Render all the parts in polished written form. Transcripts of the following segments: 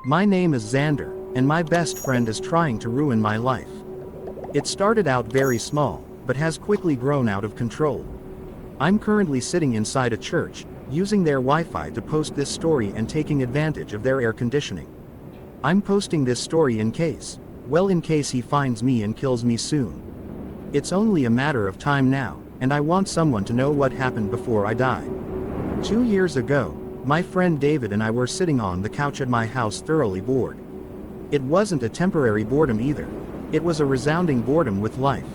My name is Xander, and my best friend is trying to ruin my life. It started out very small, but has quickly grown out of control. I'm currently sitting inside a church, using their Wi-Fi to post this story and taking advantage of their air conditioning. I'm posting this story in case he finds me and kills me soon. It's only a matter of time now, and I want someone to know what happened before I die. 2 years ago, my friend David and I were sitting on the couch at my house thoroughly bored. It wasn't a temporary boredom either. It was a resounding boredom with life.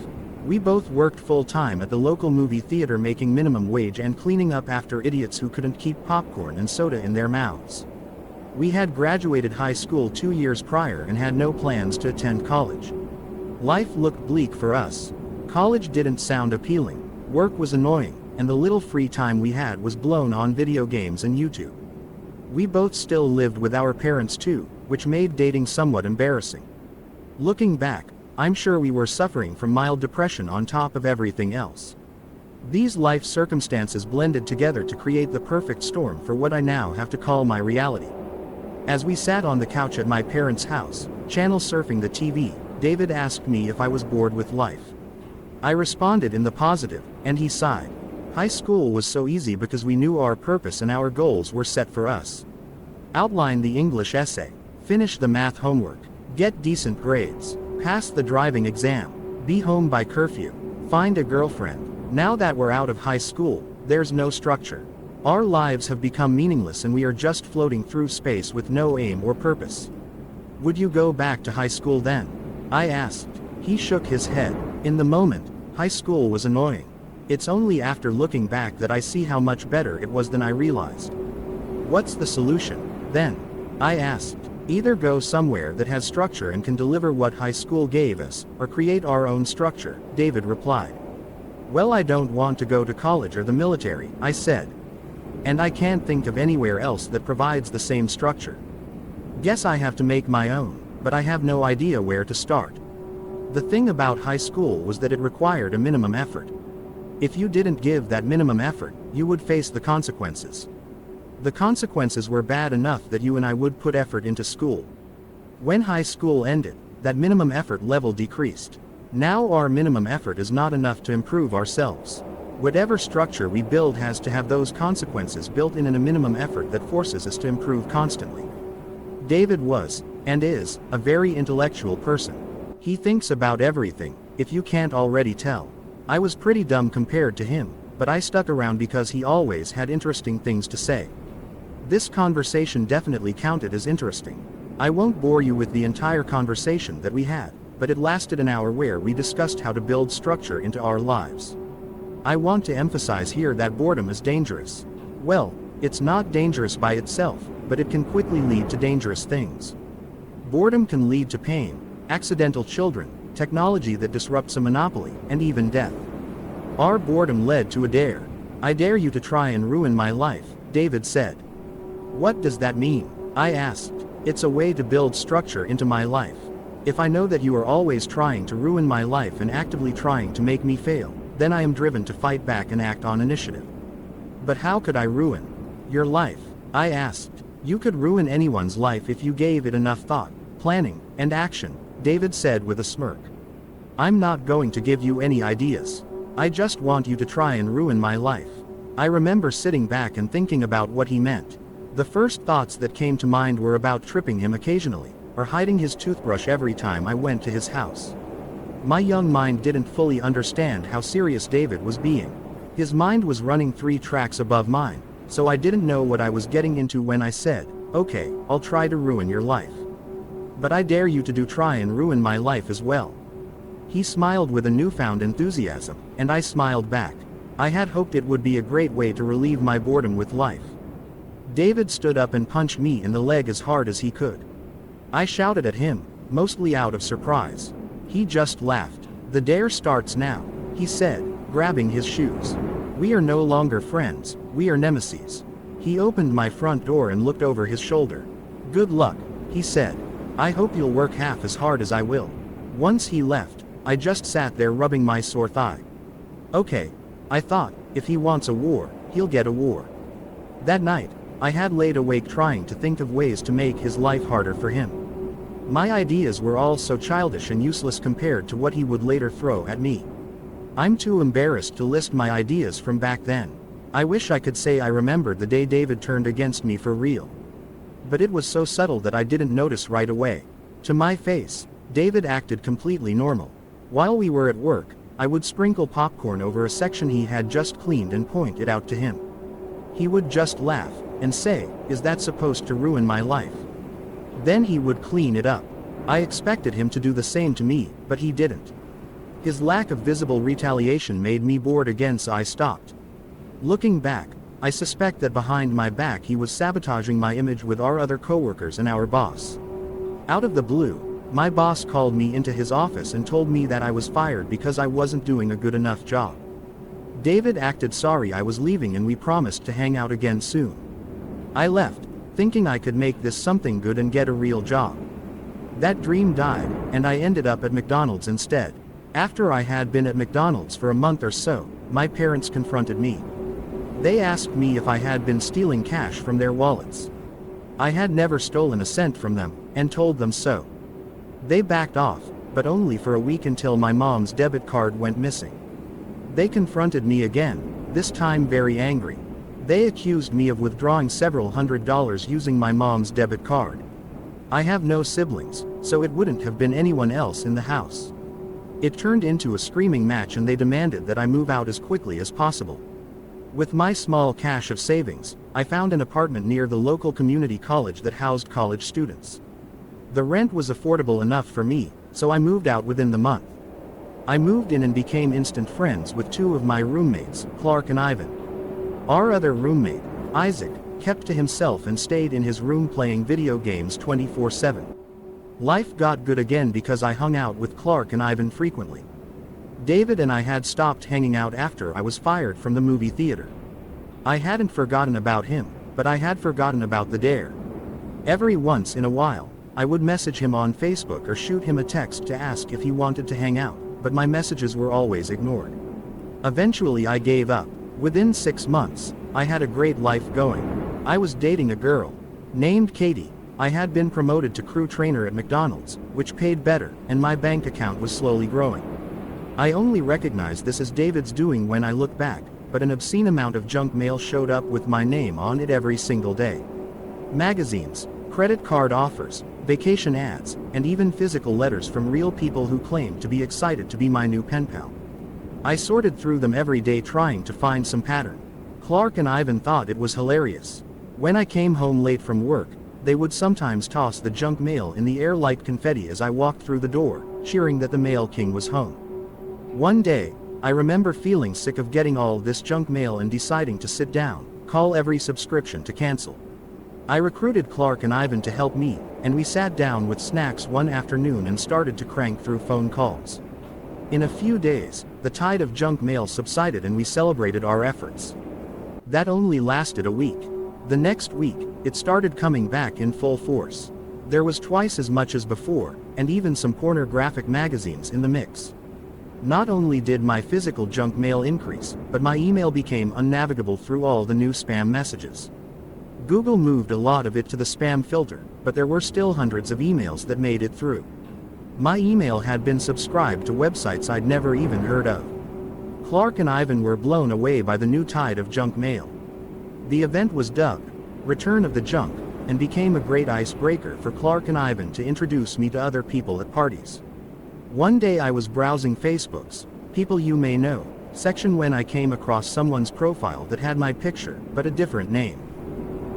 We both worked full-time at the local movie theater making minimum wage and cleaning up after idiots who couldn't keep popcorn and soda in their mouths. We had graduated high school 2 years prior and had no plans to attend college. Life looked bleak for us. College didn't sound appealing, work was annoying, and the little free time we had was blown on video games and YouTube. We both still lived with our parents too, which made dating somewhat embarrassing. Looking back, I'm sure we were suffering from mild depression on top of everything else. These life circumstances blended together to create the perfect storm for what I now have to call my reality. As we sat on the couch at my parents' house, channel surfing the TV, David asked me if I was bored with life. I responded in the positive, and he sighed. High school was so easy because we knew our purpose and our goals were set for us. Outline the English essay, finish the math homework, get decent grades, pass the driving exam, be home by curfew, find a girlfriend. Now that we're out of high school, there's no structure. Our lives have become meaningless and we are just floating through space with no aim or purpose. Would you go back to high school then? I asked. He shook his head. In the moment, high school was annoying. It's only after looking back that I see how much better it was than I realized. What's the solution, then? I asked. Either go somewhere that has structure and can deliver what high school gave us, or create our own structure, David replied. Well, I don't want to go to college or the military, I said. And I can't think of anywhere else that provides the same structure. Guess I have to make my own, but I have no idea where to start. The thing about high school was that it required a minimum effort. If you didn't give that minimum effort, you would face the consequences. The consequences were bad enough that you and I would put effort into school. When high school ended, that minimum effort level decreased. Now our minimum effort is not enough to improve ourselves. Whatever structure we build has to have those consequences built in and a minimum effort that forces us to improve constantly. David was, and is, a very intellectual person. He thinks about everything, if you can't already tell. I was pretty dumb compared to him, but I stuck around because he always had interesting things to say. This conversation definitely counted as interesting. I won't bore you with the entire conversation that we had, but it lasted an hour where we discussed how to build structure into our lives. I want to emphasize here that boredom is dangerous. Well, it's not dangerous by itself, but it can quickly lead to dangerous things. Boredom can lead to pain, accidental children, technology that disrupts a monopoly, and even death. Our boredom led to a dare. I dare you to try and ruin my life, David said. What does that mean? I asked. It's a way to build structure into my life. If I know that you are always trying to ruin my life and actively trying to make me fail, then I am driven to fight back and act on initiative. But how could I ruin your life? I asked. You could ruin anyone's life if you gave it enough thought, planning, and action, David said with a smirk. I'm not going to give you any ideas. I just want you to try and ruin my life. I remember sitting back and thinking about what he meant. The first thoughts that came to mind were about tripping him occasionally, or hiding his toothbrush every time I went to his house. My young mind didn't fully understand how serious David was being. His mind was running 3 tracks above mine, so I didn't know what I was getting into when I said, okay, I'll try to ruin your life. But I dare you to try and ruin my life as well. He smiled with a newfound enthusiasm, and I smiled back. I had hoped it would be a great way to relieve my boredom with life. David stood up and punched me in the leg as hard as he could. I shouted at him, mostly out of surprise. He just laughed. The dare starts now, he said, grabbing his shoes. We are no longer friends, we are nemesis. He opened my front door and looked over his shoulder. Good luck, he said. I hope you'll work half as hard as I will. Once he left, I just sat there rubbing my sore thigh. Okay, I thought, if he wants a war, he'll get a war. That night, I had laid awake trying to think of ways to make his life harder for him. My ideas were all so childish and useless compared to what he would later throw at me. I'm too embarrassed to list my ideas from back then. I wish I could say I remembered the day David turned against me for real. But it was so subtle that I didn't notice right away. To my face, David acted completely normal. While we were at work, I would sprinkle popcorn over a section he had just cleaned and point it out to him. He would just laugh and say, "Is that supposed to ruin my life?" Then he would clean it up. I expected him to do the same to me, but he didn't. His lack of visible retaliation made me bored again, so I stopped. Looking back, I suspect that behind my back he was sabotaging my image with our other coworkers and our boss. Out of the blue, my boss called me into his office and told me that I was fired because I wasn't doing a good enough job. David acted sorry I was leaving and we promised to hang out again soon. I left, thinking I could make this something good and get a real job. That dream died, and I ended up at McDonald's instead. After I had been at McDonald's for a month or so, my parents confronted me. They asked me if I had been stealing cash from their wallets. I had never stolen a cent from them, and told them so. They backed off, but only for a week until my mom's debit card went missing. They confronted me again, this time very angry. They accused me of withdrawing several $100s using my mom's debit card. I have no siblings, so it wouldn't have been anyone else in the house. It turned into a screaming match and they demanded that I move out as quickly as possible. With my small cash of savings, I found an apartment near the local community college that housed college students. The rent was affordable enough for me, so I moved out within the month. I moved in and became instant friends with two of my roommates, Clark and Ivan. Our other roommate, Isaac, kept to himself and stayed in his room playing video games 24/7. Life got good again because I hung out with Clark and Ivan frequently. David and I had stopped hanging out after I was fired from the movie theater. I hadn't forgotten about him, but I had forgotten about the dare. Every once in a while, I would message him on Facebook or shoot him a text to ask if he wanted to hang out, but my messages were always ignored. Eventually I gave up. Within 6 months, I had a great life going. I was dating a girl named Katie. I had been promoted to crew trainer at McDonald's, which paid better, and my bank account was slowly growing. I only recognized this as David's doing when I look back, but an obscene amount of junk mail showed up with my name on it every single day. Magazines, credit card offers, vacation ads, and even physical letters from real people who claimed to be excited to be my new pen pal. I sorted through them every day trying to find some pattern. Clark and Ivan thought it was hilarious. When I came home late from work, they would sometimes toss the junk mail in the air like confetti as I walked through the door, cheering that the mail king was home. One day, I remember feeling sick of getting all this junk mail and deciding to sit down, call every subscription to cancel. I recruited Clark and Ivan to help me, and we sat down with snacks one afternoon and started to crank through phone calls. In a few days, the tide of junk mail subsided and we celebrated our efforts. That only lasted a week. The next week, it started coming back in full force. There was twice as much as before, and even some pornographic magazines in the mix. Not only did my physical junk mail increase, but my email became unnavigable through all the new spam messages. Google moved a lot of it to the spam filter, but there were still hundreds of emails that made it through. My email had been subscribed to websites I'd never even heard of. Clark and Ivan were blown away by the new tide of junk mail. The event was dubbed Return of the Junk, and became a great icebreaker for Clark and Ivan to introduce me to other people at parties. One day I was browsing Facebook's People You May Know section when I came across someone's profile that had my picture, but a different name.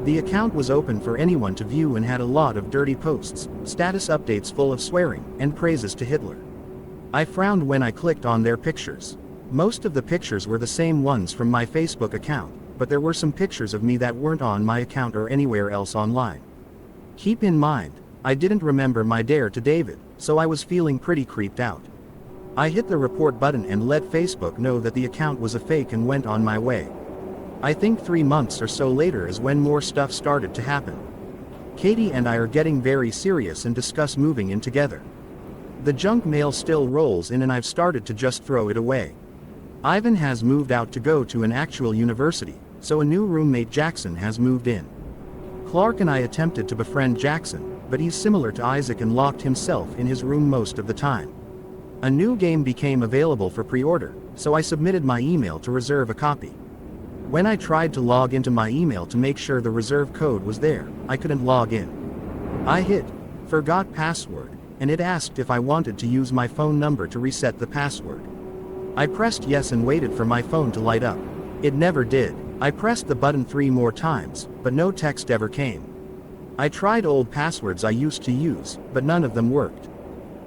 The account was open for anyone to view and had a lot of dirty posts, status updates full of swearing, and praises to Hitler. I frowned when I clicked on their pictures. Most of the pictures were the same ones from my Facebook account, but there were some pictures of me that weren't on my account or anywhere else online. Keep in mind, I didn't remember my dare to David, so I was feeling pretty creeped out. I hit the report button and let Facebook know that the account was a fake and went on my way. I think 3 months or so later is when more stuff started to happen. Katie and I are getting very serious and discuss moving in together. The junk mail still rolls in and I've started to just throw it away. Ivan has moved out to go to an actual university, so a new roommate Jackson has moved in. Clark and I attempted to befriend Jackson, but he's similar to Isaac and locked himself in his room most of the time. A new game became available for pre-order, so I submitted my email to reserve a copy. When I tried to log into my email to make sure the reserve code was there, I couldn't log in. I hit "Forgot password," and it asked if I wanted to use my phone number to reset the password. I pressed yes and waited for my phone to light up. It never did. I pressed the button 3 more times, but no text ever came. I tried old passwords I used to use, but none of them worked.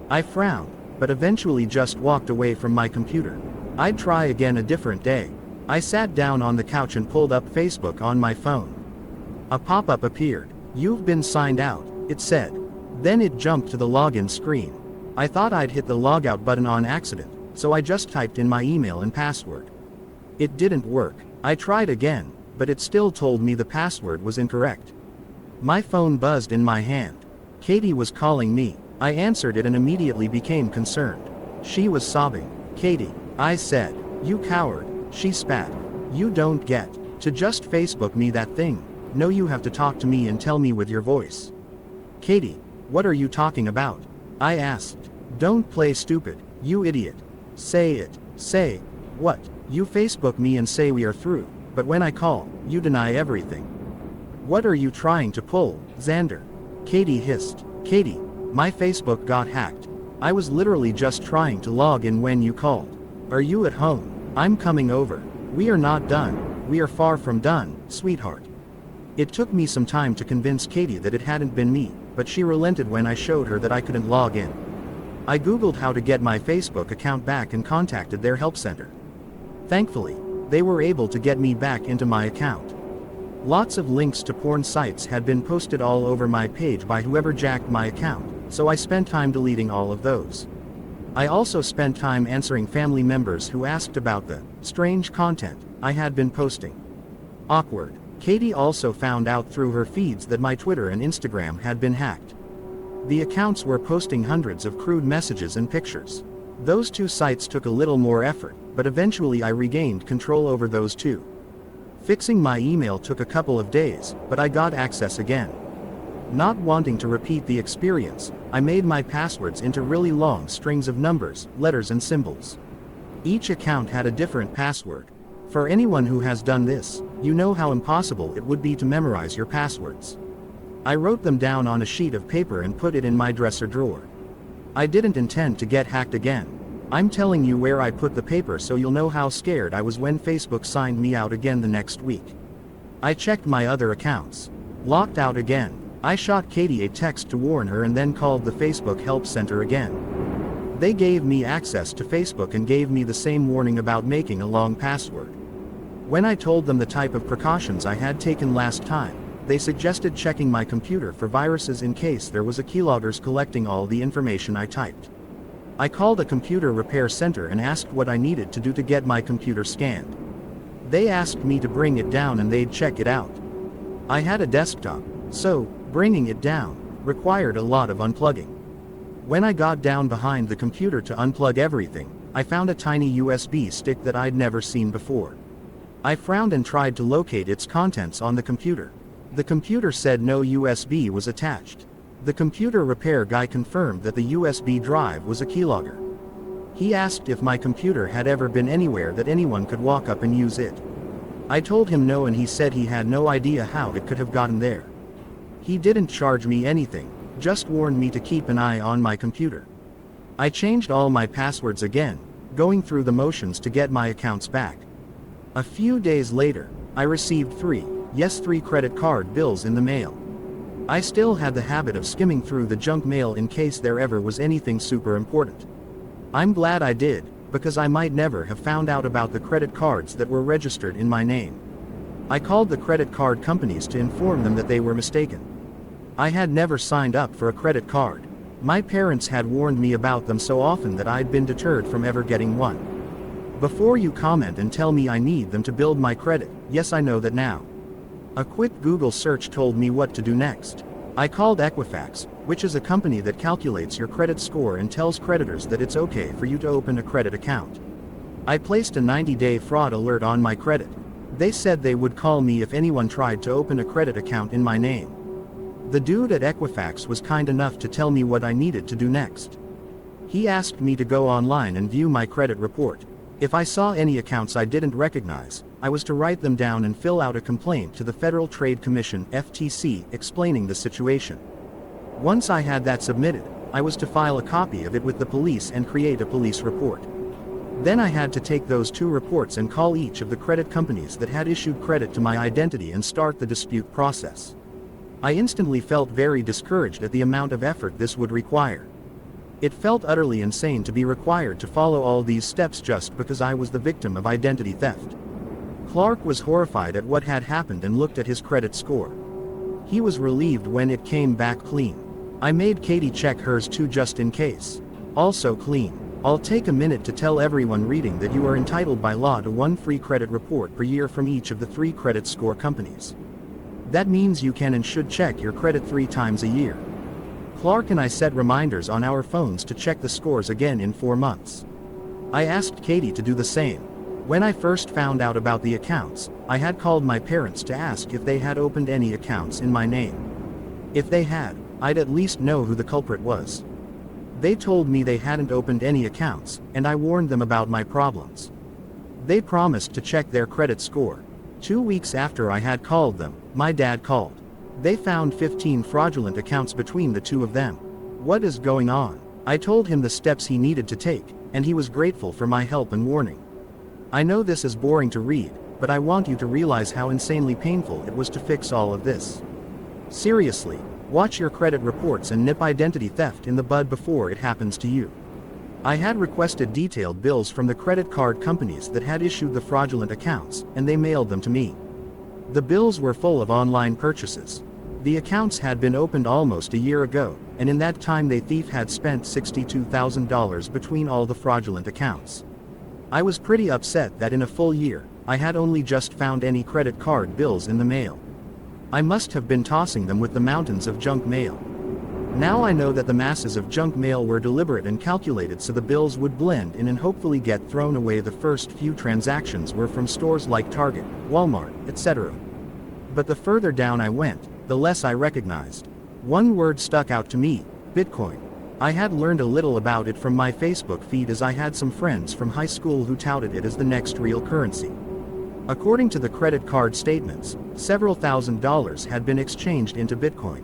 I frowned, but eventually just walked away from my computer. I'd try again a different day. I sat down on the couch and pulled up Facebook on my phone. A pop-up appeared. "You've been signed out," it said. Then it jumped to the login screen. I thought I'd hit the logout button on accident, so I just typed in my email and password. It didn't work. I tried again, but it still told me the password was incorrect. My phone buzzed in my hand. Katie was calling me. I answered it and immediately became concerned. She was sobbing. "Katie," I said. "You coward," she spat. "You don't get to just Facebook me that thing. No, you have to talk to me and tell me with your voice." "Katie, what are you talking about?" I asked. "Don't play stupid, you idiot. Say it." "Say what?" "You Facebook me and say we are through, but when I call, you deny everything." "What are you trying to pull, Xander?" Katie hissed. "Katie, my Facebook got hacked. I was literally just trying to log in when you called. Are you at home? I'm coming over. We are not done. We are far from done, sweetheart." It took me some time to convince Katie that it hadn't been me, but she relented when I showed her that I couldn't log in. I googled how to get my Facebook account back and contacted their help center. Thankfully, they were able to get me back into my account. Lots of links to porn sites had been posted all over my page by whoever jacked my account, so I spent time deleting all of those. I also spent time answering family members who asked about the strange content I had been posting. Awkward. Katie also found out through her feeds that my Twitter and Instagram had been hacked. The accounts were posting hundreds of crude messages and pictures. Those 2 sites took a little more effort, but eventually I regained control over those 2. Fixing my email took a couple of days, but I got access again. Not wanting to repeat the experience, I made my passwords into really long strings of numbers, letters and symbols. Each account had a different password. For anyone who has done this, you know how impossible it would be to memorize your passwords. I wrote them down on a sheet of paper and put it in my dresser drawer. I didn't intend to get hacked again. I'm telling you where I put the paper so you'll know how scared I was when Facebook signed me out again the next week. I checked my other accounts. Locked out again. I shot Katie a text to warn her and then called the Facebook help center again. They gave me access to Facebook and gave me the same warning about making a long password. When I told them the type of precautions I had taken last time, they suggested checking my computer for viruses in case there was a keyloggers collecting all the information I typed. I called a computer repair center and asked what I needed to do to get my computer scanned. They asked me to bring it down and they'd check it out. I had a desktop, so bringing it down required a lot of unplugging. When I got down behind the computer to unplug everything, I found a tiny USB stick that I'd never seen before. I frowned and tried to locate its contents on the computer. The computer said no USB was attached. The computer repair guy confirmed that the USB drive was a keylogger. He asked if my computer had ever been anywhere that anyone could walk up and use it. I told him no and he said he had no idea how it could have gotten there. He didn't charge me anything, just warned me to keep an eye on my computer. I changed all my passwords again, going through the motions to get my accounts back. A few days later, I received 3 credit card bills in the mail. I still had the habit of skimming through the junk mail in case there ever was anything super important. I'm glad I did, because I might never have found out about the credit cards that were registered in my name. I called the credit card companies to inform them that they were mistaken. I had never signed up for a credit card. My parents had warned me about them so often that I'd been deterred from ever getting one. Before you comment and tell me I need them to build my credit, yes, I know that now. A quick Google search told me what to do next. I called Equifax, which is a company that calculates your credit score and tells creditors that it's okay for you to open a credit account. I placed a 90-day fraud alert on my credit. They said they would call me if anyone tried to open a credit account in my name. The dude at Equifax was kind enough to tell me what I needed to do next. He asked me to go online and view my credit report. If I saw any accounts I didn't recognize, I was to write them down and fill out a complaint to the Federal Trade Commission (FTC) explaining the situation. Once I had that submitted, I was to file a copy of it with the police and create a police report. Then I had to take those 2 reports and call each of the credit companies that had issued credit to my identity and start the dispute process. I instantly felt very discouraged at the amount of effort this would require. It felt utterly insane to be required to follow all these steps just because I was the victim of identity theft. Clark was horrified at what had happened and looked at his credit score. He was relieved when it came back clean. I made Katie check hers too just in case. Also clean. I'll take a minute to tell everyone reading that you are entitled by law to 1 free credit report per year from each of the 3 credit score companies. That means you can and should check your credit 3 times a year. Clark and I set reminders on our phones to check the scores again in 4 months. I asked Katie to do the same. When I first found out about the accounts, I had called my parents to ask if they had opened any accounts in my name. If they had, I'd at least know who the culprit was. They told me they hadn't opened any accounts, and I warned them about my problems. They promised to check their credit score. 2 weeks after I had called them, my dad called. They found 15 fraudulent accounts between the 2 of them. What is going on? I told him the steps he needed to take, and he was grateful for my help and warning. I know this is boring to read, but I want you to realize how insanely painful it was to fix all of this. Seriously, watch your credit reports and nip identity theft in the bud before it happens to you. I had requested detailed bills from the credit card companies that had issued the fraudulent accounts, and they mailed them to me. The bills were full of online purchases. The accounts had been opened almost a year ago, and in that time the thief had spent $62,000 between all the fraudulent accounts. I was pretty upset that in a full year, I had only just found any credit card bills in the mail. I must have been tossing them with the mountains of junk mail. Now I know that the masses of junk mail were deliberate and calculated so the bills would blend in and hopefully get thrown away. The first few transactions were from stores like Target, Walmart, etc. But the further down I went, the less I recognized. One word stuck out to me: Bitcoin. I had learned a little about it from my Facebook feed as I had some friends from high school who touted it as the next real currency. According to the credit card statements, several $1,000s had been exchanged into Bitcoin.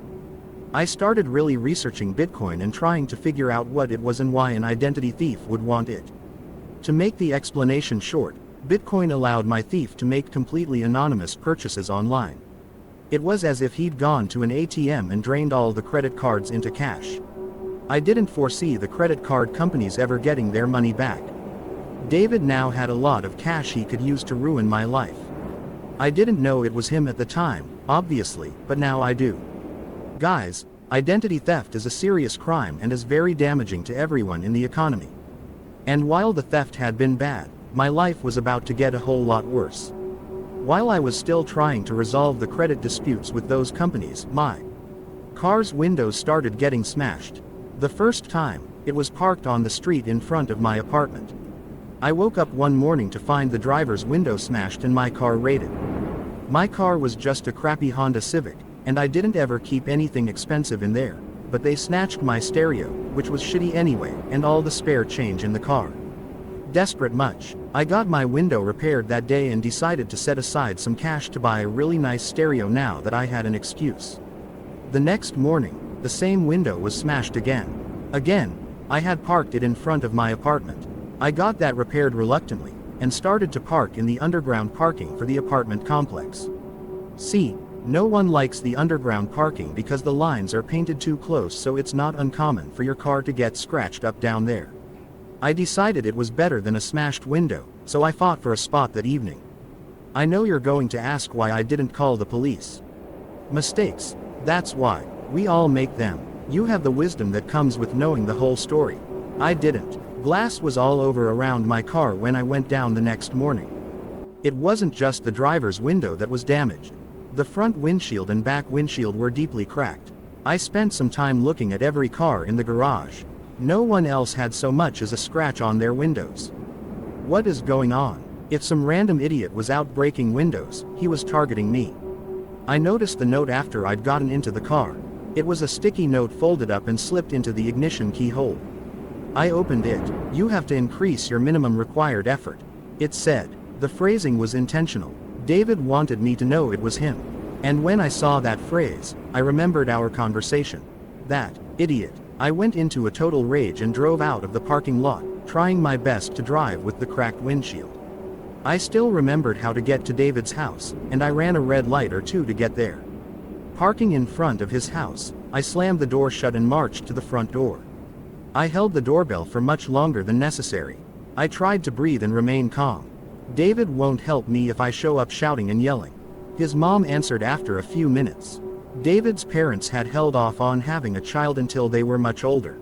I started really researching Bitcoin and trying to figure out what it was and why an identity thief would want it. To make the explanation short, Bitcoin allowed my thief to make completely anonymous purchases online. It was as if he'd gone to an ATM and drained all the credit cards into cash. I didn't foresee the credit card companies ever getting their money back. David now had a lot of cash he could use to ruin my life. I didn't know it was him at the time, obviously, but now I do. Guys, identity theft is a serious crime and is very damaging to everyone in the economy. And while the theft had been bad, my life was about to get a whole lot worse. While I was still trying to resolve the credit disputes with those companies, my car's windows started getting smashed. The first time, it was parked on the street in front of my apartment. I woke up one morning to find the driver's window smashed and my car raided. My car was just a crappy Honda Civic, and I didn't ever keep anything expensive in there, but they snatched my stereo, which was shitty anyway, and all the spare change in the car. Desperate much, I got my window repaired that day and decided to set aside some cash to buy a really nice stereo now that I had an excuse. The next morning, the same window was smashed again. Again, I had parked it in front of my apartment. I got that repaired reluctantly, and started to park in the underground parking for the apartment complex. See, no one likes the underground parking because the lines are painted too close, so it's not uncommon for your car to get scratched up down there. I decided it was better than a smashed window, so I fought for a spot that evening. I know you're going to ask why I didn't call the police. Mistakes, that's why. We all make them. You have the wisdom that comes with knowing the whole story. I didn't. Glass was all over around my car when I went down the next morning. It wasn't just the driver's window that was damaged. The front windshield and back windshield were deeply cracked. I spent some time looking at every car in the garage. No one else had so much as a scratch on their windows. What is going on? If some random idiot was out breaking windows, he was targeting me. I noticed the note after I'd gotten into the car. It was a sticky note folded up and slipped into the ignition keyhole. I opened it. "You have to increase your minimum required effort," it said. The phrasing was intentional. David wanted me to know it was him. And when I saw that phrase, I remembered our conversation. That idiot. I went into a total rage and drove out of the parking lot, trying my best to drive with the cracked windshield. I still remembered how to get to David's house, and I ran a red light or two to get there. Parking in front of his house, I slammed the door shut and marched to the front door. I held the doorbell for much longer than necessary. I tried to breathe and remain calm. David won't help me if I show up shouting and yelling. His mom answered after a few minutes. David's parents had held off on having a child until they were much older.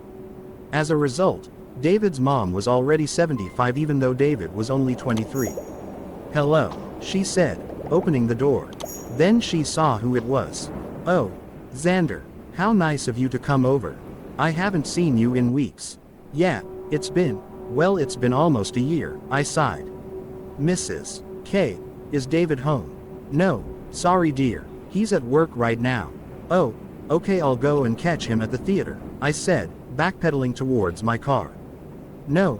As a result, David's mom was already 75 even though David was only 23. "Hello," she said, opening the door. Then she saw who it was. "Oh, Xander, how nice of you to come over. I haven't seen you in weeks." "Yeah, it's been almost a year," I sighed. "Mrs. K, is David home?" "No, sorry dear, he's at work right now." "Oh, okay, I'll go and catch him at the theater," I said, backpedaling towards my car. No,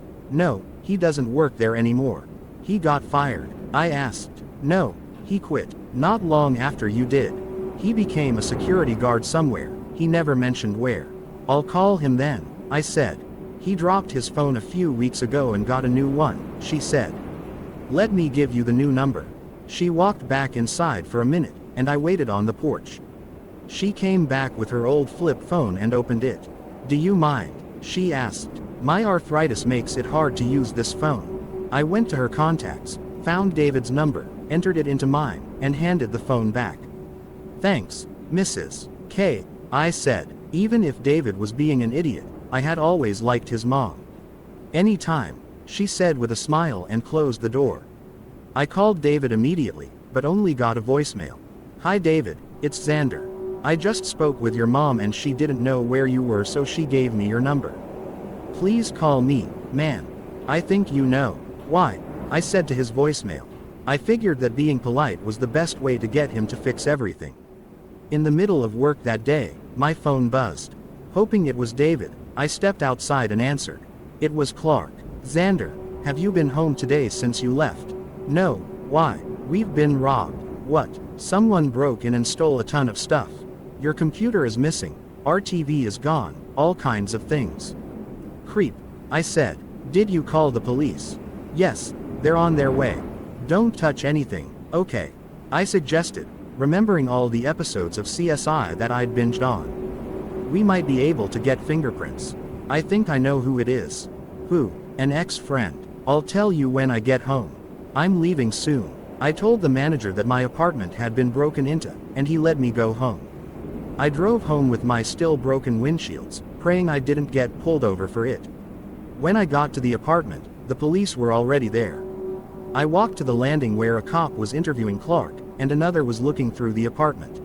he doesn't work there anymore. He got fired," I asked. "No, he quit, not long after you did. He became a security guard somewhere, he never mentioned where." "I'll call him then," I said. "He dropped his phone a few weeks ago and got a new one," she said. "Let me give you the new number." She walked back inside for a minute, and I waited on the porch. She came back with her old flip phone and opened it. "Do you mind?" she asked. "My arthritis makes it hard to use this phone." I went to her contacts, found David's number, entered it into mine, and handed the phone back. "Thanks, Mrs. K, I said. Even if David was being an idiot, I had always liked his mom. "Anytime," she said with a smile and closed the door. I called David immediately, but only got a voicemail. "Hi David, it's Xander. I just spoke with your mom and she didn't know where you were so she gave me your number. Please call me, man. I think you know." "Why?" I said to his voicemail. I figured that being polite was the best way to get him to fix everything. In the middle of work that day, my phone buzzed. Hoping it was David, I stepped outside and answered. It was Clark. "Xander, have you been home today since you left?" "No, why?" "We've been robbed." "What?" "Someone broke in and stole a ton of stuff. Your computer is missing, our TV is gone, all kinds of things." "Creep," I said. "Did you call the police?" "Yes, they're on their way." "Don't touch anything, okay?" I suggested, remembering all the episodes of CSI that I'd binged on. "We might be able to get fingerprints. I think I know who it is." "Who?" "An ex-friend. I'll tell you when I get home. I'm leaving soon." I told the manager that my apartment had been broken into, and he let me go home. I drove home with my still broken windshields, praying I didn't get pulled over for it. When I got to the apartment, the police were already there. I walked to the landing where a cop was interviewing Clark, and another was looking through the apartment.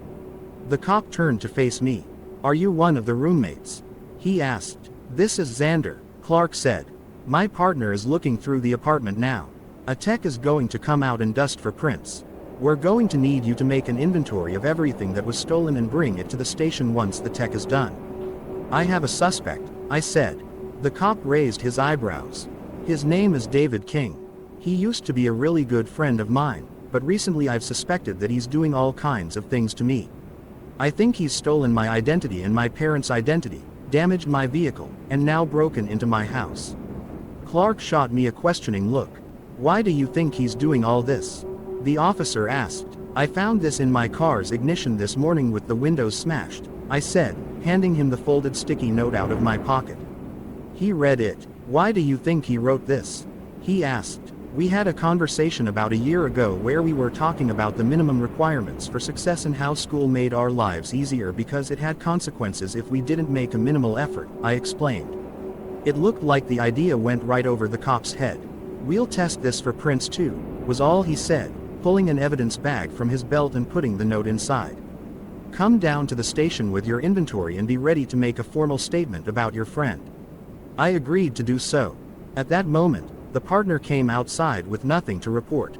The cop turned to face me. "Are you one of the roommates?" he asked. "This is Xander," Clark said. "My partner is looking through the apartment now. A tech is going to come out and dust for prints. We're going to need you to make an inventory of everything that was stolen and bring it to the station once the tech is done." "I have a suspect," I said. The cop raised his eyebrows. "His name is David King. He used to be a really good friend of mine, but recently I've suspected that he's doing all kinds of things to me. I think he's stolen my identity and my parents' identity, damaged my vehicle, and now broken into my house." Clark shot me a questioning look. "Why do you think he's doing all this?" the officer asked. "I found this in my car's ignition this morning with the windows smashed," I said, handing him the folded sticky note out of my pocket. He read it. "Why do you think he wrote this?" he asked. "We had a conversation about a year ago where we were talking about the minimum requirements for success and how school made our lives easier because it had consequences if we didn't make a minimal effort," I explained. It looked like the idea went right over the cop's head. "We'll test this for prints too," was all he said, pulling an evidence bag from his belt and putting the note inside. "Come down to the station with your inventory and be ready to make a formal statement about your friend." I agreed to do so. At that moment, the partner came outside with nothing to report.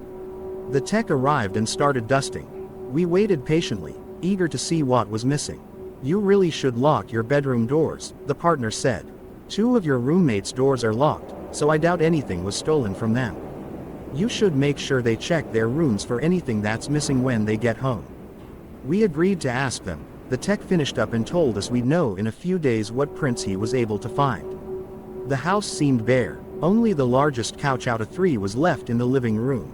The tech arrived and started dusting. We waited patiently, eager to see what was missing. "You really should lock your bedroom doors," the partner said. "Two of your roommates' doors are locked, so I doubt anything was stolen from them. You should make sure they check their rooms for anything that's missing when they get home." We agreed to ask them. The tech finished up and told us we'd know in a few days what prints he was able to find. The house seemed bare. Only the largest couch out of 3 was left in the living room.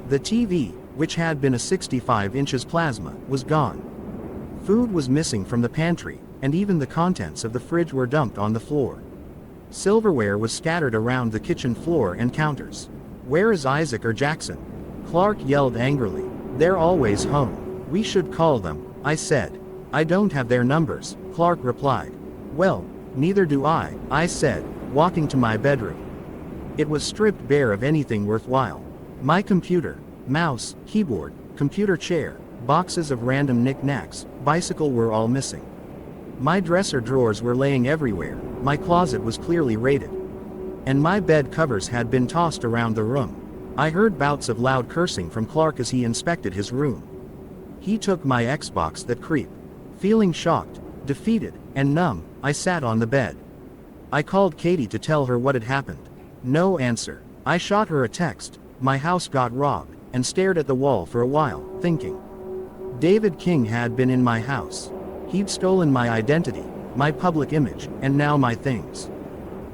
The TV, which had been a 65 inches plasma, was gone. Food was missing from the pantry, and even the contents of the fridge were dumped on the floor. Silverware was scattered around the kitchen floor and counters. "Where is Isaac or Jackson?" Clark yelled angrily. "They're always home. We should call them," I said. "I don't have their numbers," Clark replied. "Well, neither do I said, walking to my bedroom. It was stripped bare of anything worthwhile. My computer, mouse, keyboard, computer chair, boxes of random knickknacks, bicycle were all missing. My dresser drawers were laying everywhere, my closet was clearly raided. And my bed covers had been tossed around the room. I heard bouts of loud cursing from Clark as he inspected his room. He took my Xbox that creep. Feeling shocked, defeated, and numb, I sat on the bed. I called Katie to tell her what had happened. No answer. I shot her a text, "My house got robbed," and stared at the wall for a while, thinking. David King had been in my house. He'd stolen my identity, my public image, and now my things.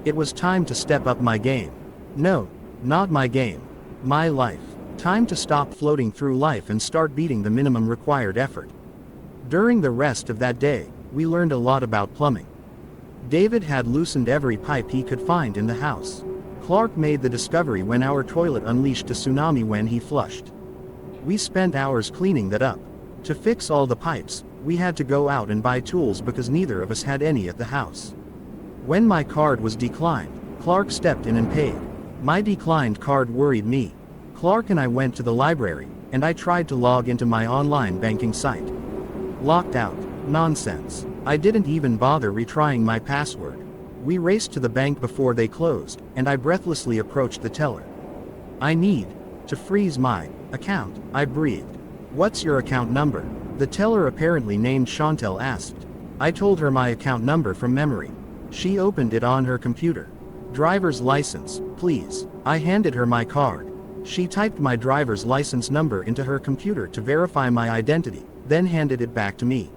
It was time to step up my game. No, not my game. My life. Time to stop floating through life and start beating the minimum required effort. During the rest of that day, we learned a lot about plumbing. David had loosened every pipe he could find in the house. Clark made the discovery when our toilet unleashed a tsunami when he flushed. We spent hours cleaning that up. To fix all the pipes, we had to go out and buy tools because neither of us had any at the house. When my card was declined, Clark stepped in and paid. My declined card worried me. Clark and I went to the library, and I tried to log into my online banking site. Locked out. Nonsense. I didn't even bother retrying my password. We raced to the bank before they closed, and I breathlessly approached the teller. "I need to freeze my account," I breathed. "What's your account number?" The teller, apparently named Chantel, asked. I told her my account number from memory. She opened it on her computer. "Driver's license, please." I handed her my card. She typed my driver's license number into her computer to verify my identity, then handed it back to me.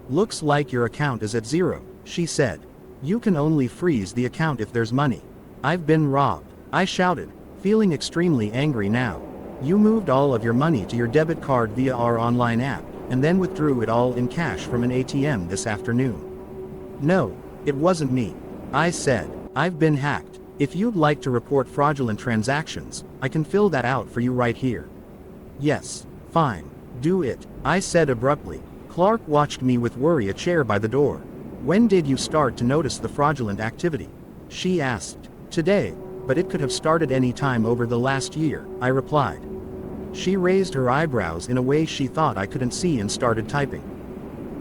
"Looks like your account is at zero," she said. "You can only freeze the account if there's money." "I've been robbed," I shouted, feeling extremely angry now. "You moved all of your money to your debit card via our online app, and then withdrew it all in cash from an ATM this afternoon." "No, it wasn't me," I said. "I've been hacked. If you'd like to report fraudulent transactions, I can fill that out for you right here." "Yes, fine, do it," I said abruptly. Clark watched me with worry, a chair by the door. "When did you start to notice the fraudulent activity?" she asked. "Today, but it could have started any time over the last year," I replied. She raised her eyebrows in a way she thought I couldn't see and started typing.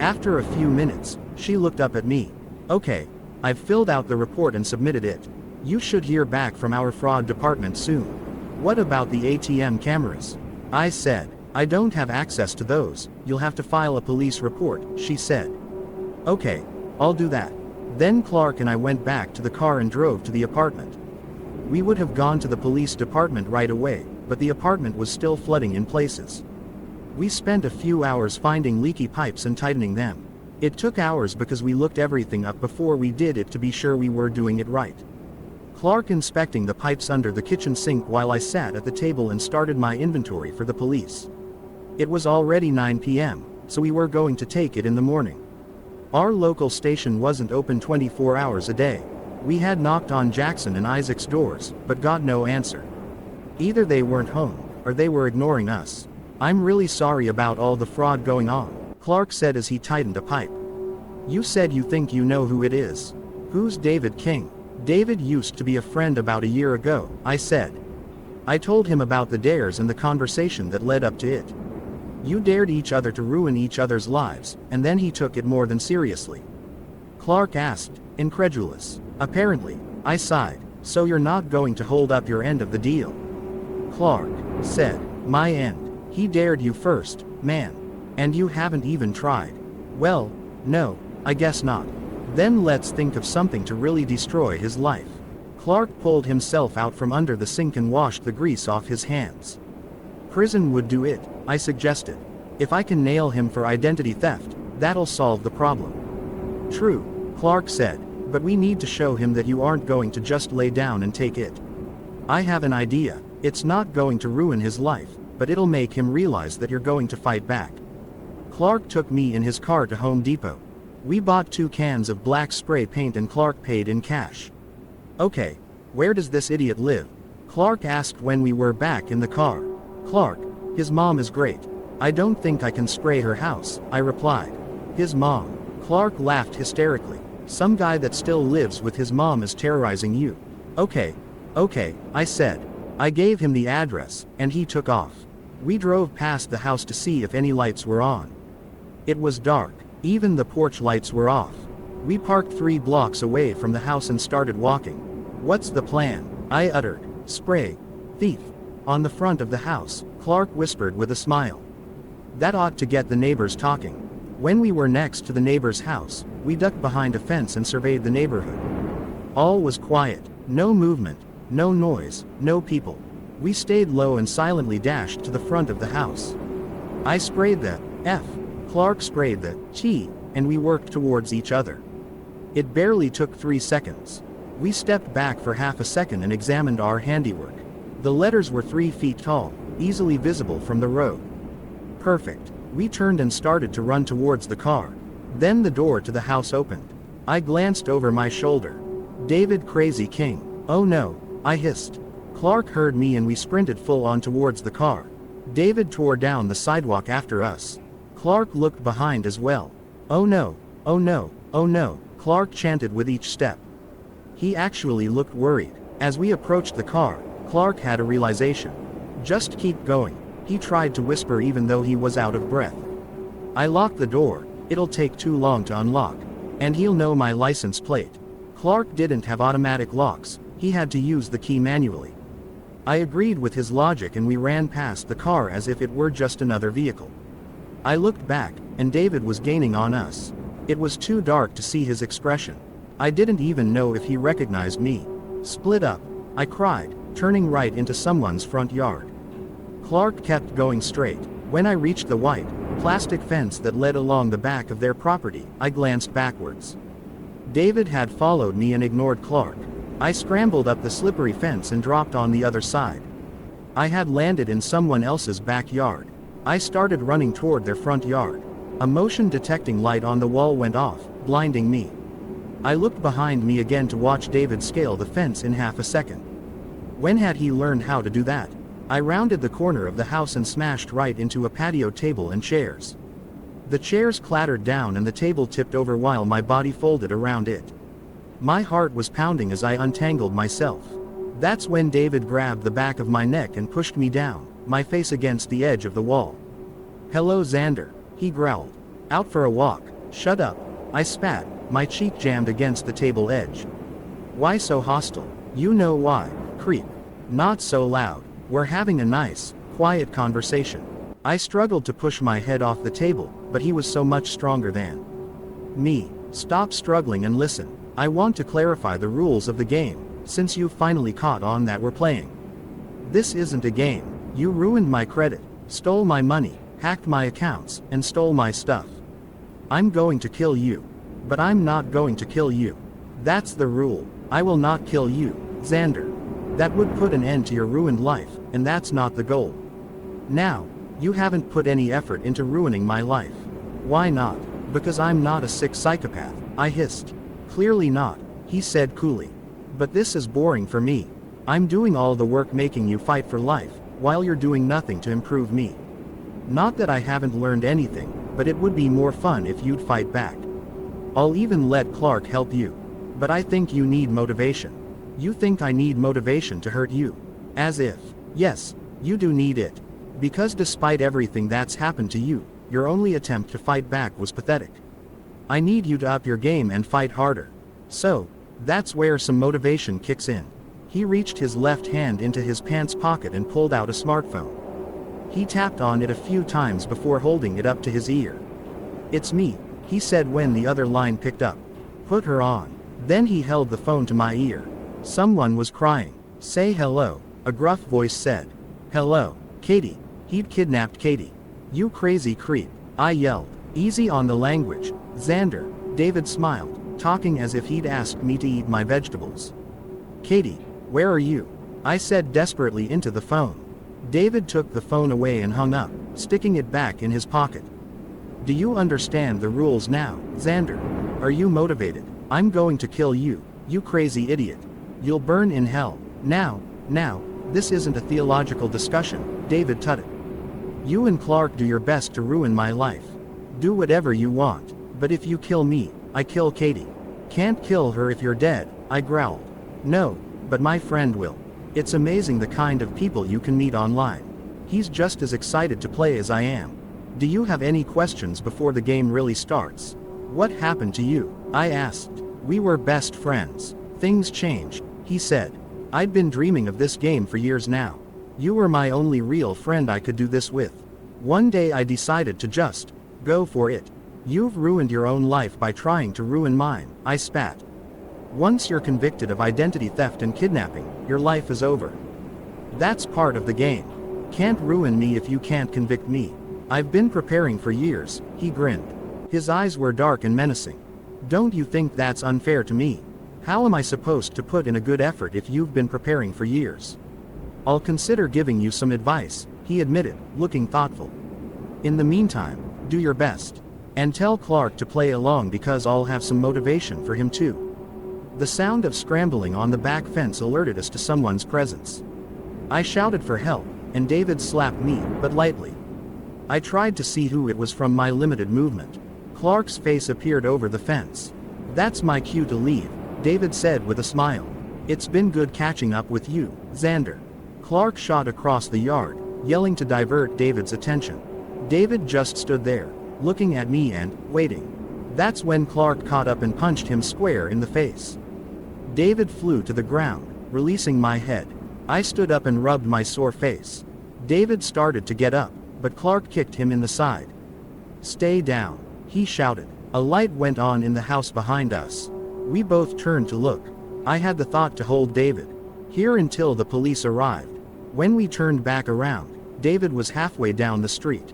After a few minutes, she looked up at me. "Okay, I've filled out the report and submitted it. You should hear back from our fraud department soon." "What about the ATM cameras?" I said. "I don't have access to those, you'll have to file a police report," she said. "Okay, I'll do that." Then Clark and I went back to the car and drove to the apartment. We would have gone to the police department right away, but the apartment was still flooding in places. We spent a few hours finding leaky pipes and tightening them. It took hours because we looked everything up before we did it to be sure we were doing it right. Clark inspecting the pipes under the kitchen sink while I sat at the table and started my inventory for the police. It was already 9 p.m., so we were going to take it in the morning. Our local station wasn't open 24 hours a day. We had knocked on Jackson and Isaac's doors, but got no answer. Either they weren't home, or they were ignoring us. "I'm really sorry about all the fraud going on," Clark said as he tightened a pipe. "You said you think you know who it is. Who's David King?" "David used to be a friend about a year ago," I said. I told him about the dares and the conversation that led up to it. "You dared each other to ruin each other's lives, and then he took it more than seriously?" Clark asked, incredulous. "Apparently," I sighed. So you're not going to hold up your end of the deal? Clark said. My end. He dared you first, man. And you haven't even tried. Well, no, I guess not. Then let's think of something to really destroy his life. Clark pulled himself out from under the sink and washed the grease off his hands. Prison would do it, I suggested. If I can nail him for identity theft, that'll solve the problem. True, Clark said, but we need to show him that you aren't going to just lay down and take it. I have an idea. It's not going to ruin his life, but it'll make him realize that you're going to fight back. Clark took me in his car to Home Depot. We bought 2 cans of black spray paint and Clark paid in cash. Okay, where does this idiot live? Clark asked when we were back in the car. Clark, his mom is great. I don't think I can spray her house, I replied. His mom. Clark laughed hysterically. Some guy that still lives with his mom is terrorizing you. Okay, I said. I gave him the address, and he took off. We drove past the house to see if any lights were on. It was dark. Even the porch lights were off. We parked 3 blocks away from the house and started walking. What's the plan? I uttered. Spray. Thief. On the front of the house, Clark whispered with a smile. That ought to get the neighbors talking. When we were next to the neighbor's house, we ducked behind a fence and surveyed the neighborhood. All was quiet. No movement. No noise. No people. We stayed low and silently dashed to the front of the house. I sprayed the F. Clark sprayed the T, and we worked towards each other. It barely took 3 seconds. We stepped back for half a second and examined our handiwork. The letters were 3 feet tall, easily visible from the road. Perfect. We turned and started to run towards the car. Then the door to the house opened. I glanced over my shoulder. David Crazy King. Oh no, I hissed. Clark heard me and we sprinted full on towards the car. David tore down the sidewalk after us. Clark looked behind as well. Oh no, oh no, oh no, Clark chanted with each step. He actually looked worried. As we approached the car, Clark had a realization. Just keep going, he tried to whisper even though he was out of breath. I locked the door. It'll take too long to unlock. And he'll know my license plate. Clark didn't have automatic locks. He had to use the key manually. I agreed with his logic and we ran past the car as if it were just another vehicle. I looked back, and David was gaining on us. It was too dark to see his expression. I didn't even know if he recognized me. Split up, I cried, turning right into someone's front yard. Clark kept going straight. When I reached the white, plastic fence that led along the back of their property, I glanced backwards. David had followed me and ignored Clark. I scrambled up the slippery fence and dropped on the other side. I had landed in someone else's backyard. I started running toward their front yard. A motion detecting light on the wall went off, blinding me. I looked behind me again to watch David scale the fence in half a second. When had he learned how to do that? I rounded the corner of the house and smashed right into a patio table and chairs. The chairs clattered down and the table tipped over while my body folded around it. My heart was pounding as I untangled myself. That's when David grabbed the back of my neck and pushed me down, my face against the edge of the wall. Hello Xander, he growled. Out for a walk. Shut up. I spat, my cheek jammed against the table edge. Why so hostile? You know why, creep. Not so loud. We're having a nice, quiet conversation. I struggled to push my head off the table, but he was so much stronger than me. Stop struggling and listen. I want to clarify the rules of the game, since you've finally caught on that we're playing. This isn't a game. You ruined my credit, stole my money, hacked my accounts, and stole my stuff. I'm going to kill you. But I'm not going to kill you. That's the rule. I will not kill you, Xander. That would put an end to your ruined life, and that's not the goal. Now, you haven't put any effort into ruining my life. Why not? Because I'm not a sick psychopath, I hissed. Clearly not, he said coolly. But this is boring for me. I'm doing all the work making you fight for life, while you're doing nothing to improve me. Not that I haven't learned anything, but it would be more fun if you'd fight back. I'll even let Clark help you. But I think you need motivation. You think I need motivation to hurt you. As if. Yes, you do need it. Because despite everything that's happened to you, your only attempt to fight back was pathetic. I need you to up your game and fight harder. So, that's where some motivation kicks in. He reached his left hand into his pants pocket and pulled out a smartphone. He tapped on it a few times before holding it up to his ear. "It's me," he said when the other line picked up. "Put her on." Then he held the phone to my ear. Someone was crying. "Say hello," a gruff voice said. "Hello, Katie." He'd kidnapped Katie. "You crazy creep," I yelled. "Easy on the language, Xander," David smiled, talking as if he'd asked me to eat my vegetables. "Katie, where are you?" I said desperately into the phone. David took the phone away and hung up, sticking it back in his pocket. "Do you understand the rules now, Xander? Are you motivated? I'm going to kill you, you crazy idiot. You'll burn in hell. Now, this isn't a theological discussion," David tutted. "You and Clark do your best to ruin my life. Do whatever you want, but if you kill me, I kill Katie." "Can't kill her if you're dead," I growled. "No, but my friend will. It's amazing the kind of people you can meet online. He's just as excited to play as I am. Do you have any questions before the game really starts?" "What happened to you?" I asked. "We were best friends. Things change," he said. "I'd been dreaming of this game for years now. You were my only real friend I could do this with. One day I decided to just go for it. You've ruined your own life by trying to ruin mine," I spat. "Once you're convicted of identity theft and kidnapping, your life is over. That's part of the game. Can't ruin me if you can't convict me. I've been preparing for years," he grinned. His eyes were dark and menacing. "Don't you think that's unfair to me? How am I supposed to put in a good effort if you've been preparing for years?" "I'll consider giving you some advice," he admitted, looking thoughtful. "In the meantime, do your best. And tell Clark to play along because I'll have some motivation for him too." The sound of scrambling on the back fence alerted us to someone's presence. I shouted for help, and David slapped me, but lightly. I tried to see who it was from my limited movement. Clark's face appeared over the fence. "That's my cue to leave," David said with a smile. "It's been good catching up with you, Xander." Clark shot across the yard, yelling to divert David's attention. David just stood there, looking at me and waiting. That's when Clark caught up and punched him square in the face. David flew to the ground, releasing my head. I stood up and rubbed my sore face. David started to get up, but Clark kicked him in the side. "Stay down," he shouted. A light went on in the house behind us. We both turned to look. I had the thought to hold David here until the police arrived. When we turned back around, David was halfway down the street.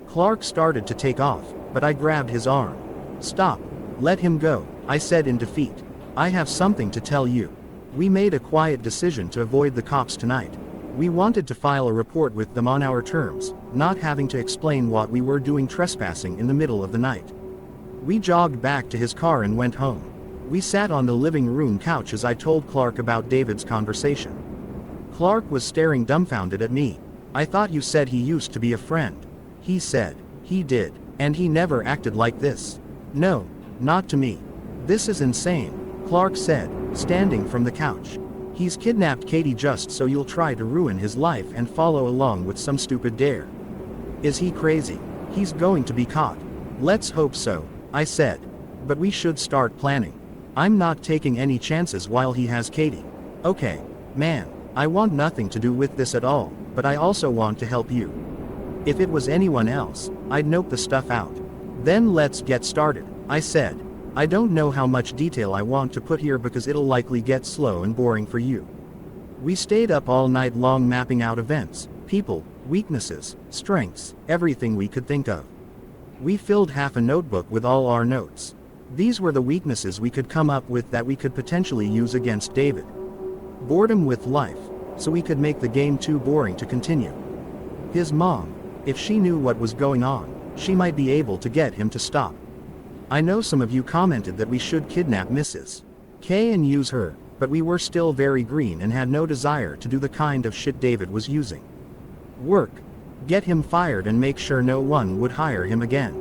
Clark started to take off, but I grabbed his arm. "Stop. Let him go," I said in defeat. "I have something to tell you. We made a quiet decision to avoid the cops tonight. We wanted to file a report with them on our terms, not having to explain what we were doing trespassing in the middle of the night." We jogged back to his car and went home. We sat on the living room couch as I told Clark about David's conversation. Clark was staring dumbfounded at me. "I thought you said he used to be a friend." He said. "He did, and he never acted like this." "No, not to me." "This is insane," Clark said, standing from the couch. "He's kidnapped Katie just so you'll try to ruin his life and follow along with some stupid dare. Is he crazy? He's going to be caught." "Let's hope so," I said. "But we should start planning. I'm not taking any chances while he has Katie." "Okay, man, I want nothing to do with this at all, but I also want to help you. If it was anyone else, I'd note the stuff out." "Then let's get started," I said. "I don't know how much detail I want to put here because it'll likely get slow and boring for you." We stayed up all night long mapping out events, people, weaknesses, strengths, everything we could think of. We filled half a notebook with all our notes. These were the weaknesses we could come up with that we could potentially use against David. Boredom with life, so we could make the game too boring to continue. His mom, if she knew what was going on, she might be able to get him to stop. I know some of you commented that we should kidnap Mrs. K and use her, but we were still very green and had no desire to do the kind of shit David was using. Work. Get him fired and make sure no one would hire him again.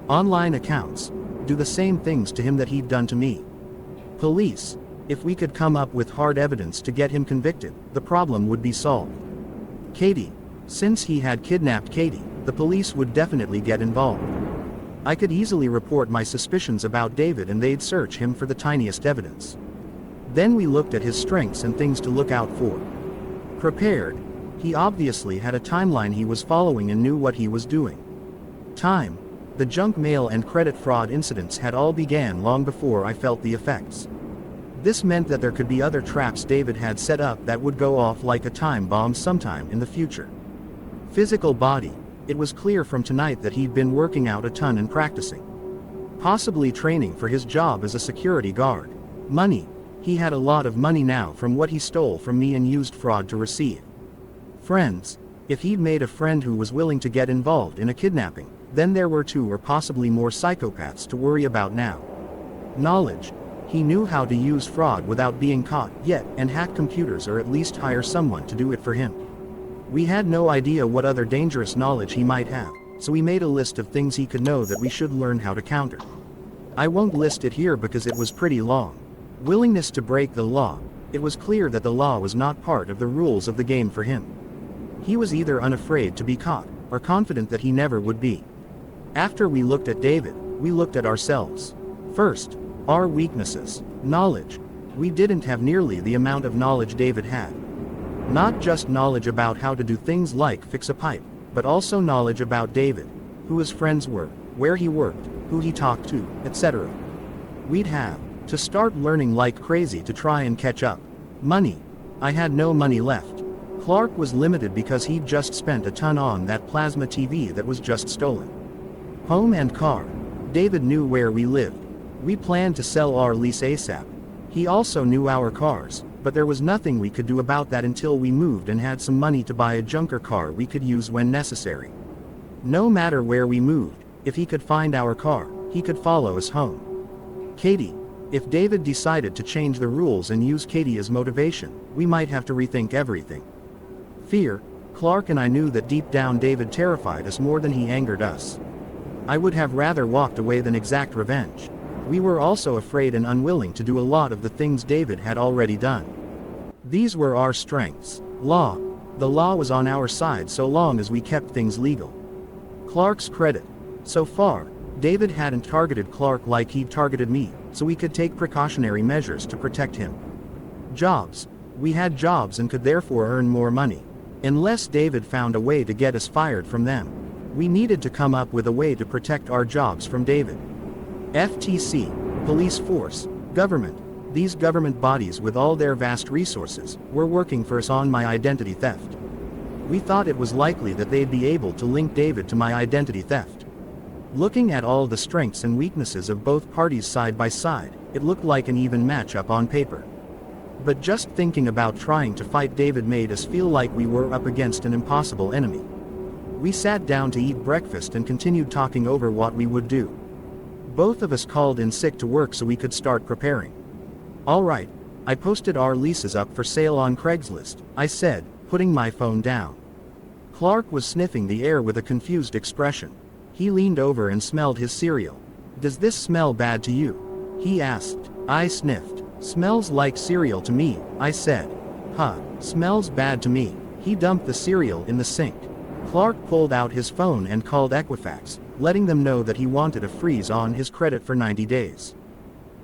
Online accounts. Do the same things to him that he'd done to me. Police. If we could come up with hard evidence to get him convicted, the problem would be solved. Katie. Since he had kidnapped Katie, the police would definitely get involved. I could easily report my suspicions about David and they'd search him for the tiniest evidence. Then we looked at his strengths and things to look out for. Prepared. He obviously had a timeline he was following and knew what he was doing. Time. The junk mail and credit fraud incidents had all began long before I felt the effects. This meant that there could be other traps David had set up that would go off like a time bomb sometime in the future. Physical body. It was clear from tonight that he'd been working out a ton and practicing. Possibly training for his job as a security guard. Money. He had a lot of money now from what he stole from me and used fraud to receive. Friends. If he'd made a friend who was willing to get involved in a kidnapping, then there were 2 or possibly more psychopaths to worry about now. Knowledge. He knew how to use fraud without being caught yet and hack computers or at least hire someone to do it for him. We had no idea what other dangerous knowledge he might have, so we made a list of things he could know that we should learn how to counter. I won't list it here because it was pretty long. Willingness to break the law. It was clear that the law was not part of the rules of the game for him. He was either unafraid to be caught, or confident that he never would be. After we looked at David, we looked at ourselves. First, our weaknesses. Knowledge. We didn't have nearly the amount of knowledge David had. Not just knowledge about how to do things like fix a pipe, but also knowledge about David, who his friends were, where he worked, who he talked to, etc. We'd have to start learning like crazy to try and catch up. Money. I had no money left. Clark was limited because he'd just spent a ton on that plasma TV that was just stolen. Home and car. David knew where we lived. We planned to sell our lease ASAP. He also knew our cars, but there was nothing we could do about that until we moved and had some money to buy a junker car we could use when necessary. No matter where we moved, if he could find our car, he could follow us home. Katie. If David decided to change the rules and use Katie as motivation, we might have to rethink everything. Fear. Clark and I knew that deep down David terrified us more than he angered us. I would have rather walked away than exact revenge. We were also afraid and unwilling to do a lot of the things David had already done. These were our strengths. Law. The law was on our side so long as we kept things legal. Clark's credit. So far, David hadn't targeted Clark like he'd targeted me, so we could take precautionary measures to protect him. Jobs. We had jobs and could therefore earn more money. Unless David found a way to get us fired from them. We needed to come up with a way to protect our jobs from David. FTC, police force, government. These government bodies with all their vast resources were working for us on my identity theft. We thought it was likely that they'd be able to link David to my identity theft. Looking at all the strengths and weaknesses of both parties side by side, it looked like an even matchup on paper. But just thinking about trying to fight David made us feel like we were up against an impossible enemy. We sat down to eat breakfast and continued talking over what we would do. Both of us called in sick to work so we could start preparing. All right, I posted our leases up for sale on Craigslist, I said, putting my phone down. Clark was sniffing the air with a confused expression. He leaned over and smelled his cereal. Does this smell bad to you? He asked. I sniffed. Smells like cereal to me, I said. Huh, smells bad to me. He dumped the cereal in the sink. Clark pulled out his phone and called Equifax, letting them know that he wanted a freeze on his credit for 90 days.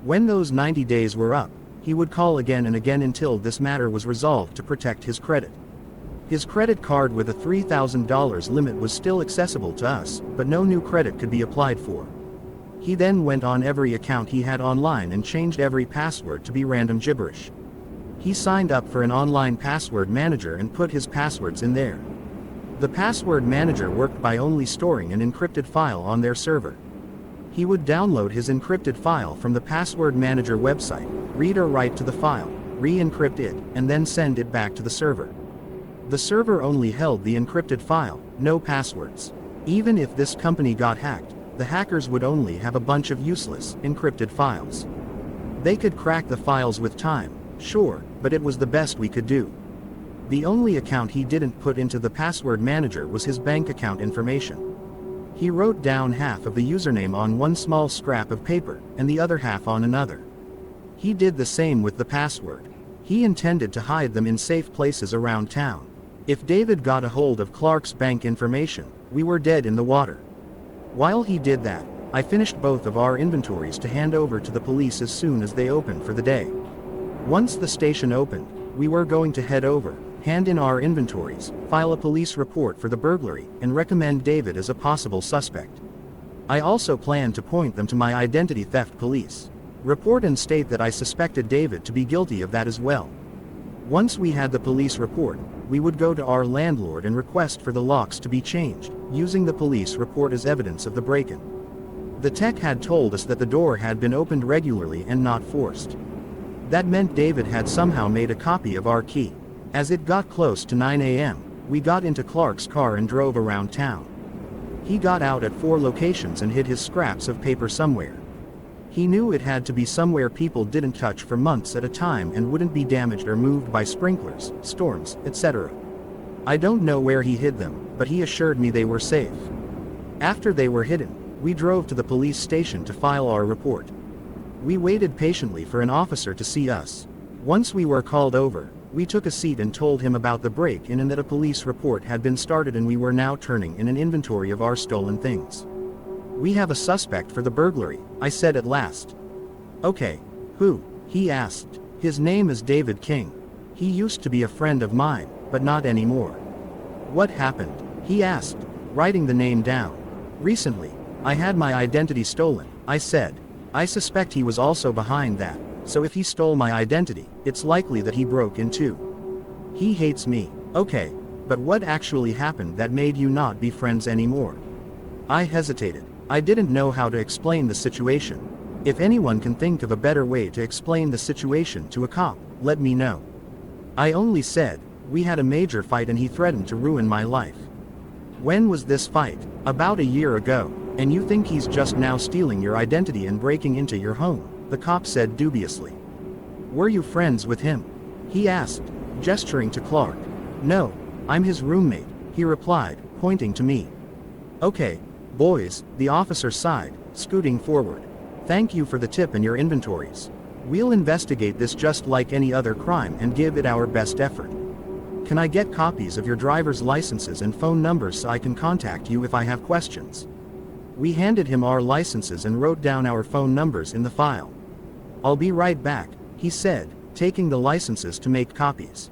When those 90 days were up, he would call again and again until this matter was resolved to protect his credit. His credit card with a $3,000 limit was still accessible to us, but no new credit could be applied for. He then went on every account he had online and changed every password to be random gibberish. He signed up for an online password manager and put his passwords in there. The password manager worked by only storing an encrypted file on their server. He would download his encrypted file from the password manager website, read or write to the file, re-encrypt it, and then send it back to the server. The server only held the encrypted file, no passwords. Even if this company got hacked, the hackers would only have a bunch of useless, encrypted files. They could crack the files with time, sure, but it was the best we could do. The only account he didn't put into the password manager was his bank account information. He wrote down half of the username on one small scrap of paper, and the other half on another. He did the same with the password. He intended to hide them in safe places around town. If David got a hold of Clark's bank information, we were dead in the water. While he did that, I finished both of our inventories to hand over to the police as soon as they opened for the day. Once the station opened, we were going to head over, hand in our inventories, file a police report for the burglary, and recommend David as a possible suspect. I also planned to point them to my identity theft police report and state that I suspected David to be guilty of that as well. Once we had the police report, we would go to our landlord and request for the locks to be changed, using the police report as evidence of the break-in. The tech had told us that the door had been opened regularly and not forced. That meant David had somehow made a copy of our key. As it got close to 9 a.m., we got into Clark's car and drove around town. He got out at 4 locations and hid his scraps of paper somewhere. He knew it had to be somewhere people didn't touch for months at a time and wouldn't be damaged or moved by sprinklers, storms, etc. I don't know where he hid them, but he assured me they were safe. After they were hidden, we drove to the police station to file our report. We waited patiently for an officer to see us. Once we were called over, we took a seat and told him about the break-in and that a police report had been started and we were now turning in an inventory of our stolen things. We have a suspect for the burglary, I said at last. Okay, who? He asked. His name is David King. He used to be a friend of mine, but not anymore. What happened? He asked, writing the name down. Recently, I had my identity stolen, I said. I suspect he was also behind that, so if he stole my identity, it's likely that he broke in too. He hates me. Okay, but what actually happened that made you not be friends anymore? I hesitated. I didn't know how to explain the situation. If anyone can think of a better way to explain the situation to a cop, let me know. I only said, we had a major fight and he threatened to ruin my life. When was this fight? About a year ago. And you think he's just now stealing your identity and breaking into your home? The cop said dubiously. Were you friends with him? He asked, gesturing to Clark. No, I'm his roommate, he replied, pointing to me. Okay, boys, the officer sighed, scooting forward. Thank you for the tip and your inventories. We'll investigate this just like any other crime and give it our best effort. Can I get copies of your driver's licenses and phone numbers so I can contact you if I have questions? We handed him our licenses and wrote down our phone numbers in the file. I'll be right back, he said, taking the licenses to make copies.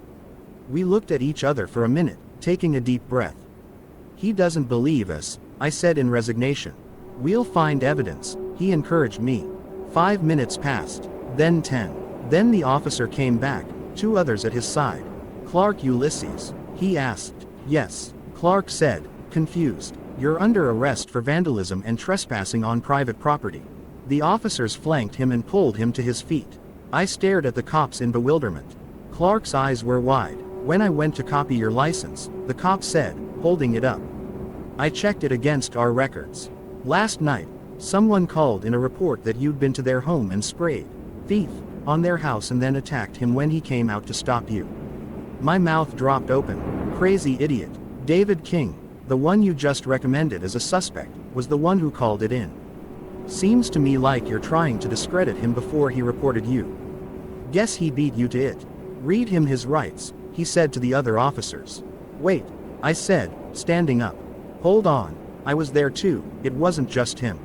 We looked at each other for a minute, taking a deep breath. He doesn't believe us, I said in resignation. We'll find evidence, he encouraged me. 5 minutes passed, then 10. Then the officer came back, 2 others at his side. Clark Ulysses, he asked. Yes, Clark said, confused. You're under arrest for vandalism and trespassing on private property. The officers flanked him and pulled him to his feet. I stared at the cops in bewilderment. Clark's eyes were wide. When I went to copy your license, the cop said, holding it up. I checked it against our records. Last night, someone called in a report that you'd been to their home and sprayed thief on their house and then attacked him when he came out to stop you. My mouth dropped open. Crazy idiot. David King, the one you just recommended as a suspect, was the one who called it in. Seems to me like you're trying to discredit him before he reported you. Guess he beat you to it. Read him his rights, he said to the other officers. Wait, I said, standing up. Hold on, I was there too, it wasn't just him.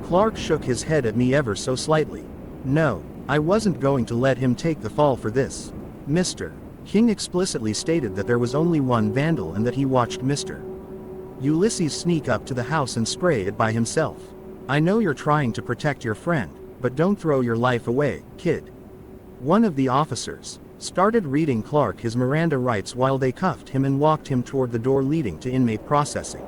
Clark shook his head at me ever so slightly. No, I wasn't going to let him take the fall for this. Mr. King explicitly stated that there was only one vandal and that he watched Mr. Ulysses sneak up to the house and spray it by himself. I know you're trying to protect your friend, but don't throw your life away, kid. One of the officers started reading Clark his Miranda rights while they cuffed him and walked him toward the door leading to inmate processing.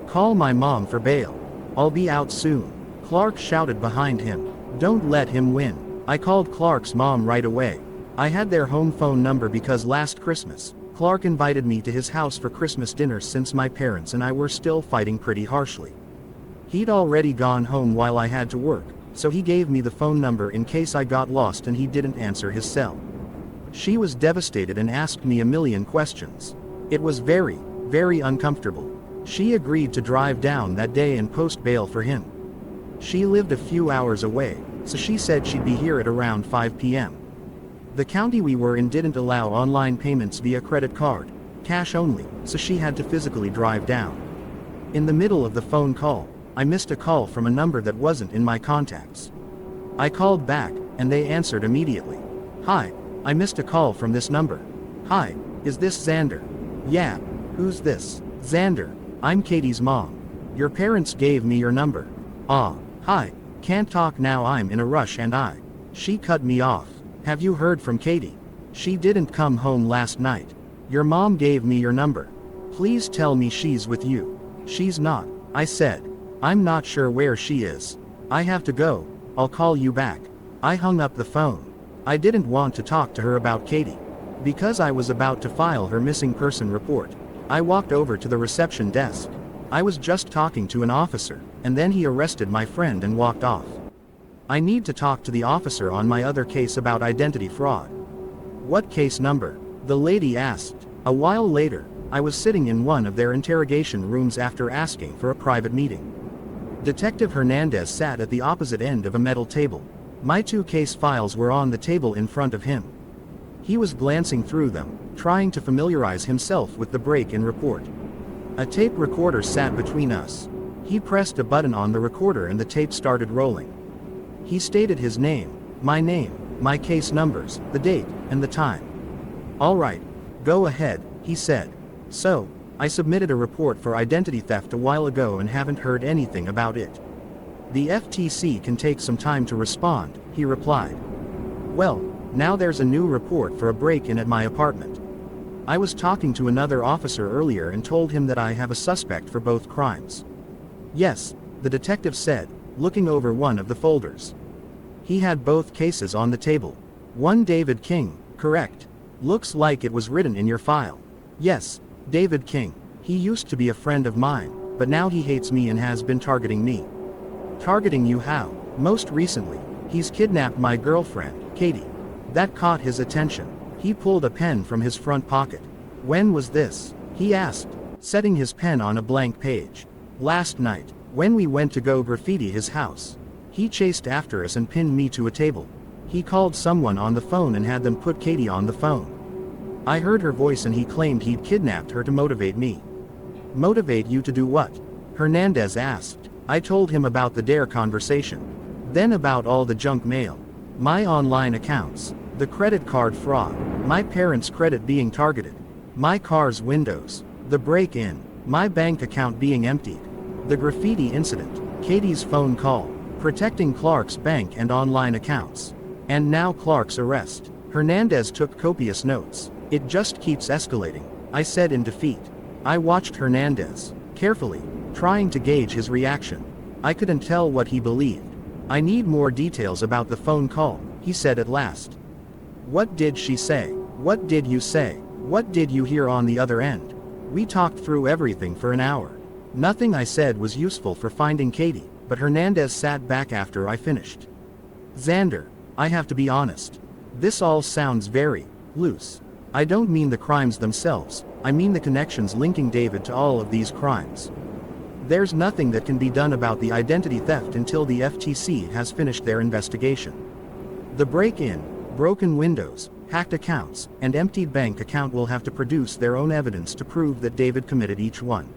Call my mom for bail. I'll be out soon. Clark shouted behind him. Don't let him win. I called Clark's mom right away. I had their home phone number because last Christmas, Clark invited me to his house for Christmas dinner since my parents and I were still fighting pretty harshly. He'd already gone home while I had to work, so he gave me the phone number in case I got lost and he didn't answer his cell. She was devastated and asked me a million questions. It was very, very uncomfortable. She agreed to drive down that day and post bail for him. She lived a few hours away, so she said she'd be here at around 5 p.m. The county we were in didn't allow online payments via credit card, cash only, so she had to physically drive down. In the middle of the phone call, I missed a call from a number that wasn't in my contacts. I called back, and they answered immediately. Hi, I missed a call from this number. Hi, is this Xander? Yeah, who's this? Xander, I'm Katie's mom. Your parents gave me your number. Ah, hi, can't talk now, I'm in a rush and she cut me off. Have you heard from Katie? She didn't come home last night. Your mom gave me your number. Please tell me she's with you. She's not, I said. I'm not sure where she is. I have to go, I'll call you back. I hung up the phone. I didn't want to talk to her about Katie. Because I was about to file her missing person report. I walked over to the reception desk. I was just talking to an officer, and then he arrested my friend and walked off. I need to talk to the officer on my other case about identity fraud. What case number? The lady asked. A while later, I was sitting in one of their interrogation rooms after asking for a private meeting. Detective Hernandez sat at the opposite end of a metal table. My 2 case files were on the table in front of him. He was glancing through them, trying to familiarize himself with the break-in report. A tape recorder sat between us. He pressed a button on the recorder and the tape started rolling. He stated his name, my case numbers, the date, and the time. All right, go ahead, he said. So, I submitted a report for identity theft a while ago and haven't heard anything about it. The FTC can take some time to respond, he replied. Well, now there's a new report for a break-in at my apartment. I was talking to another officer earlier and told him that I have a suspect for both crimes. Yes, the detective said, looking over one of the folders. He had both cases on the table. One David King, correct. Looks like it was written in your file. Yes, David King. He used to be a friend of mine, but now he hates me and has been targeting me. Targeting you how? Most recently, he's kidnapped my girlfriend, Katie. That caught his attention. He pulled a pen from his front pocket. When was this? He asked, setting his pen on a blank page. Last night, when we went to go graffiti his house. He chased after us and pinned me to a table. He called someone on the phone and had them put Katie on the phone. I heard her voice and he claimed he'd kidnapped her to motivate me. Motivate you to do what? Hernandez asked. I told him about the DARE conversation. Then about all the junk mail. My online accounts. The credit card fraud. My parents' credit being targeted. My car's windows. The break-in. My bank account being emptied. The graffiti incident. Katie's phone call. Protecting Clark's bank and online accounts. And now Clark's arrest. Hernandez took copious notes. It just keeps escalating, I said in defeat. I watched Hernandez, carefully, trying to gauge his reaction. I couldn't tell what he believed. I need more details about the phone call, he said at last. What did she say? What did you say? What did you hear on the other end? We talked through everything for an hour. Nothing I said was useful for finding Katie, but Hernandez sat back after I finished. Xander, I have to be honest. This all sounds very loose. I don't mean the crimes themselves, I mean the connections linking David to all of these crimes. There's nothing that can be done about the identity theft until the FTC has finished their investigation. The break-in, broken windows, hacked accounts, and emptied bank account will have to produce their own evidence to prove that David committed each one.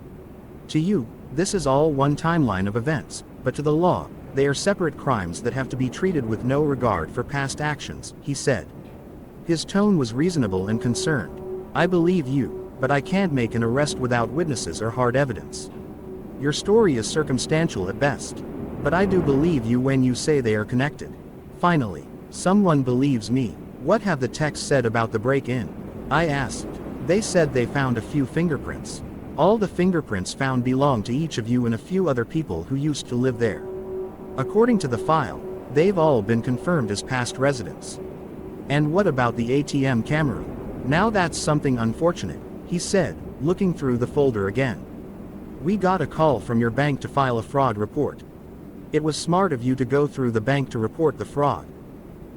To you, this is all one timeline of events, but to the law, they are separate crimes that have to be treated with no regard for past actions, he said. His tone was reasonable and concerned. I believe you, but I can't make an arrest without witnesses or hard evidence. Your story is circumstantial at best, but I do believe you when you say they are connected. Finally, someone believes me. What have the techs said about the break-in? I asked. They said they found a few fingerprints. All the fingerprints found belong to each of you and a few other people who used to live there. According to the file, they've all been confirmed as past residents. And what about the ATM camera? Now that's something unfortunate, he said, looking through the folder again. We got a call from your bank to file a fraud report. It was smart of you to go through the bank to report the fraud.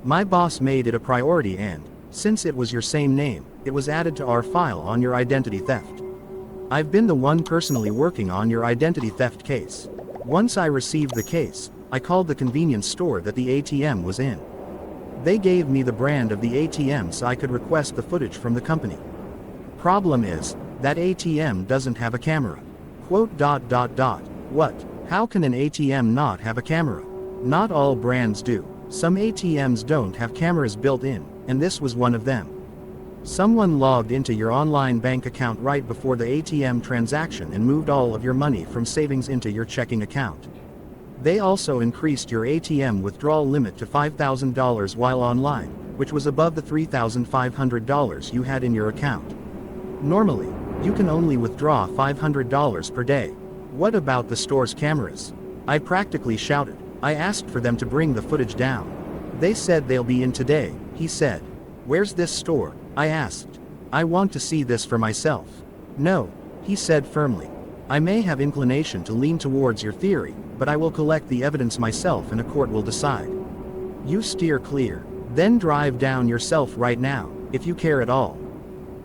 My boss made it a priority and, since it was your same name, it was added to our file on your identity theft. I've been the one personally working on your identity theft case. Once I received the case, I called the convenience store that the ATM was in. They gave me the brand of the ATM so I could request the footage from the company. Problem is, that ATM doesn't have a camera. Quote. What? How can an ATM not have a camera? Not all brands do. Some ATMs don't have cameras built in, and this was one of them. Someone logged into your online bank account right before the ATM transaction and moved all of your money from savings into your checking account. They also increased your ATM withdrawal limit to $5,000 while online, which was above the $3,500 you had in your account. Normally, you can only withdraw $500 per day. What about the store's cameras? I practically shouted. I asked for them to bring the footage down. They said they'll be in today, he said. Where's this store? I asked. I want to see this for myself. No, he said firmly. I may have inclination to lean towards your theory, but I will collect the evidence myself and a court will decide. You steer clear. Then drive down yourself right now, if you care at all.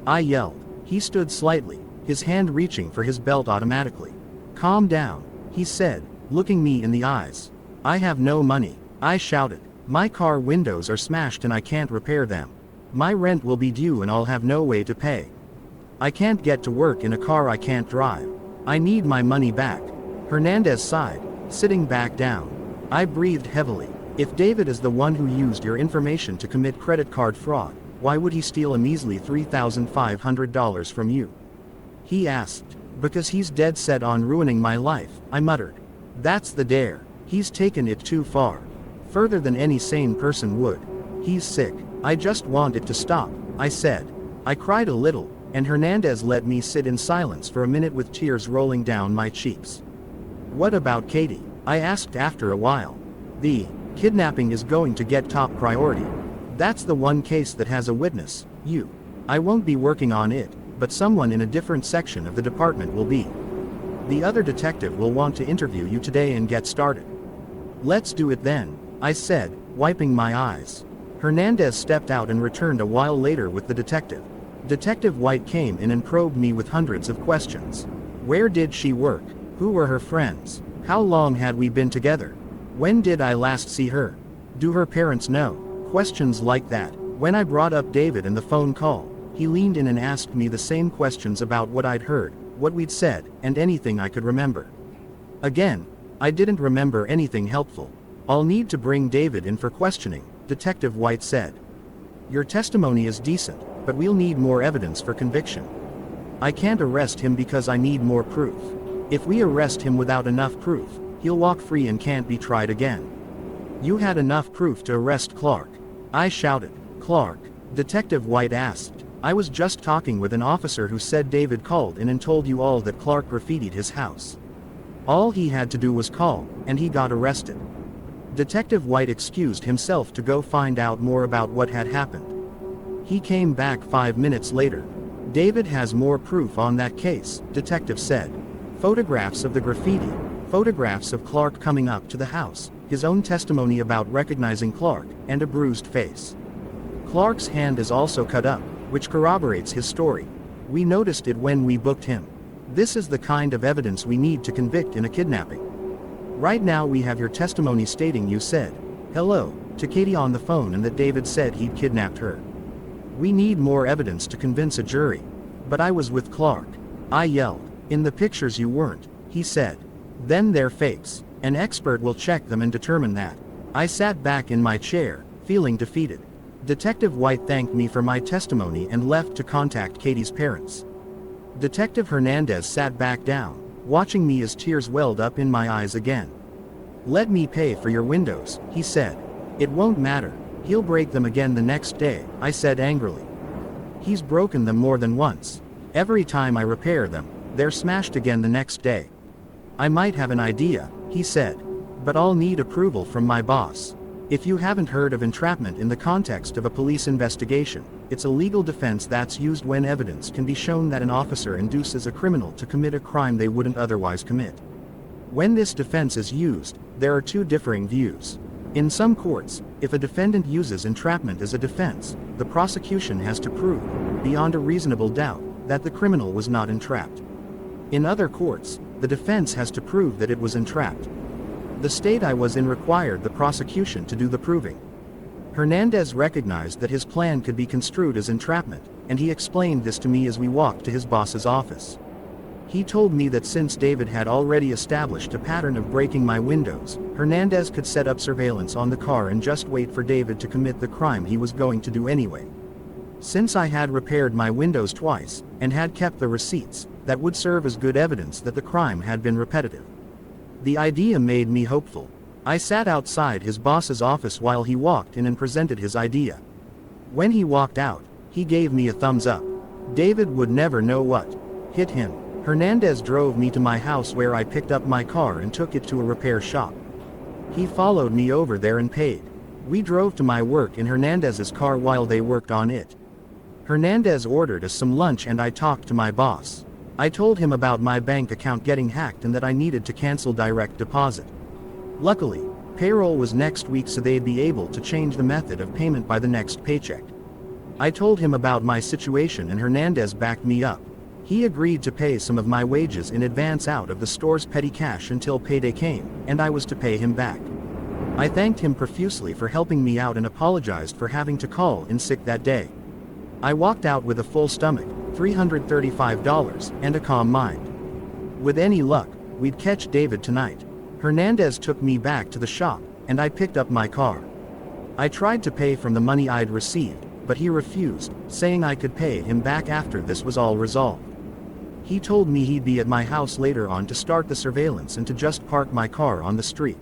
I yelled. He stood slightly, his hand reaching for his belt automatically. Calm down, he said, looking me in the eyes. I have no money, I shouted. My car windows are smashed and I can't repair them. My rent will be due and I'll have no way to pay. I can't get to work in a car I can't drive. I need my money back. Hernandez sighed, sitting back down. I breathed heavily. If David is the one who used your information to commit credit card fraud, why would he steal a measly $3,500 from you? He asked. Because he's dead set on ruining my life, I muttered. That's the dare. He's taken it too far. Further than any sane person would. He's sick. I just want it to stop, I said. I cried a little, and Hernandez let me sit in silence for a minute with tears rolling down my cheeks. What about Katie? I asked after a while. The kidnapping is going to get top priority. That's the one case that has a witness, you. I won't be working on it, but someone in a different section of the department will be. The other detective will want to interview you today and get started. Let's do it then, I said, wiping my eyes. Hernandez stepped out and returned a while later with the detective. Detective White came in and probed me with hundreds of questions. Where did she work? Who were her friends? How long had we been together? When did I last see her? Do her parents know? Questions like that. When I brought up David and the phone call, he leaned in and asked me the same questions about what I'd heard, what we'd said, and anything I could remember. Again, I didn't remember anything helpful. I'll need to bring David in for questioning, Detective White said. Your testimony is decent, but we'll need more evidence for conviction. I can't arrest him because I need more proof. If we arrest him without enough proof, he'll walk free and can't be tried again. You had enough proof to arrest Clark. I shouted. Clark? Detective White asked. I was just talking with an officer who said David called in and told you all that Clark graffitied his house. All he had to do was call, and he got arrested. Detective White excused himself to go find out more about what had happened. He came back 5 minutes later. David has more proof on that case, detective said. Photographs of the graffiti, photographs of Clark coming up to the house, his own testimony about recognizing Clark, and a bruised face. Clark's hand is also cut up, which corroborates his story. We noticed it when we booked him. This is the kind of evidence we need to convict in a kidnapping. Right now we have your testimony stating you said hello to Katie on the phone and that David said he'd kidnapped her. We need more evidence to convince a jury. But I was with Clark. I yelled. In the pictures you weren't, he said. Then they're fakes. An expert will check them and determine that. I sat back in my chair, feeling defeated. Detective White thanked me for my testimony and left to contact Katie's parents. Detective Hernandez sat back down, watching me as tears welled up in my eyes again. Let me pay for your windows, he said. It won't matter. He'll break them again the next day, I said angrily. He's broken them more than once. Every time I repair them, they're smashed again the next day. I might have an idea, he said. But I'll need approval from my boss. If you haven't heard of entrapment in the context of a police investigation, it's a legal defense that's used when evidence can be shown that an officer induces a criminal to commit a crime they wouldn't otherwise commit. When this defense is used, there are two differing views. In some courts, if a defendant uses entrapment as a defense, the prosecution has to prove, beyond a reasonable doubt, that the criminal was not entrapped. In other courts, the defense has to prove that it was entrapped. The state I was in required the prosecution to do the proving. Hernandez recognized that his plan could be construed as entrapment, and he explained this to me as we walked to his boss's office. He told me that since David had already established a pattern of breaking my windows, Hernandez could set up surveillance on the car and just wait for David to commit the crime he was going to do anyway. Since I had repaired my windows twice, and had kept the receipts, that would serve as good evidence that the crime had been repetitive. The idea made me hopeful. I sat outside his boss's office while he walked in and presented his idea. When he walked out, he gave me a thumbs up. David would never know what hit him. Hernandez drove me to my house where I picked up my car and took it to a repair shop. He followed me over there and paid. We drove to my work in Hernandez's car while they worked on it. Hernandez ordered us some lunch and I talked to my boss. I told him about my bank account getting hacked and that I needed to cancel direct deposit. Luckily, payroll was next week, so they'd be able to change the method of payment by the next paycheck. I told him about my situation and Hernandez backed me up. He agreed to pay some of my wages in advance out of the store's petty cash until payday came, and I was to pay him back. I thanked him profusely for helping me out and apologized for having to call in sick that day. I walked out with a full stomach, $335, and a calm mind. With any luck, we'd catch David tonight. Hernandez took me back to the shop, and I picked up my car. I tried to pay from the money I'd received, but he refused, saying I could pay him back after this was all resolved. He told me he'd be at my house later on to start the surveillance and to just park my car on the street.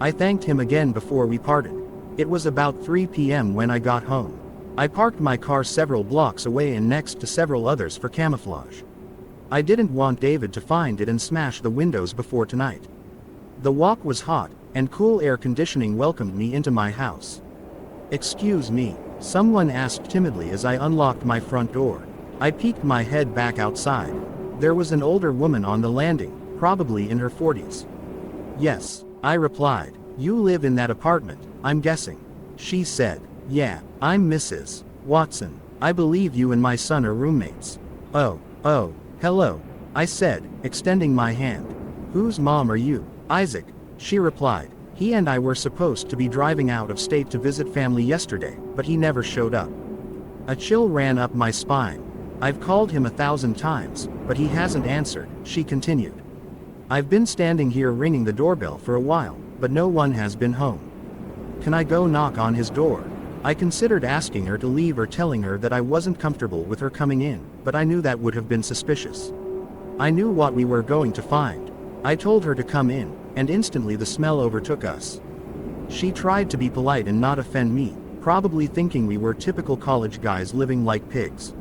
I thanked him again before we parted. It was about 3 p.m. when I got home. I parked my car several blocks away and next to several others for camouflage. I didn't want David to find it and smash the windows before tonight. The walk was hot, and cool air conditioning welcomed me into my house. "Excuse me," someone asked timidly as I unlocked my front door. I peeked my head back outside. There was an older woman on the landing, probably in her 40s. "Yes," I replied. "You live in that apartment, I'm guessing." She said, "Yeah, I'm Mrs. Watson. I believe you and my son are roommates." Oh, hello," I said, extending my hand. "Whose mom are you?" "Isaac," she replied. "He and I were supposed to be driving out of state to visit family yesterday, but he never showed up." A chill ran up my spine. "I've called him 1,000 times, but he hasn't answered," she continued. "I've been standing here ringing the doorbell for a while, but no one has been home. Can I go knock on his door?" I considered asking her to leave or telling her that I wasn't comfortable with her coming in, but I knew that would have been suspicious. I knew what we were going to find. I told her to come in, and instantly the smell overtook us. She tried to be polite and not offend me, probably thinking we were typical college guys living like pigs.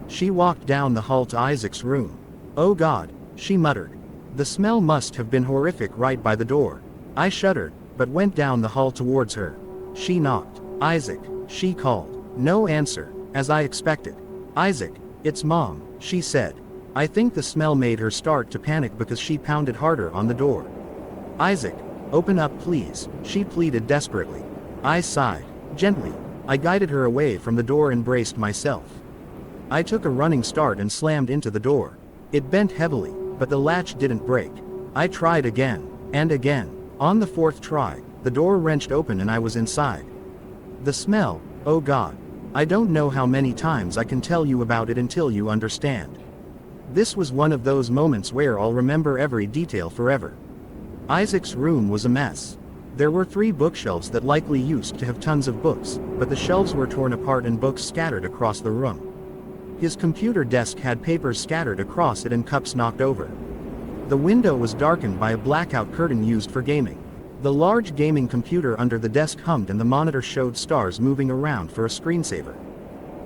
She walked down the hall to Isaac's room. "Oh God," she muttered. The smell must have been horrific right by the door. I shuddered, but went down the hall towards her. She knocked. "Isaac," she called. No answer, as I expected. "Isaac, it's Mom," she said. I think the smell made her start to panic because she pounded harder on the door. "Isaac, open up please," she pleaded desperately. I sighed. Gently, I guided her away from the door and braced myself. I took a running start and slammed into the door. It bent heavily, but the latch didn't break. I tried again, and again. On the fourth try, the door wrenched open and I was inside. The smell, oh God. I don't know how many times I can tell you about it until you understand. This was one of those moments where I'll remember every detail forever. Isaac's room was a mess. There were 3 bookshelves that likely used to have tons of books, but the shelves were torn apart and books scattered across the room. His computer desk had papers scattered across it and cups knocked over. The window was darkened by a blackout curtain used for gaming. The large gaming computer under the desk hummed and the monitor showed stars moving around for a screensaver.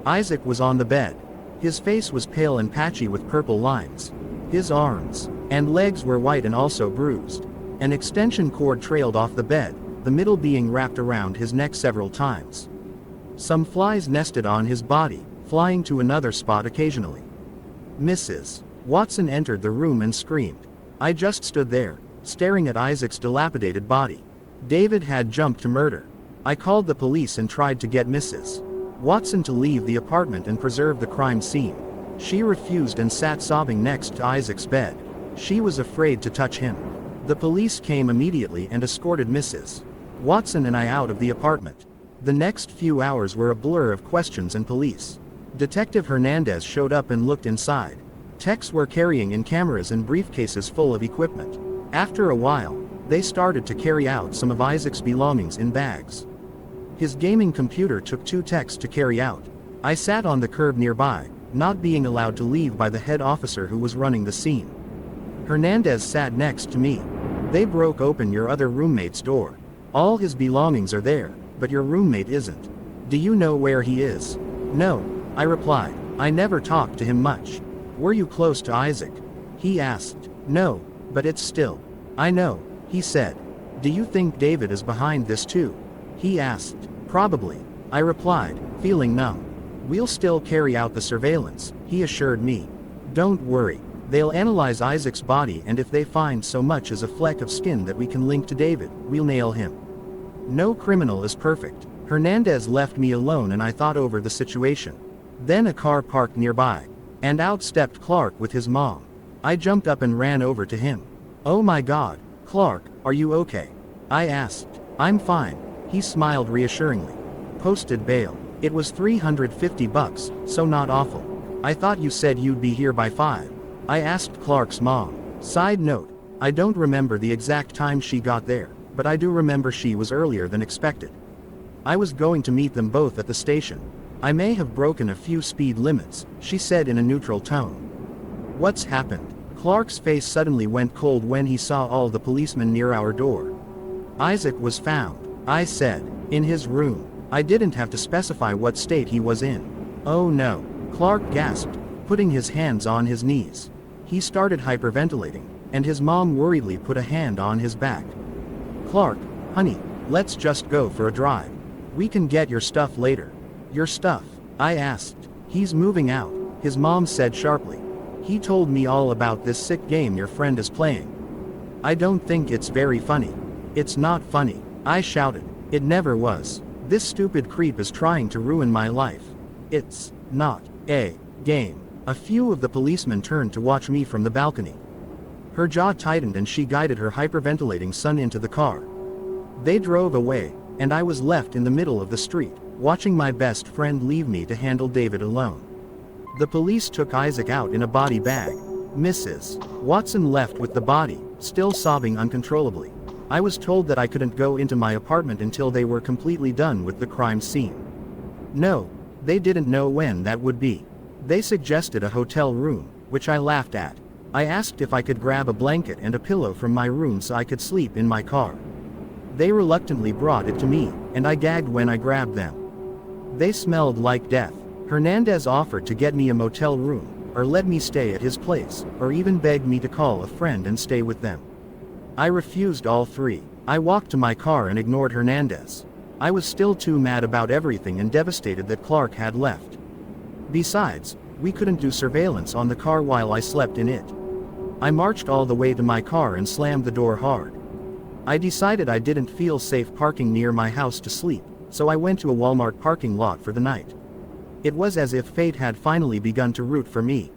Isaac was on the bed. His face was pale and patchy with purple lines. His arms and legs were white and also bruised. An extension cord trailed off the bed, the middle being wrapped around his neck several times. Some flies nested on his body, flying to another spot occasionally. Mrs. Watson entered the room and screamed. I just stood there, staring at Isaac's dilapidated body. David had jumped to murder. I called the police and tried to get Mrs. Watson to leave the apartment and preserve the crime scene. She refused and sat sobbing next to Isaac's bed. She was afraid to touch him. The police came immediately and escorted Mrs. Watson and I out of the apartment. The next few hours were a blur of questions and police. Detective Hernandez showed up and looked inside. Techs were carrying in cameras and briefcases full of equipment. After a while, they started to carry out some of Isaac's belongings in bags. His gaming computer took 2 techs to carry out. I sat on the curb nearby, not being allowed to leave by the head officer who was running the scene. Hernandez sat next to me. They broke open your other roommate's door. All his belongings are there, but your roommate isn't. Do you know where he is? No, I replied. I never talked to him much. Were you close to Isaac? He asked. No, but it's still. I know, he said. Do you think David is behind this too? He asked. Probably, I replied, feeling numb. We'll still carry out the surveillance, he assured me. Don't worry. They'll analyze Isaac's body, and if they find so much as a fleck of skin that we can link to David, we'll nail him. No criminal is perfect. Hernandez left me alone and I thought over the situation. Then a car parked nearby, and out stepped Clark with his mom. I jumped up and ran over to him. Oh my God, Clark, are you okay? I asked. I'm fine, he smiled reassuringly. Posted bail. It was $350, so not awful. I thought you said you'd be here by 5. I asked Clark's mom. Side note, I don't remember the exact time she got there, but I do remember she was earlier than expected. I was going to meet them both at the station. I may have broken a few speed limits, she said in a neutral tone. What's happened? Clark's face suddenly went cold when he saw all the policemen near our door. Isaac was found, I said, in his room. I didn't have to specify what state he was in. Oh no, Clark gasped, putting his hands on his knees. He started hyperventilating, and his mom worriedly put a hand on his back. Clark, honey, let's just go for a drive. We can get your stuff later. Your stuff? I asked. He's moving out, his mom said sharply. He told me all about this sick game your friend is playing. I don't think it's very funny. It's not funny, I shouted. It never was. This stupid creep is trying to ruin my life. It's not a game. A few of the policemen turned to watch me from the balcony. Her jaw tightened and she guided her hyperventilating son into the car. They drove away, and I was left in the middle of the street, watching my best friend leave me to handle David alone. The police took Isaac out in a body bag. Mrs. Watson left with the body, still sobbing uncontrollably. I was told that I couldn't go into my apartment until they were completely done with the crime scene. No, they didn't know when that would be. They suggested a hotel room, which I laughed at. I asked if I could grab a blanket and a pillow from my room so I could sleep in my car. They reluctantly brought it to me, and I gagged when I grabbed them. They smelled like death. Hernandez offered to get me a motel room, or let me stay at his place, or even begged me to call a friend and stay with them. I refused all 3. I walked to my car and ignored Hernandez. I was still too mad about everything and devastated that Clark had left. Besides, we couldn't do surveillance on the car while I slept in it. I marched all the way to my car and slammed the door hard. I decided I didn't feel safe parking near my house to sleep, so I went to a Walmart parking lot for the night. It was as if fate had finally begun to root for me.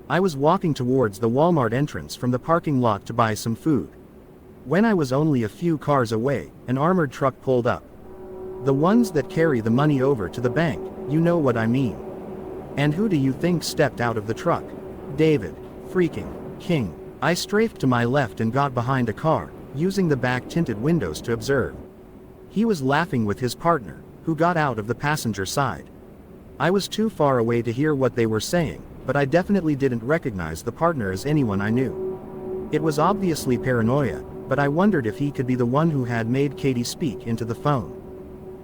I was walking towards the Walmart entrance from the parking lot to buy some food. When I was only a few cars away, an armored truck pulled up. The ones that carry the money over to the bank, you know what I mean. And who do you think stepped out of the truck? David. Freaking King. I strafed to my left and got behind a car, using the back tinted windows to observe. He was laughing with his partner, who got out of the passenger side. I was too far away to hear what they were saying, but I definitely didn't recognize the partner as anyone I knew. It was obviously paranoia, but I wondered if he could be the one who had made Katie speak into the phone.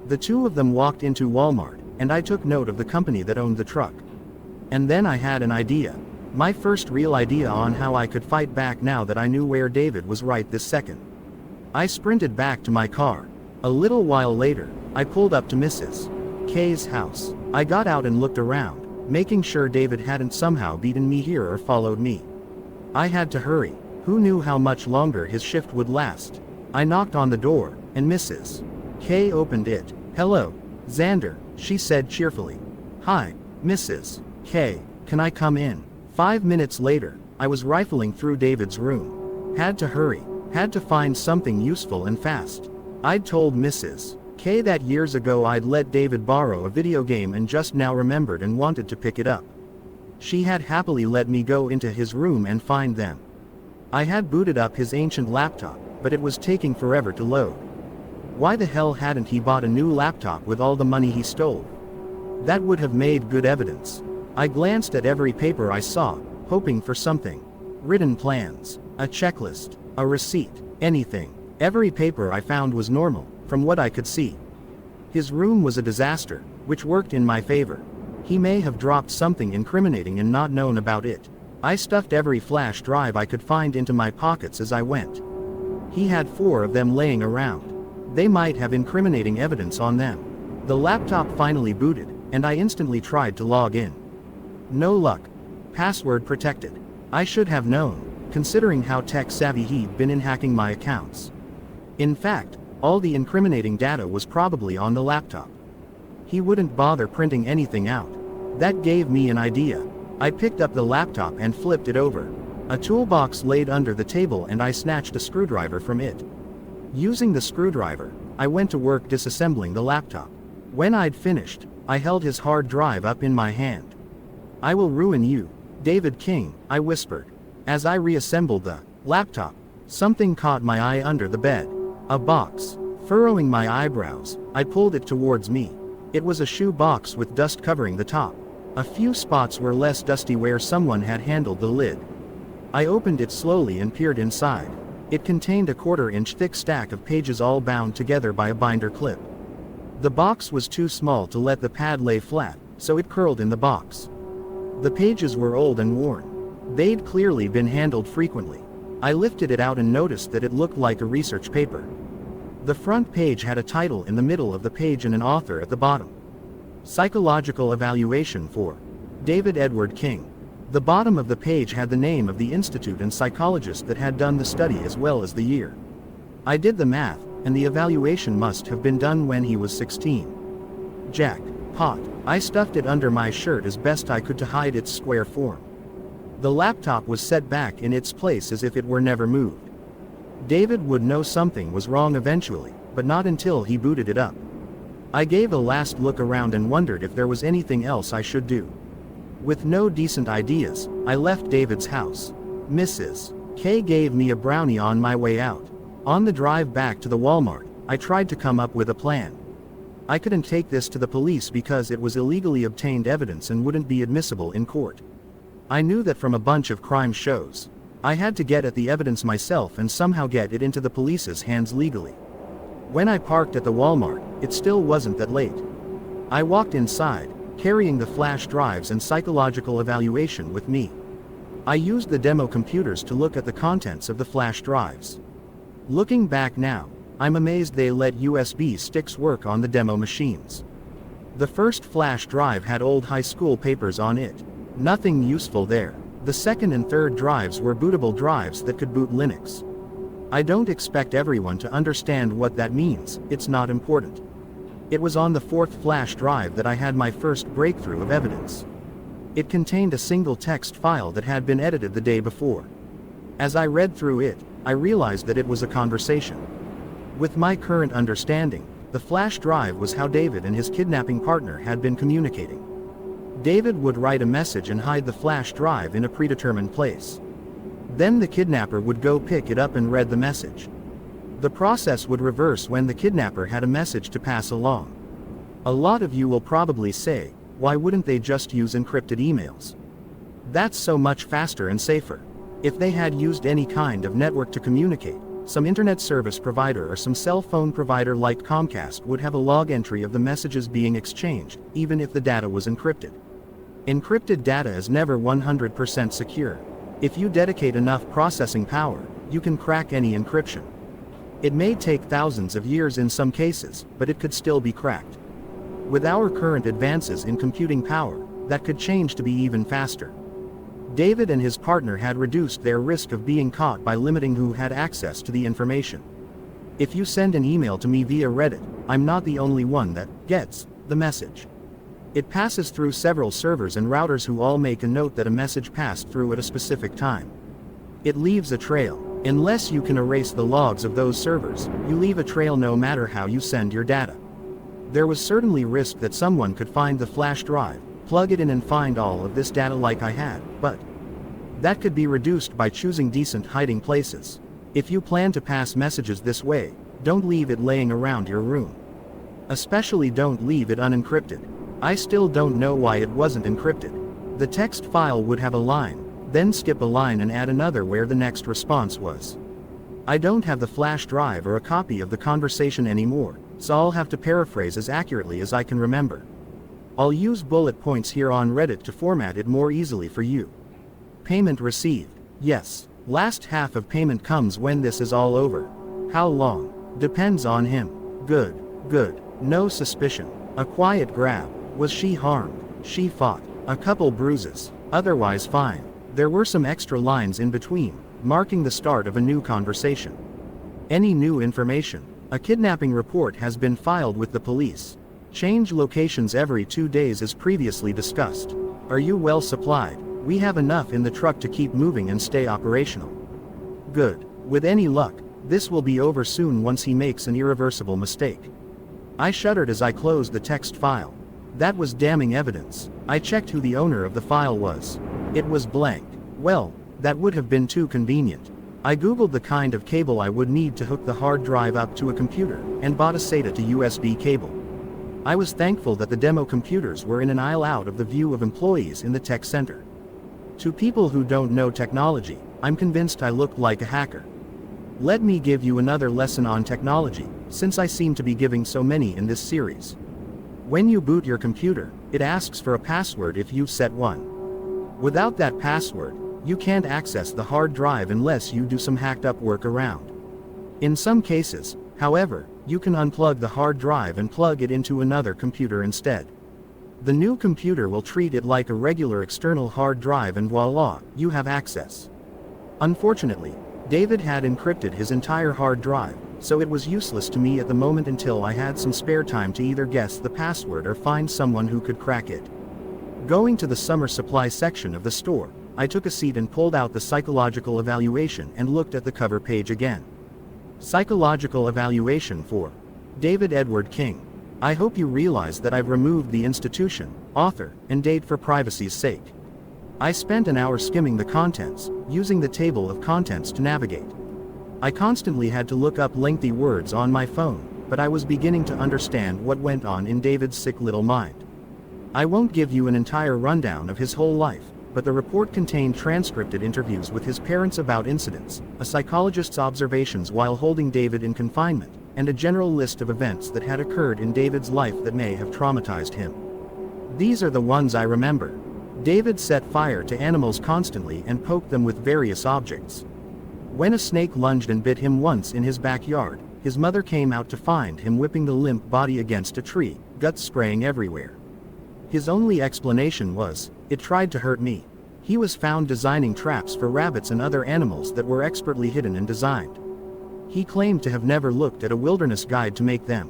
The two of them walked into Walmart, and I took note of the company that owned the truck. And then I had an idea. My first real idea on how I could fight back now that I knew where David was right this second. I sprinted back to my car. A little while later, I pulled up to Mrs. K's house. I got out and looked around, making sure David hadn't somehow beaten me here or followed me. I had to hurry. Who knew how much longer his shift would last? I knocked on the door, and Mrs. K opened it. Hello, Xander, she said cheerfully. Hi, Mrs. K, can I come in? 5 minutes later, I was rifling through David's room. Had to hurry, had to find something useful and fast. I'd told Mrs. K that years ago I'd let David borrow a video game and just now remembered and wanted to pick it up. She had happily let me go into his room and find them. I had booted up his ancient laptop, but it was taking forever to load. Why the hell hadn't he bought a new laptop with all the money he stole? That would have made good evidence. I glanced at every paper I saw, hoping for something. Written plans, a checklist, a receipt, anything. Every paper I found was normal, from what I could see. His room was a disaster, which worked in my favor. He may have dropped something incriminating and not known about it. I stuffed every flash drive I could find into my pockets as I went. He had 4 of them laying around. They might have incriminating evidence on them. The laptop finally booted, and I instantly tried to log in. No luck. Password protected. I should have known, considering how tech-savvy he'd been in hacking my accounts. In fact, all the incriminating data was probably on the laptop. He wouldn't bother printing anything out. That gave me an idea. I picked up the laptop and flipped it over. A toolbox laid under the table and I snatched a screwdriver from it. Using the screwdriver, I went to work disassembling the laptop. When I'd finished, I held his hard drive up in my hand. "I will ruin you, David King," I whispered. As I reassembled the laptop, something caught my eye under the bed. A box. Furrowing my eyebrows, I pulled it towards me. It was a shoe box with dust covering the top. A few spots were less dusty where someone had handled the lid. I opened it slowly and peered inside. It contained a 1/4-inch thick stack of pages all bound together by a binder clip. The box was too small to let the pad lay flat, so it curled in the box. The pages were old and worn. They'd clearly been handled frequently. I lifted it out and noticed that it looked like a research paper. The front page had a title in the middle of the page and an author at the bottom. Psychological Evaluation for David Edward King. The bottom of the page had the name of the institute and psychologist that had done the study as well as the year. I did the math, and the evaluation must have been done when he was 16. Jackpot. I stuffed it under my shirt as best I could to hide its square form. The laptop was set back in its place as if it were never moved. David would know something was wrong eventually, but not until he booted it up. I gave a last look around and wondered if there was anything else I should do. With no decent ideas, I left David's house. Mrs. K gave me a brownie on my way out. On the drive back to the Walmart, I tried to come up with a plan. I couldn't take this to the police because it was illegally obtained evidence and wouldn't be admissible in court. I knew that from a bunch of crime shows. I had to get at the evidence myself and somehow get it into the police's hands legally. When I parked at the Walmart, it still wasn't that late. I walked inside, carrying the flash drives and psychological evaluation with me. I used the demo computers to look at the contents of the flash drives. Looking back now, I'm amazed they let USB sticks work on the demo machines. The first flash drive had old high school papers on it. Nothing useful there. The second and third drives were bootable drives that could boot Linux. I don't expect everyone to understand what that means, it's not important. It was on the fourth flash drive that I had my first breakthrough of evidence. It contained a single text file that had been edited the day before. As I read through it, I realized that it was a conversation. With my current understanding, the flash drive was how David and his kidnapping partner had been communicating. David would write a message and hide the flash drive in a predetermined place. Then the kidnapper would go pick it up and read the message. The process would reverse when the kidnapper had a message to pass along. A lot of you will probably say, why wouldn't they just use encrypted emails? That's so much faster and safer. If they had used any kind of network to communicate, some internet service provider or some cell phone provider like Comcast would have a log entry of the messages being exchanged, even if the data was encrypted. Encrypted data is never 100% secure. If you dedicate enough processing power, you can crack any encryption. It may take thousands of years in some cases, but it could still be cracked. With our current advances in computing power, that could change to be even faster. David and his partner had reduced their risk of being caught by limiting who had access to the information. If you send an email to me via Reddit, I'm not the only one that gets the message. It passes through several servers and routers who all make a note that a message passed through at a specific time. It leaves a trail. Unless you can erase the logs of those servers, you leave a trail no matter how you send your data. There was certainly risk that someone could find the flash drive, plug it in and find all of this data like I had, but that could be reduced by choosing decent hiding places. If you plan to pass messages this way, don't leave it laying around your room. Especially don't leave it unencrypted. I still don't know why it wasn't encrypted. The text file would have a line, then skip a line and add another where the next response was. I don't have the flash drive or a copy of the conversation anymore, so I'll have to paraphrase as accurately as I can remember. I'll use bullet points here on Reddit to format it more easily for you. Payment received. Yes, last half of payment comes when this is all over. How long? Depends on him. Good, good. No suspicion. A quiet grab. Was she harmed? She fought. A couple bruises. Otherwise fine. There were some extra lines in between, marking the start of a new conversation. Any new information? A kidnapping report has been filed with the police. Change locations every 2 days as previously discussed. Are you well supplied? We have enough in the truck to keep moving and stay operational. Good. With any luck, this will be over soon once he makes an irreversible mistake. I shuddered as I closed the text file. That was damning evidence. I checked who the owner of the file was. It was blank. Well, that would have been too convenient. I googled the kind of cable I would need to hook the hard drive up to a computer, and bought a SATA to USB cable. I was thankful that the demo computers were in an aisle out of the view of employees in the tech center. To people who don't know technology, I'm convinced I looked like a hacker. Let me give you another lesson on technology, since I seem to be giving so many in this series. When you boot your computer, it asks for a password if you've set one. Without that password, you can't access the hard drive unless you do some hacked up workaround. In some cases, however, you can unplug the hard drive and plug it into another computer instead. The new computer will treat it like a regular external hard drive and voila, you have access. Unfortunately, David had encrypted his entire hard drive, so it was useless to me at the moment until I had some spare time to either guess the password or find someone who could crack it. Going to the summer supply section of the store, I took a seat and pulled out the psychological evaluation and looked at the cover page again. Psychological evaluation for David Edward King. I hope you realize that I've removed the institution, author, and date for privacy's sake. I spent an hour skimming the contents, using the table of contents to navigate. I constantly had to look up lengthy words on my phone, but I was beginning to understand what went on in David's sick little mind. I won't give you an entire rundown of his whole life, but the report contained transcribed interviews with his parents about incidents, a psychologist's observations while holding David in confinement, and a general list of events that had occurred in David's life that may have traumatized him. These are the ones I remember. David set fire to animals constantly and poked them with various objects. When a snake lunged and bit him once in his backyard, his mother came out to find him whipping the limp body against a tree, guts spraying everywhere. His only explanation was, "It tried to hurt me." He was found designing traps for rabbits and other animals that were expertly hidden and designed. He claimed to have never looked at a wilderness guide to make them.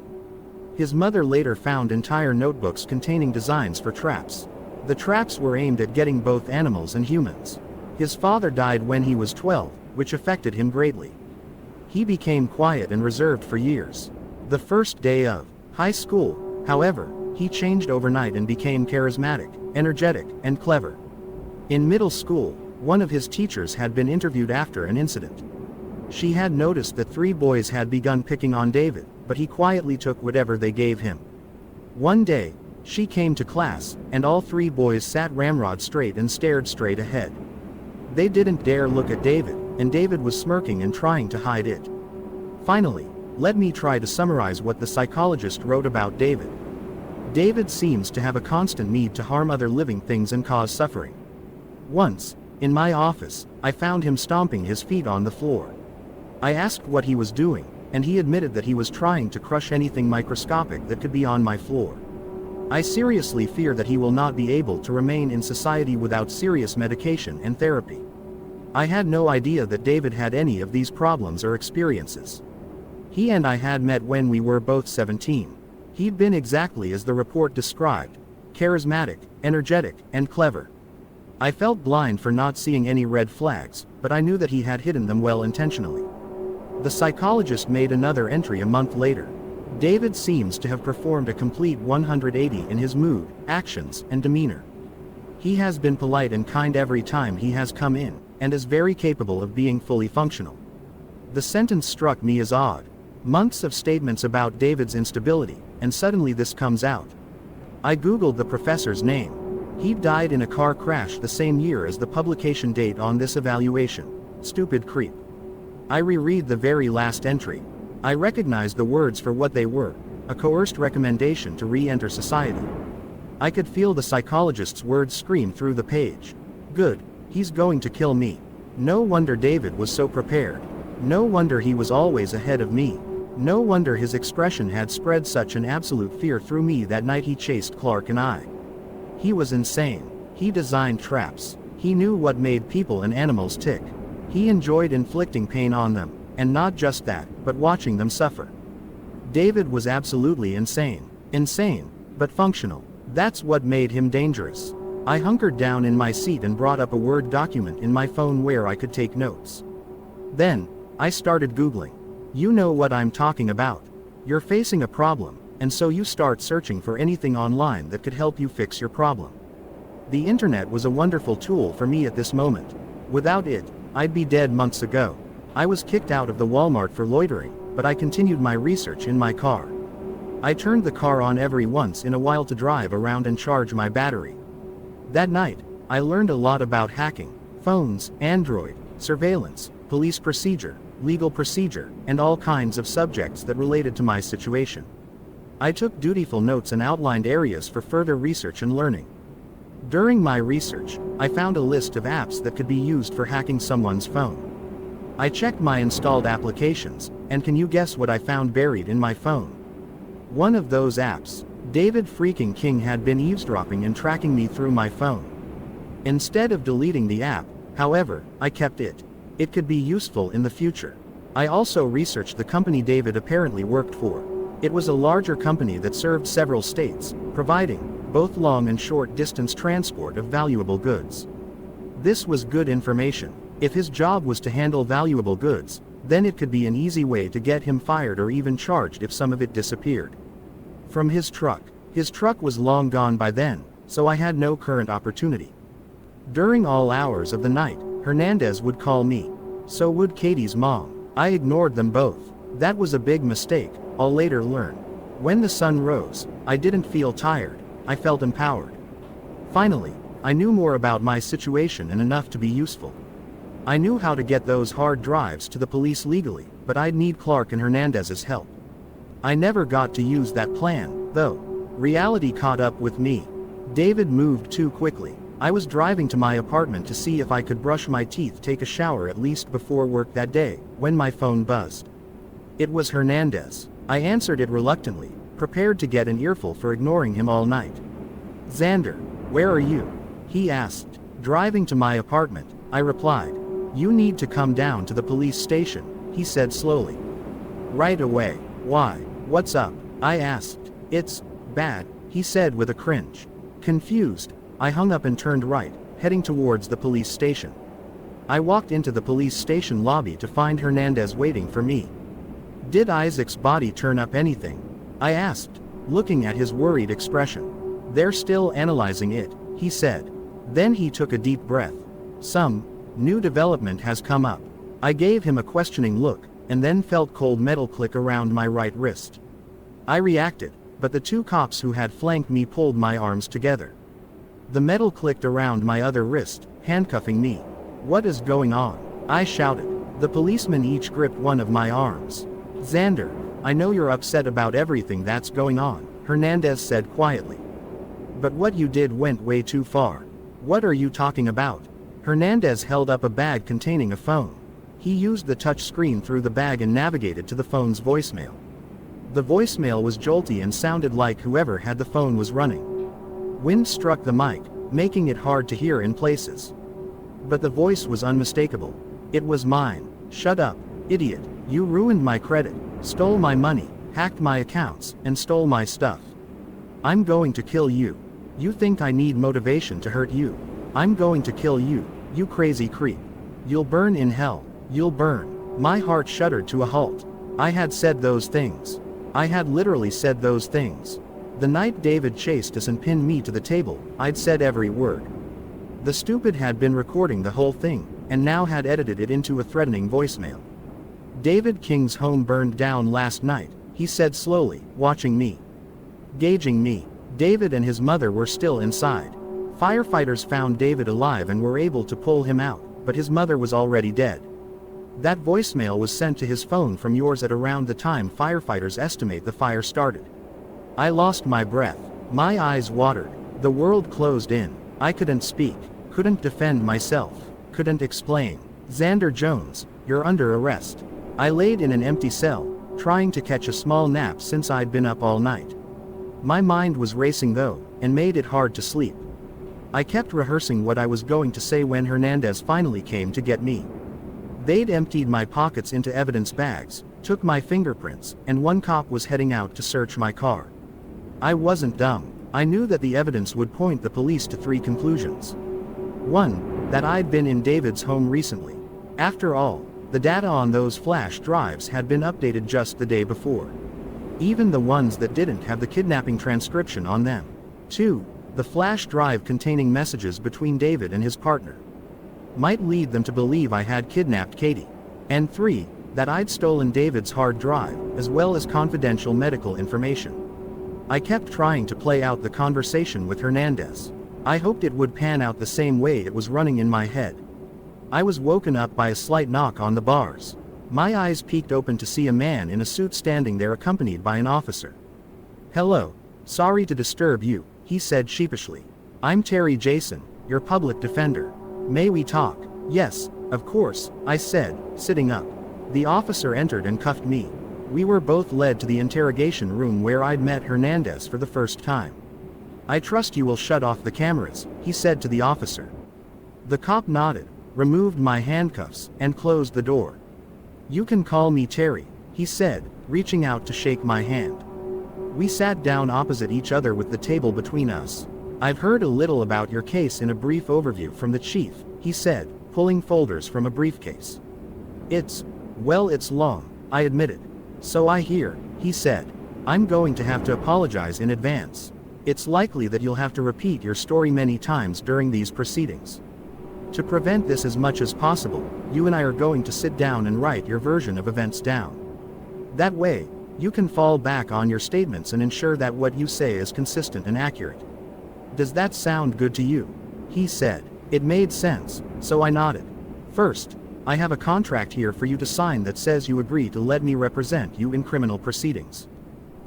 His mother later found entire notebooks containing designs for traps. The traps were aimed at getting both animals and humans. His father died when he was 12, which affected him greatly. He became quiet and reserved for years. The first day of high school, however, he changed overnight and became charismatic, energetic, and clever. In middle school, one of his teachers had been interviewed after an incident. She had noticed that 3 boys had begun picking on David, but he quietly took whatever they gave him. One day, she came to class, and all 3 boys sat ramrod straight and stared straight ahead. They didn't dare look at David, and David was smirking and trying to hide it. Finally, let me try to summarize what the psychologist wrote about David. David seems to have a constant need to harm other living things and cause suffering. Once, in my office, I found him stomping his feet on the floor. I asked what he was doing, and he admitted that he was trying to crush anything microscopic that could be on my floor. I seriously fear that he will not be able to remain in society without serious medication and therapy. I had no idea that David had any of these problems or experiences. He and I had met when we were both 17. He'd been exactly as the report described: charismatic, energetic, and clever. I felt blind for not seeing any red flags, but I knew that he had hidden them well intentionally. The psychologist made another entry a month later. David seems to have performed a complete 180 in his mood, actions, and demeanor. He has been polite and kind every time he has come in, and is very capable of being fully functional. The sentence struck me as odd. Months of statements about David's instability, and suddenly this comes out. I googled the professor's name. He died in a car crash the same year as the publication date on this evaluation. Stupid creep. I reread the very last entry. I recognized the words for what they were, a coerced recommendation to re-enter society. I could feel the psychologist's words scream through the page. Good, he's going to kill me. No wonder David was so prepared. No wonder he was always ahead of me. No wonder his expression had spread such an absolute fear through me that night he chased Clark and I. He was insane. He designed traps. He knew what made people and animals tick. He enjoyed inflicting pain on them, and not just that, but watching them suffer. David was absolutely insane. Insane, but functional. That's what made him dangerous. I hunkered down in my seat and brought up a Word document in my phone where I could take notes. Then, I started Googling. You know what I'm talking about. You're facing a problem, and so you start searching for anything online that could help you fix your problem. The internet was a wonderful tool for me at this moment. Without it, I'd be dead months ago. I was kicked out of the Walmart for loitering, but I continued my research in my car. I turned the car on every once in a while to drive around and charge my battery. That night, I learned a lot about hacking, phones, Android, surveillance, police procedure, legal procedure, and all kinds of subjects that related to my situation. I took dutiful notes and outlined areas for further research and learning. During my research, I found a list of apps that could be used for hacking someone's phone. I checked my installed applications, and can you guess what I found buried in my phone? One of those apps, David freaking King, had been eavesdropping and tracking me through my phone. Instead of deleting the app, however, I kept it. It could be useful in the future. I also researched the company David apparently worked for. It was a larger company that served several states, providing both long and short distance transport of valuable goods. This was good information. If his job was to handle valuable goods, then it could be an easy way to get him fired or even charged if some of it disappeared. From his truck was long gone by then, so I had no current opportunity. During all hours of the night, Hernandez would call me. So would Katie's mom. I ignored them both. That was a big mistake, I'll later learn. When the sun rose, I didn't feel tired, I felt empowered. Finally, I knew more about my situation and enough to be useful. I knew how to get those hard drives to the police legally, but I'd need Clark and Hernandez's help. I never got to use that plan, though. Reality caught up with me. David moved too quickly. I was driving to my apartment to see if I could brush my teeth, take a shower at least before work that day, when my phone buzzed. It was Hernandez. I answered it reluctantly, prepared to get an earful for ignoring him all night. "Xander, where are you?" he asked. "Driving to my apartment," I replied. "You need to come down to the police station," he said slowly. "Right away. Why? What's up?" I asked. "It's bad," he said with a cringe. Confused, I hung up and turned right, heading towards the police station. I walked into the police station lobby to find Hernandez waiting for me. "Did Isaac's body turn up anything?" I asked, looking at his worried expression. "They're still analyzing it," he said. Then he took a deep breath. "Some new development has come up." I gave him a questioning look, and then felt cold metal click around my right wrist. I reacted, but the two cops who had flanked me pulled my arms together. The metal clicked around my other wrist, handcuffing me. "What is going on?" I shouted. The policemen each gripped one of my arms. "Xander, I know you're upset about everything that's going on," Hernandez said quietly. "But what you did went way too far." "What are you talking about?" Hernandez held up a bag containing a phone. He used the touch screen through the bag and navigated to the phone's voicemail. The voicemail was jolty and sounded like whoever had the phone was running. Wind struck the mic, making it hard to hear in places. But the voice was unmistakable. It was mine. "Shut up, idiot. You ruined my credit, stole my money, hacked my accounts, and stole my stuff. I'm going to kill you. You think I need motivation to hurt you? I'm going to kill you, you crazy creep. You'll burn in hell. You'll burn." My heart shuddered to a halt. I had said those things. I had literally said those things. The night David chased us and pinned me to the table, I'd said every word. The stupid had been recording the whole thing, and now had edited it into a threatening voicemail. David King's home burned down last night, he said slowly, watching me. Gauging me. David and his mother were still inside. Firefighters found David alive and were able to pull him out, but his mother was already dead. That voicemail was sent to his phone from yours at around the time firefighters estimate the fire started. I lost my breath. My eyes watered. The world closed in. I couldn't speak, couldn't defend myself, couldn't explain. Xander Jones, you're under arrest. I laid in an empty cell, trying to catch a small nap since I'd been up all night. My mind was racing though, and made it hard to sleep. I kept rehearsing what I was going to say when Hernandez finally came to get me. They'd emptied my pockets into evidence bags, took my fingerprints, and one cop was heading out to search my car. I wasn't dumb. I knew that the evidence would point the police to 3 conclusions. 1, that I'd been in David's home recently. After all, the data on those flash drives had been updated just the day before. Even the ones that didn't have the kidnapping transcription on them. 2, the flash drive containing messages between David and his partner might lead them to believe I had kidnapped Katie. And 3, that I'd stolen David's hard drive, as well as confidential medical information. I kept trying to play out the conversation with Hernandez. I hoped it would pan out the same way it was running in my head. I was woken up by a slight knock on the bars. My eyes peeked open to see a man in a suit standing there accompanied by an officer. "Hello. Sorry to disturb you," he said sheepishly. "I'm Terry Jason, your public defender. May we talk?" "Yes, of course," I said, sitting up. The officer entered and cuffed me. We were both led to the interrogation room where I'd met Hernandez for the first time. "I trust you will shut off the cameras," he said to the officer. The cop nodded, removed my handcuffs, and closed the door. "You can call me Terry," he said, reaching out to shake my hand. We sat down opposite each other with the table between us. "I've heard a little about your case in a brief overview from the chief," he said, pulling folders from a briefcase. It's long," I admitted. "So I hear," he said. "I'm going to have to apologize in advance. It's likely that you'll have to repeat your story many times during these proceedings. To prevent this as much as possible, you and I are going to sit down and write your version of events down. That way, you can fall back on your statements and ensure that what you say is consistent and accurate. Does that sound good to you?" he said. It made sense, so I nodded. "First, I have a contract here for you to sign that says you agree to let me represent you in criminal proceedings."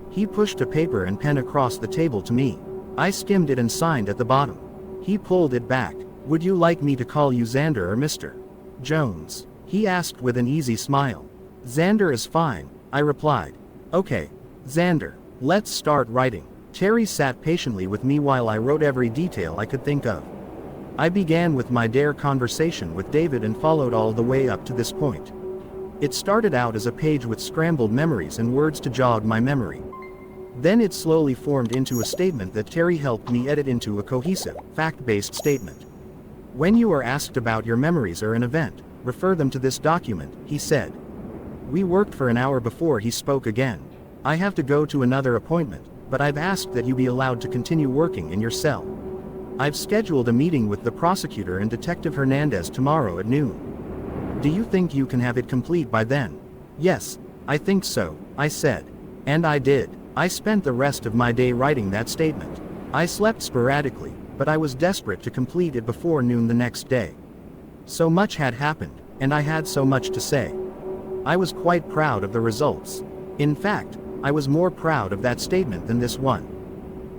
He pushed a paper and pen across the table to me. I skimmed it and signed at the bottom. He pulled it back. "Would you like me to call you Xander or Mr. Jones?" he asked with an easy smile. "Xander is fine," I replied. "Okay, Xander, let's start writing." Terry sat patiently with me while I wrote every detail I could think of. I began with my dare conversation with David and followed all the way up to this point. It started out as a page with scrambled memories and words to jog my memory. Then it slowly formed into a statement that Terry helped me edit into a cohesive, fact-based statement. "When you are asked about your memories or an event, refer them to this document," he said. We worked for an hour before he spoke again. "I have to go to another appointment, but I've asked that you be allowed to continue working in your cell. I've scheduled a meeting with the prosecutor and Detective Hernandez tomorrow at noon. Do you think you can have it complete by then?" "Yes, I think so," I said. And I did. I spent the rest of my day writing that statement. I slept sporadically, but I was desperate to complete it before noon the next day. So much had happened, and I had so much to say. I was quite proud of the results. In fact, I was more proud of that statement than this one.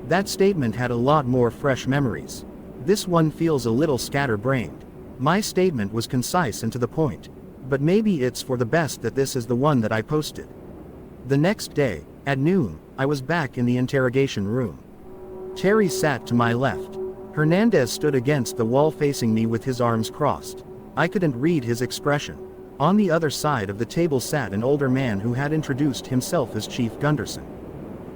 That statement had a lot more fresh memories. This one feels a little scatterbrained. My statement was concise and to the point. But maybe it's for the best that this is the one that I posted. The next day, at noon, I was back in the interrogation room. Terry sat to my left. Hernandez stood against the wall facing me with his arms crossed. I couldn't read his expression. On the other side of the table sat an older man who had introduced himself as Chief Gunderson,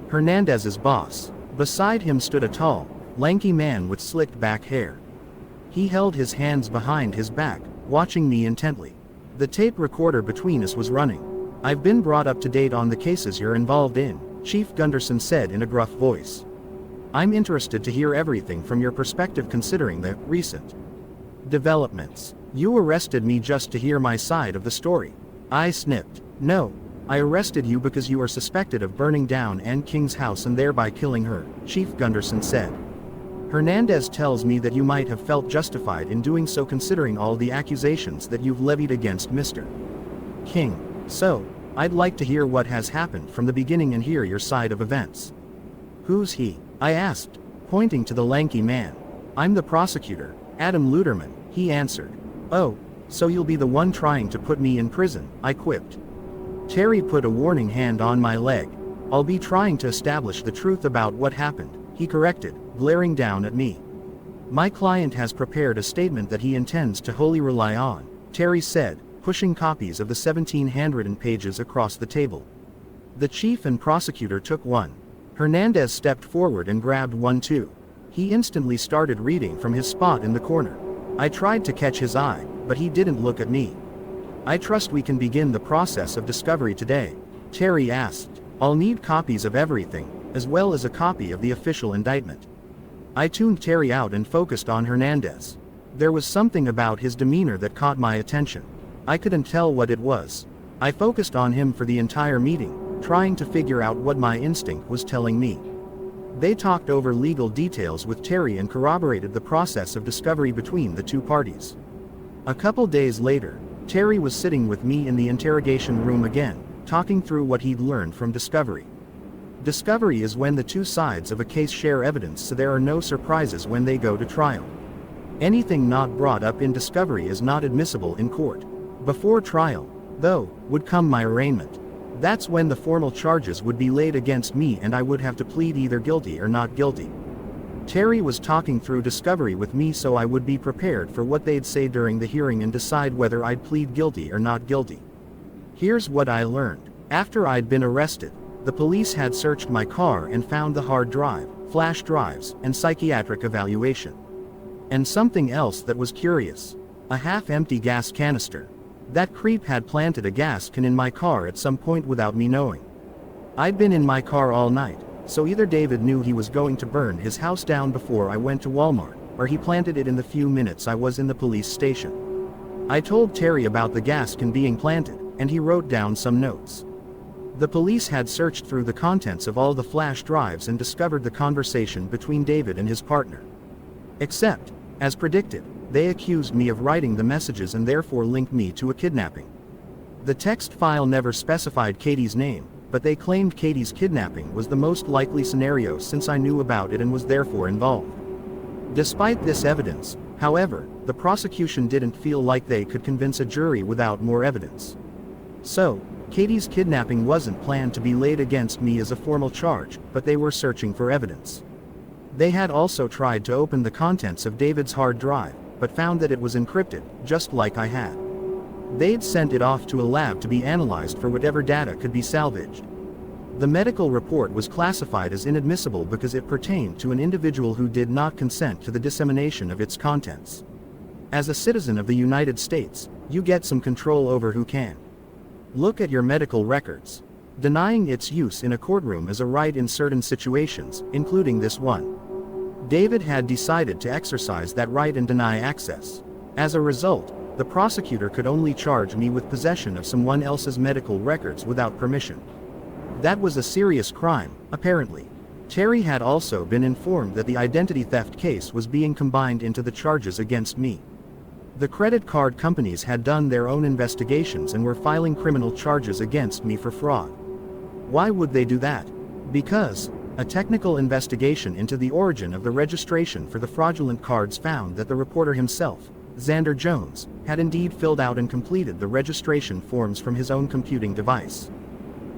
Hernandez's boss. Beside him stood a tall, lanky man with slicked back hair. He held his hands behind his back, watching me intently. The tape recorder between us was running. "I've been brought up to date on the cases you're involved in," Chief Gunderson said in a gruff voice. "I'm interested to hear everything from your perspective considering the recent Developments. You arrested me just to hear my side of the story. I sniffed. No. I arrested you because you are suspected of burning down Ann King's house and thereby killing her, Chief Gunderson said. Hernandez tells me that you might have felt justified in doing so considering all the accusations that you've levied against Mr. King. So, I'd like to hear what has happened from the beginning and hear your side of events. Who's he? I asked, pointing to the lanky man. I'm the prosecutor, Adam Luderman, he answered. Oh, so you'll be the one trying to put me in prison, I quipped. Terry put a warning hand on my leg. I'll be trying to establish the truth about what happened, he corrected, glaring down at me. My client has prepared a statement that he intends to wholly rely on, Terry said, pushing copies of the 17 handwritten pages across the table. The chief and prosecutor took one. Hernandez stepped forward and grabbed one too. He instantly started reading from his spot in the corner. I tried to catch his eye, but he didn't look at me. I trust we can begin the process of discovery today, Terry asked. I'll need copies of everything, as well as a copy of the official indictment. I tuned Terry out and focused on Hernandez. There was something about his demeanor that caught my attention. I couldn't tell what it was. I focused on him for the entire meeting, trying to figure out what my instinct was telling me. They talked over legal details with Terry and corroborated the process of discovery between the two parties. A couple days later, Terry was sitting with me in the interrogation room again, talking through what he'd learned from discovery. Discovery is when the two sides of a case share evidence so there are no surprises when they go to trial. Anything not brought up in discovery is not admissible in court. Before trial, though, would come my arraignment. That's when the formal charges would be laid against me and I would have to plead either guilty or not guilty. Terry was talking through discovery with me so I would be prepared for what they'd say during the hearing and decide whether I'd plead guilty or not guilty. Here's what I learned. After I'd been arrested, the police had searched my car and found the hard drive, flash drives, and psychiatric evaluation. And something else that was curious. A half-empty gas canister. That creep had planted a gas can in my car at some point without me knowing. I'd been in my car all night, so either David knew he was going to burn his house down before I went to Walmart, or he planted it in the few minutes I was in the police station. I told Terry about the gas can being planted, and he wrote down some notes. The police had searched through the contents of all the flash drives and discovered the conversation between David and his partner. Except, as predicted, they accused me of writing the messages and therefore linked me to a kidnapping. The text file never specified Katie's name, but they claimed Katie's kidnapping was the most likely scenario since I knew about it and was therefore involved. Despite this evidence, however, the prosecution didn't feel like they could convince a jury without more evidence. So, Katie's kidnapping wasn't planned to be laid against me as a formal charge, but they were searching for evidence. They had also tried to open the contents of David's hard drive, but found that it was encrypted, just like I had. They'd sent it off to a lab to be analyzed for whatever data could be salvaged. The medical report was classified as inadmissible because it pertained to an individual who did not consent to the dissemination of its contents. As a citizen of the United States, you get some control over who can. Look at your medical records. Denying its use in a courtroom is a right in certain situations, including this one. David had decided to exercise that right and deny access. As a result, the prosecutor could only charge me with possession of someone else's medical records without permission. That was a serious crime, apparently. Terry had also been informed that the identity theft case was being combined into the charges against me. The credit card companies had done their own investigations and were filing criminal charges against me for fraud. Why would they do that? Because a technical investigation into the origin of the registration for the fraudulent cards found that the reporter himself, Xander Jones, had indeed filled out and completed the registration forms from his own computing device.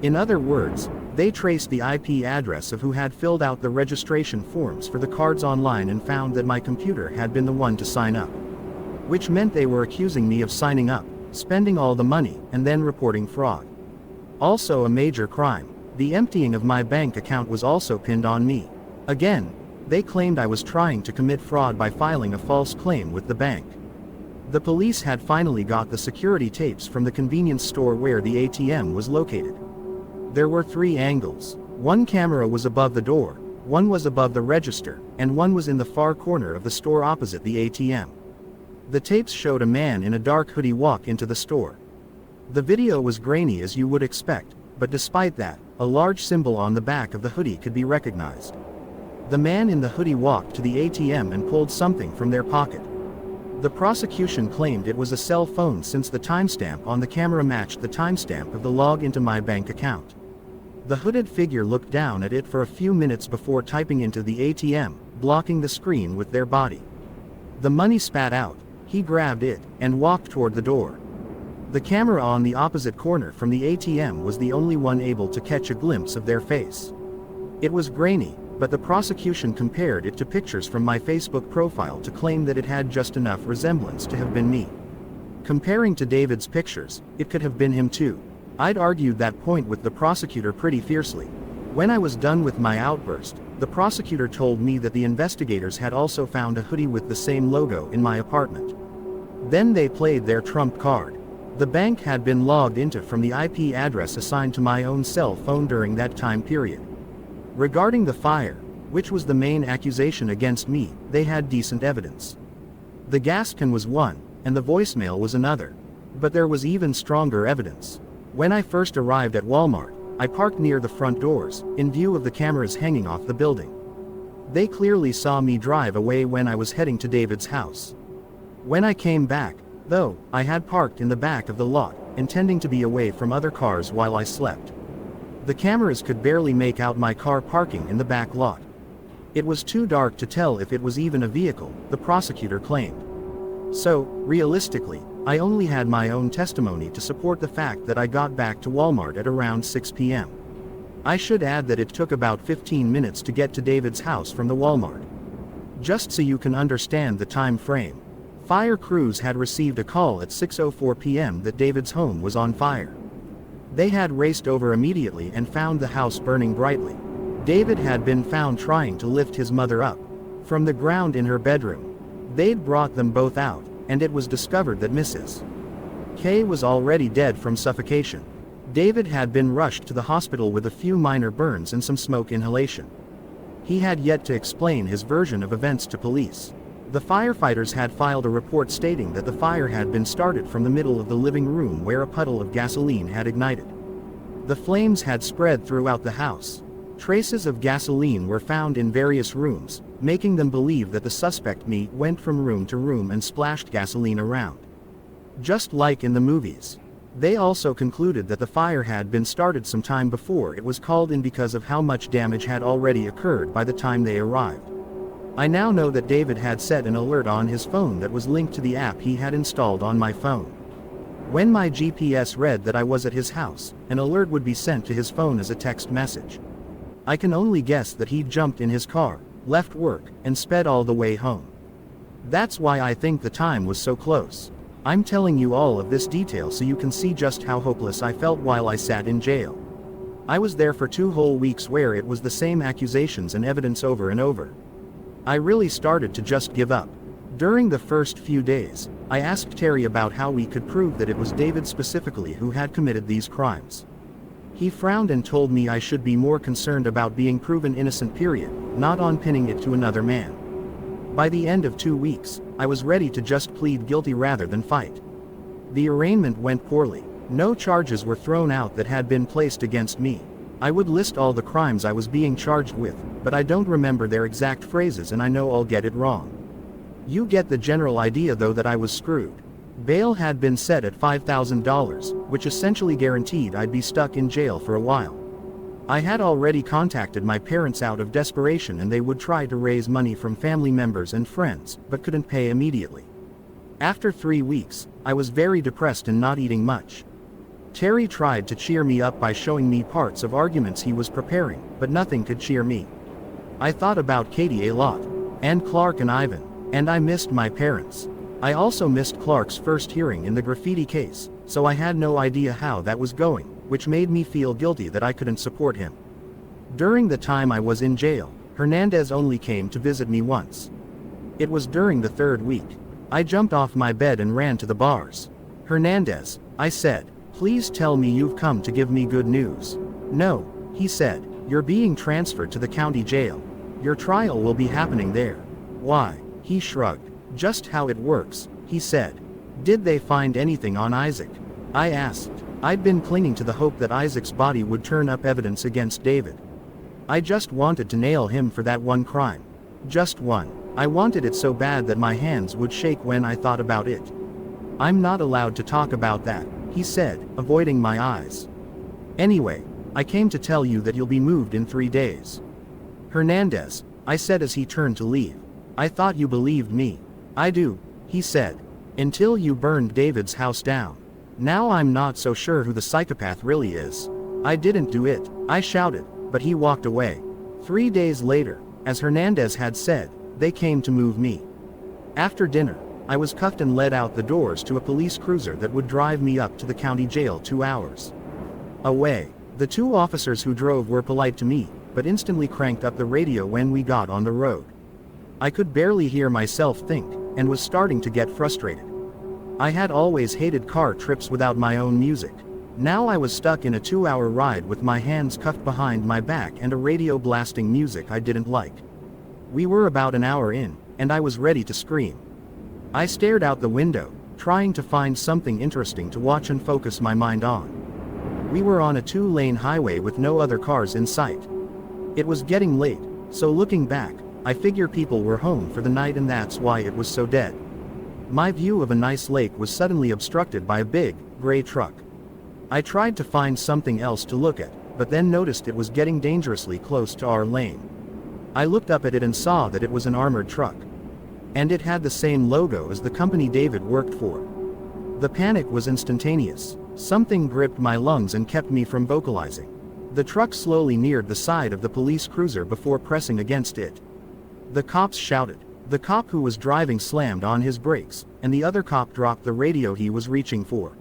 In other words, they traced the IP address of who had filled out the registration forms for the cards online and found that my computer had been the one to sign up. Which meant they were accusing me of signing up, spending all the money, and then reporting fraud. Also a major crime. The emptying of my bank account was also pinned on me. Again, they claimed I was trying to commit fraud by filing a false claim with the bank. The police had finally got the security tapes from the convenience store where the ATM was located. There were 3 angles. One camera was above the door, one was above the register, and one was in the far corner of the store opposite the ATM. The tapes showed a man in a dark hoodie walk into the store. The video was grainy as you would expect, but despite that, a large symbol on the back of the hoodie could be recognized. The man in the hoodie walked to the ATM and pulled something from their pocket. The prosecution claimed it was a cell phone since the timestamp on the camera matched the timestamp of the log into my bank account. The hooded figure looked down at it for a few minutes before typing into the ATM, blocking the screen with their body. The money spat out, he grabbed it, and walked toward the door. The camera on the opposite corner from the ATM was the only one able to catch a glimpse of their face. It was grainy, but the prosecution compared it to pictures from my Facebook profile to claim that it had just enough resemblance to have been me. Comparing to David's pictures, it could have been him too. I'd argued that point with the prosecutor pretty fiercely. When I was done with my outburst, the prosecutor told me that the investigators had also found a hoodie with the same logo in my apartment. Then they played their trump card. The bank had been logged into from the IP address assigned to my own cell phone during that time period. Regarding the fire, which was the main accusation against me, they had decent evidence. The gas can was one, and the voicemail was another. But there was even stronger evidence. When I first arrived at Walmart, I parked near the front doors, in view of the cameras hanging off the building. They clearly saw me drive away when I was heading to David's house. When I came back, though, I had parked in the back of the lot, intending to be away from other cars while I slept. The cameras could barely make out my car parking in the back lot. It was too dark to tell if it was even a vehicle, the prosecutor claimed. So, realistically, I only had my own testimony to support the fact that I got back to Walmart at around 6 p.m. I should add that it took about 15 minutes to get to David's house from the Walmart. Just so you can understand the time frame, fire crews had received a call at 6:04 p.m. that David's home was on fire. They had raced over immediately and found the house burning brightly. David had been found trying to lift his mother up from the ground in her bedroom. They'd brought them both out, and it was discovered that Mrs. K was already dead from suffocation. David had been rushed to the hospital with a few minor burns and some smoke inhalation. He had yet to explain his version of events to police. The firefighters had filed a report stating that the fire had been started from the middle of the living room where a puddle of gasoline had ignited. The flames had spread throughout the house. Traces of gasoline were found in various rooms, making them believe that the suspect went from room to room and splashed gasoline around. Just like in the movies. They also concluded that the fire had been started some time before it was called in because of how much damage had already occurred by the time they arrived. I now know that David had set an alert on his phone that was linked to the app he had installed on my phone. When my GPS read that I was at his house, an alert would be sent to his phone as a text message. I can only guess that he jumped in his car, left work, and sped all the way home. That's why I think the time was so close. I'm telling you all of this detail so you can see just how hopeless I felt while I sat in jail. I was there for 2 whole weeks where it was the same accusations and evidence over and over. I really started to just give up. During the first few days, I asked Terry about how we could prove that it was David specifically who had committed these crimes. He frowned and told me I should be more concerned about being proven innocent period, not on pinning it to another man. By the end of 2 weeks, I was ready to just plead guilty rather than fight. The arraignment went poorly. No charges were thrown out that had been placed against me. I would list all the crimes I was being charged with, but I don't remember their exact phrases and I know I'll get it wrong. You get the general idea though that I was screwed. Bail had been set at $5,000, which essentially guaranteed I'd be stuck in jail for a while. I had already contacted my parents out of desperation and they would try to raise money from family members and friends, but couldn't pay immediately. After 3 weeks, I was very depressed and not eating much. Terry tried to cheer me up by showing me parts of arguments he was preparing, but nothing could cheer me. I thought about Katie a lot, and Clark and Ivan, and I missed my parents. I also missed Clark's first hearing in the graffiti case, so I had no idea how that was going, which made me feel guilty that I couldn't support him. During the time I was in jail, Hernandez only came to visit me once. It was during the 3rd week. I jumped off my bed and ran to the bars. "Hernandez," I said, "please tell me you've come to give me good news." "No," he said, "you're being transferred to the county jail. Your trial will be happening there." "Why?" He shrugged. "Just how it works," he said. Did they find anything on Isaac? I asked. I'd been clinging to the hope that Isaac's body would turn up evidence against David. I just wanted to nail him for that one crime. Just one. I wanted it so bad that my hands would shake when I thought about it. I'm not allowed to talk about that, he said, avoiding my eyes. Anyway, I came to tell you that you'll be moved in 3 days. Hernandez, I said as he turned to leave. I thought you believed me. I do, he said. Until you burned David's house down. Now I'm not so sure who the psychopath really is. I didn't do it, I shouted, but he walked away. 3 days later, as Hernandez had said, they came to move me. After dinner, I was cuffed and led out the doors to a police cruiser that would drive me up to the county jail 2 hours away. The 2 officers who drove were polite to me, but instantly cranked up the radio when we got on the road. I could barely hear myself think, and was starting to get frustrated. I had always hated car trips without my own music. Now I was stuck in a 2-hour ride with my hands cuffed behind my back and a radio blasting music I didn't like. We were about an hour in, and I was ready to scream. I stared out the window, trying to find something interesting to watch and focus my mind on. We were on a 2-lane highway with no other cars in sight. It was getting late, so looking back, I figure people were home for the night and that's why it was so dead. My view of a nice lake was suddenly obstructed by a big, gray truck. I tried to find something else to look at, but then noticed it was getting dangerously close to our lane. I looked up at it and saw that it was an armored truck. And it had the same logo as the company David worked for. The panic was instantaneous. Something gripped my lungs and kept me from vocalizing. The truck slowly neared the side of the police cruiser before pressing against it. The cops shouted. The cop who was driving slammed on his brakes, and the other cop dropped the radio he was reaching for.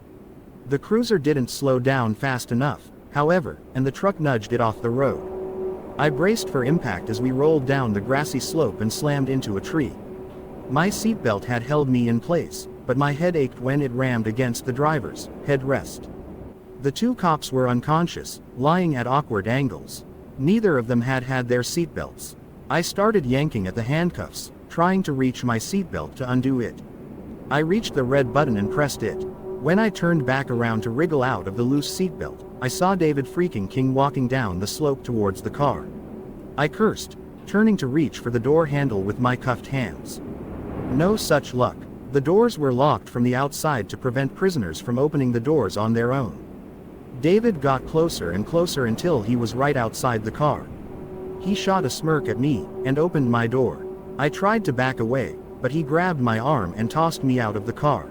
The cruiser didn't slow down fast enough, however, and the truck nudged it off the road. I braced for impact as we rolled down the grassy slope and slammed into a tree. My seatbelt had held me in place, but my head ached when it rammed against the driver's headrest. The 2 cops were unconscious, lying at awkward angles. Neither of them had their seatbelts. I started yanking at the handcuffs, trying to reach my seatbelt to undo it. I reached the red button and pressed it. When I turned back around to wriggle out of the loose seatbelt, I saw David freaking King walking down the slope towards the car. I cursed, turning to reach for the door handle with my cuffed hands. No such luck. The doors were locked from the outside to prevent prisoners from opening the doors on their own. David got closer and closer until he was right outside the car. He shot a smirk at me, and opened my door. I tried to back away, but he grabbed my arm and tossed me out of the car.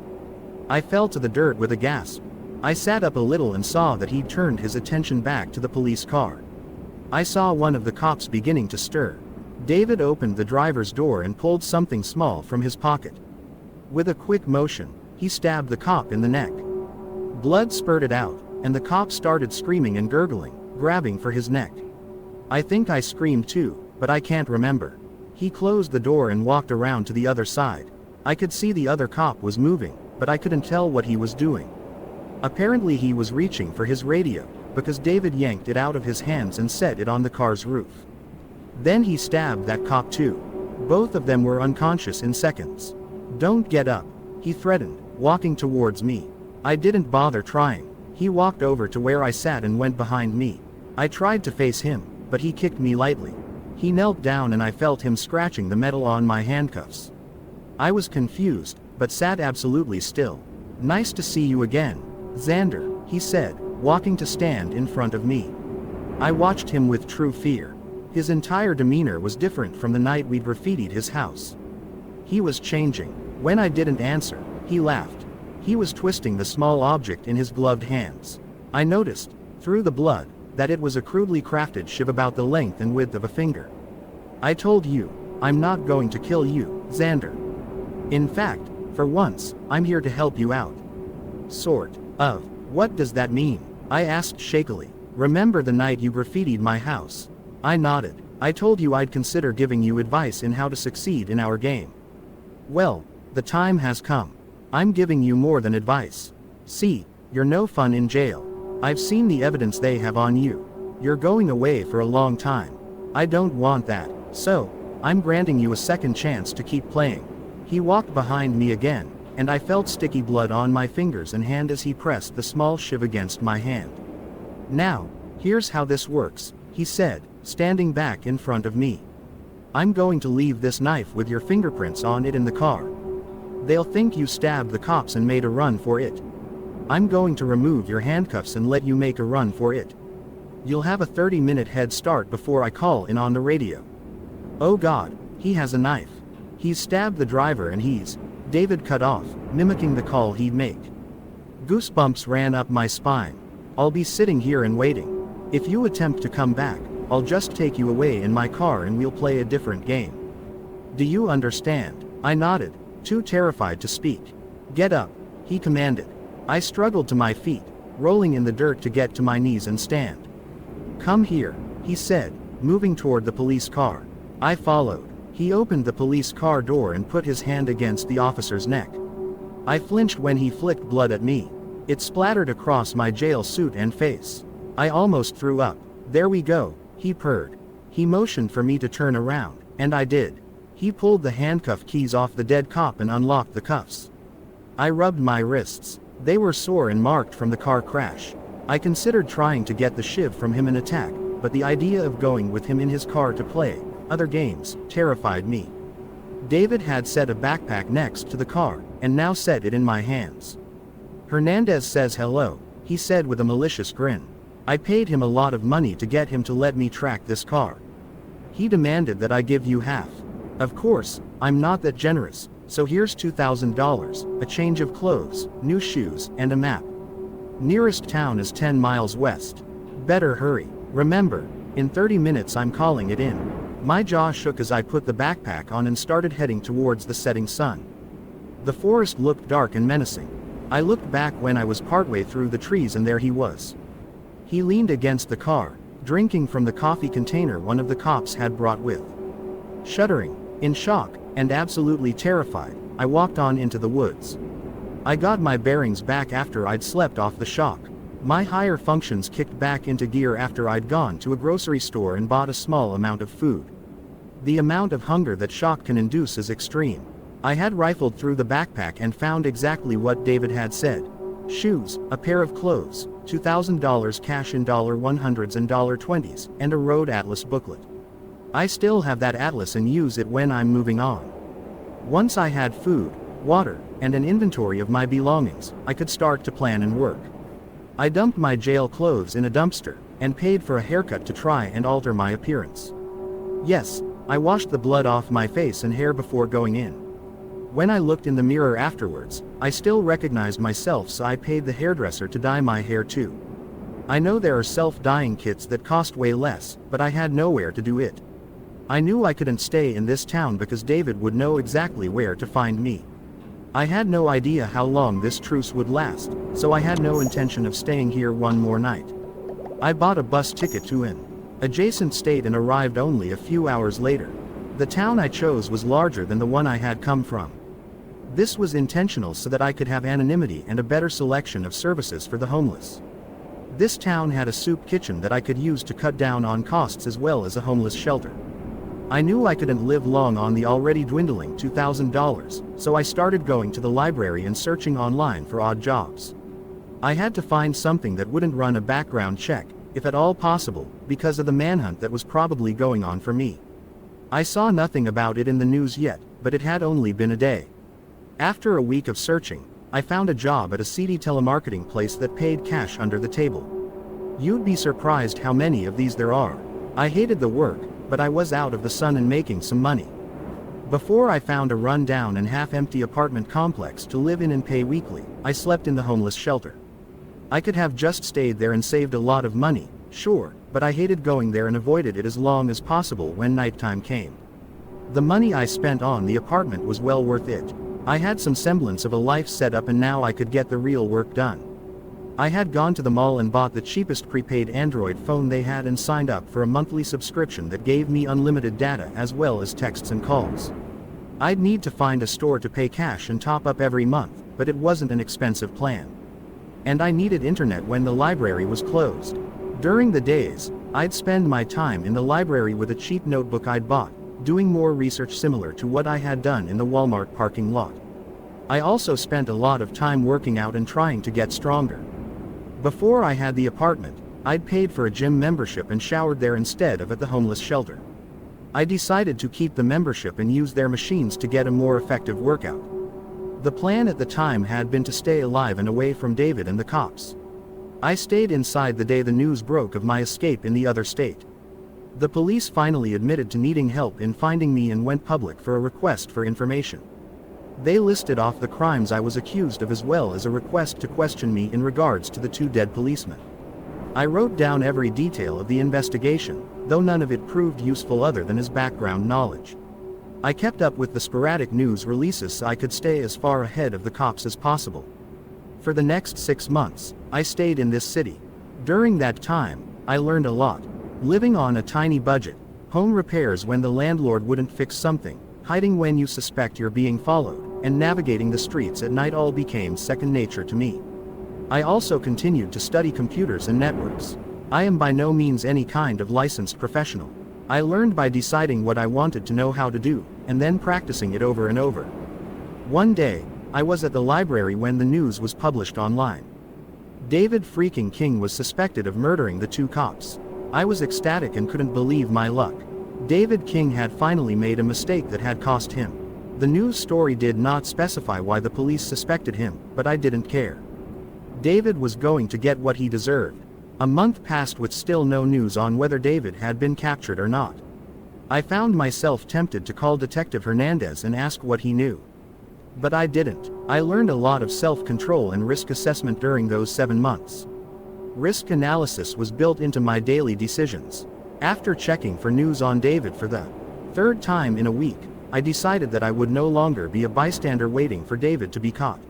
I fell to the dirt with a gasp. I sat up a little and saw that he'd turned his attention back to the police car. I saw one of the cops beginning to stir. David opened the driver's door and pulled something small from his pocket. With a quick motion, he stabbed the cop in the neck. Blood spurted out, and the cop started screaming and gurgling, grabbing for his neck. I think I screamed too, but I can't remember. He closed the door and walked around to the other side. I could see the other cop was moving, but I couldn't tell what he was doing. Apparently he was reaching for his radio, because David yanked it out of his hands and set it on the car's roof. Then he stabbed that cop too. Both of them were unconscious in seconds. Don't get up, he threatened, walking towards me. I didn't bother trying. He walked over to where I sat and went behind me. I tried to face him, but he kicked me lightly. He knelt down and I felt him scratching the metal on my handcuffs. I was confused, but sat absolutely still. Nice to see you again, Xander, he said, walking to stand in front of me. I watched him with true fear. His entire demeanor was different from the night we'd graffitied his house. He was changing. When I didn't answer, he laughed. He was twisting the small object in his gloved hands. I noticed, through the blood, that it was a crudely crafted shiv about the length and width of a finger. I told you, I'm not going to kill you, Xander. In fact, for once, I'm here to help you out. Sort of. What does that mean? I asked shakily. Remember the night you graffitied my house? I nodded. I told you I'd consider giving you advice in how to succeed in our game. Well, the time has come. I'm giving you more than advice. See, you're no fun in jail. I've seen the evidence they have on you. You're going away for a long time. I don't want that, so I'm granting you a second chance to keep playing. He walked behind me again, and I felt sticky blood on my fingers and hand as he pressed the small shiv against my hand. "Now, here's how this works," he said, standing back in front of me. "I'm going to leave this knife with your fingerprints on it in the car. They'll think you stabbed the cops and made a run for it. I'm going to remove your handcuffs and let you make a run for it. You'll have a 30-minute head start before I call in on the radio." "Oh God, he has a knife. He's stabbed the driver and he's..." David cut off, mimicking the call he'd make. Goosebumps ran up my spine. "I'll be sitting here and waiting. If you attempt to come back, I'll just take you away in my car and we'll play a different game. Do you understand?" I nodded, too terrified to speak. "Get up," he commanded. I struggled to my feet, rolling in the dirt to get to my knees and stand. "Come here," he said, moving toward the police car. I followed. He opened the police car door and put his hand against the officer's neck. I flinched when he flicked blood at me. It splattered across my jail suit and face. I almost threw up. "There we go," he purred. He motioned for me to turn around, and I did. He pulled the handcuff keys off the dead cop and unlocked the cuffs. I rubbed my wrists. They were sore and marked from the car crash. I considered trying to get the shiv from him and attack, but the idea of going with him in his car to play other games terrified me. David had set a backpack next to the car, and now set it in my hands. "Hernandez says hello," he said with a malicious grin. I paid him a lot of money to get him to let me track this car. He demanded that I give you half. Of course, I'm not that generous, so here's $2,000, a change of clothes, new shoes, and a map. Nearest town is 10 miles west. Better hurry. Remember, in 30 minutes I'm calling it in. My jaw shook as I put the backpack on and started heading towards the setting sun. The forest looked dark and menacing. I looked back when I was partway through the trees and there he was. He leaned against the car, drinking from the coffee container one of the cops had brought with. Shuddering, in shock, and absolutely terrified, I walked on into the woods. I got my bearings back after I'd slept off the shock. My higher functions kicked back into gear after I'd gone to a grocery store and bought a small amount of food. The amount of hunger that shock can induce is extreme. I had rifled through the backpack and found exactly what David had said. Shoes, a pair of clothes, $2,000 cash in $100s and $20s, and a road atlas booklet. I still have that atlas and use it when I'm moving on. Once I had food, water, and an inventory of my belongings, I could start to plan and work. I dumped my jail clothes in a dumpster, and paid for a haircut to try and alter my appearance. Yes, I washed the blood off my face and hair before going in. When I looked in the mirror afterwards, I still recognized myself, so I paid the hairdresser to dye my hair too. I know there are self-dyeing kits that cost way less, but I had nowhere to do it. I knew I couldn't stay in this town because David would know exactly where to find me. I had no idea how long this truce would last, so I had no intention of staying here one more night. I bought a bus ticket to an adjacent state and arrived only a few hours later. The town I chose was larger than the one I had come from. This was intentional so that I could have anonymity and a better selection of services for the homeless. This town had a soup kitchen that I could use to cut down on costs as well as a homeless shelter. I knew I couldn't live long on the already dwindling $2,000, so I started going to the library and searching online for odd jobs. I had to find something that wouldn't run a background check, if at all possible, because of the manhunt that was probably going on for me. I saw nothing about it in the news yet, but it had only been a day. After a week of searching, I found a job at a seedy telemarketing place that paid cash under the table. You'd be surprised how many of these there are. I hated the work, but I was out of the sun and making some money. Before I found a run-down and half-empty apartment complex to live in and pay weekly, I slept in the homeless shelter. I could have just stayed there and saved a lot of money, sure, but I hated going there and avoided it as long as possible when nighttime came. The money I spent on the apartment was well worth it. I had some semblance of a life set up and now I could get the real work done. I had gone to the mall and bought the cheapest prepaid Android phone they had and signed up for a monthly subscription that gave me unlimited data as well as texts and calls. I'd need to find a store to pay cash and top up every month, but it wasn't an expensive plan. And I needed internet when the library was closed. During the days, I'd spend my time in the library with a cheap notebook I'd bought, doing more research similar to what I had done in the Walmart parking lot. I also spent a lot of time working out and trying to get stronger. Before I had the apartment, I'd paid for a gym membership and showered there instead of at the homeless shelter. I decided to keep the membership and use their machines to get a more effective workout. The plan at the time had been to stay alive and away from David and the cops. I stayed inside the day the news broke of my escape in the other state. The police finally admitted to needing help in finding me and went public for a request for information. They listed off the crimes I was accused of as well as a request to question me in regards to the 2 dead policemen. I wrote down every detail of the investigation, though none of it proved useful other than his background knowledge. I kept up with the sporadic news releases so I could stay as far ahead of the cops as possible. For the next 6 months, I stayed in this city. During that time, I learned a lot. Living on a tiny budget, home repairs when the landlord wouldn't fix something, hiding when you suspect you're being followed, and navigating the streets at night all became second nature to me. I also continued to study computers and networks. I am by no means any kind of licensed professional. I learned by deciding what I wanted to know how to do, and then practicing it over and over. One day, I was at the library when the news was published online. David freaking King was suspected of murdering the 2 cops. I was ecstatic and couldn't believe my luck. David King had finally made a mistake that had cost him. The news story did not specify why the police suspected him, but I didn't care. David was going to get what he deserved. A month passed with still no news on whether David had been captured or not. I found myself tempted to call Detective Hernandez and ask what he knew. But I didn't. I learned a lot of self-control and risk assessment during those 7 months. Risk analysis was built into my daily decisions. After checking for news on David for the 3rd time in a week, I decided that I would no longer be a bystander waiting for David to be caught.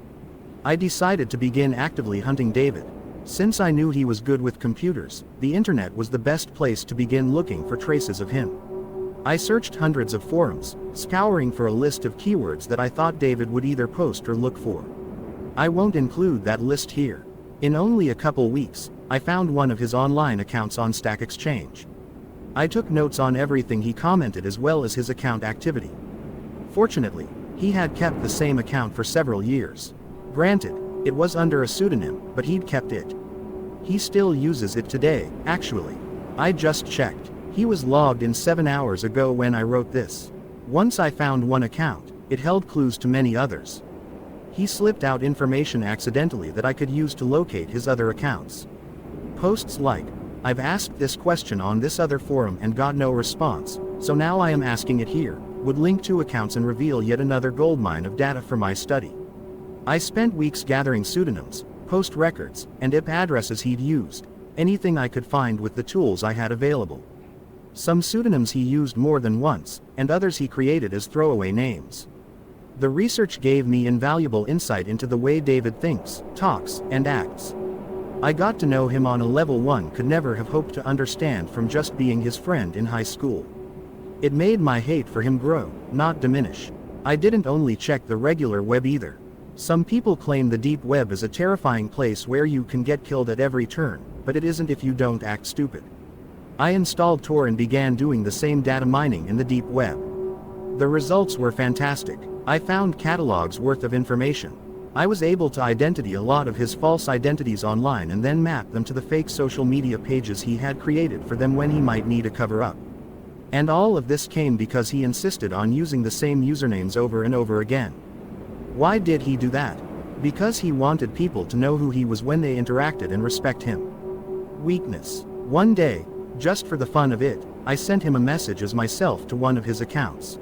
I decided to begin actively hunting David. Since I knew he was good with computers, the internet was the best place to begin looking for traces of him. I searched hundreds of forums, scouring for a list of keywords that I thought David would either post or look for. I won't include that list here. In only a couple weeks, I found one of his online accounts on Stack Exchange. I took notes on everything he commented as well as his account activity. Fortunately, he had kept the same account for several years. Granted, it was under a pseudonym, but he'd kept it. He still uses it today, actually. I just checked. He was logged in 7 hours ago when I wrote this. Once I found one account, it held clues to many others. He slipped out information accidentally that I could use to locate his other accounts. Posts like, "I've asked this question on this other forum and got no response, so now I am asking it here," would link 2 accounts and reveal yet another goldmine of data for my study. I spent weeks gathering pseudonyms, post records, and IP addresses he'd used, anything I could find with the tools I had available. Some pseudonyms he used more than once, and others he created as throwaway names. The research gave me invaluable insight into the way David thinks, talks, and acts. I got to know him on a level one could never have hoped to understand from just being his friend in high school. It made my hate for him grow, not diminish. I didn't only check the regular web either. Some people claim the deep web is a terrifying place where you can get killed at every turn, but it isn't if you don't act stupid. I installed Tor and began doing the same data mining in the deep web. The results were fantastic. I found catalogs worth of information. I was able to identify a lot of his false identities online and then map them to the fake social media pages he had created for them when he might need a cover-up. And all of this came because he insisted on using the same usernames over and over again. Why did he do that? Because he wanted people to know who he was when they interacted and respect him. Weakness. One day, just for the fun of it, I sent him a message as myself to one of his accounts.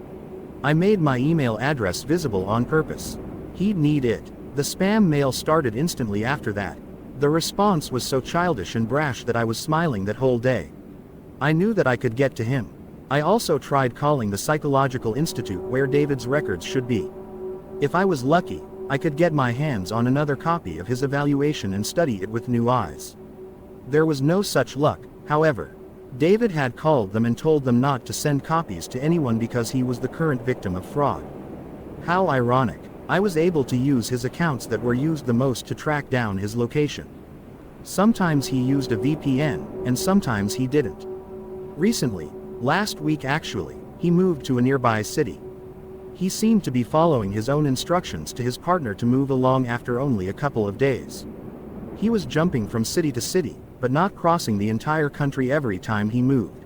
I made my email address visible on purpose. He'd need it. The spam mail started instantly after that. The response was so childish and brash that I was smiling that whole day. I knew that I could get to him. I also tried calling the Psychological Institute where David's records should be. If I was lucky, I could get my hands on another copy of his evaluation and study it with new eyes. There was no such luck, however. David had called them and told them not to send copies to anyone because he was the current victim of fraud. How ironic. I was able to use his accounts that were used the most to track down his location. Sometimes he used a VPN, and sometimes he didn't. Recently, last week actually, he moved to a nearby city. He seemed to be following his own instructions to his partner to move along after only a couple of days. He was jumping from city to city, but not crossing the entire country every time he moved.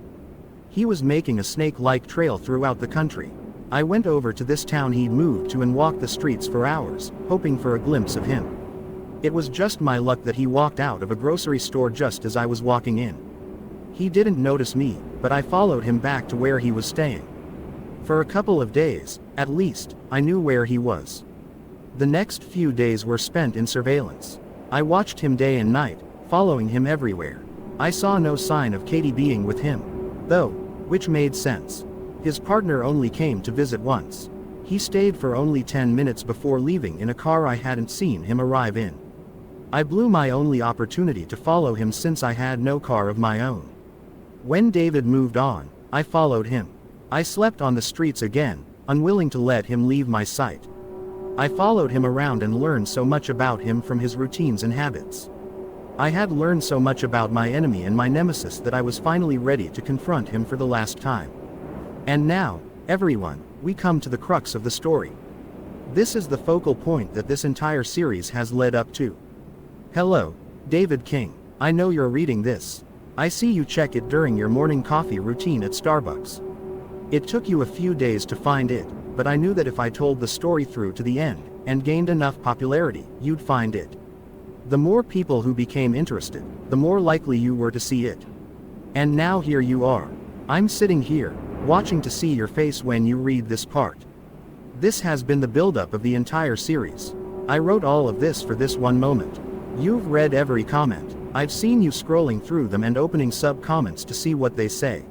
He was making a snake-like trail throughout the country. I went over to this town he'd moved to and walked the streets for hours, hoping for a glimpse of him. It was just my luck that he walked out of a grocery store just as I was walking in. He didn't notice me, but I followed him back to where he was staying. For a couple of days, at least, I knew where he was. The next few days were spent in surveillance. I watched him day and night, following him everywhere. I saw no sign of Katie being with him, though, which made sense. His partner only came to visit once. He stayed for only 10 minutes before leaving in a car I hadn't seen him arrive in. I blew my only opportunity to follow him since I had no car of my own. When David moved on, I followed him. I slept on the streets again, unwilling to let him leave my sight. I followed him around and learned so much about him from his routines and habits. I had learned so much about my enemy and my nemesis that I was finally ready to confront him for the last time. And now, everyone, we come to the crux of the story. This is the focal point that this entire series has led up to. Hello, David King. I know you're reading this. I see you check it during your morning coffee routine at Starbucks. It took you a few days to find it, but I knew that if I told the story through to the end, and gained enough popularity, you'd find it. The more people who became interested, the more likely you were to see it. And now here you are. I'm sitting here, watching to see your face when you read this part. This has been the buildup of the entire series. I wrote all of this for this one moment. You've read every comment. I've seen you scrolling through them and opening sub-comments to see what they say.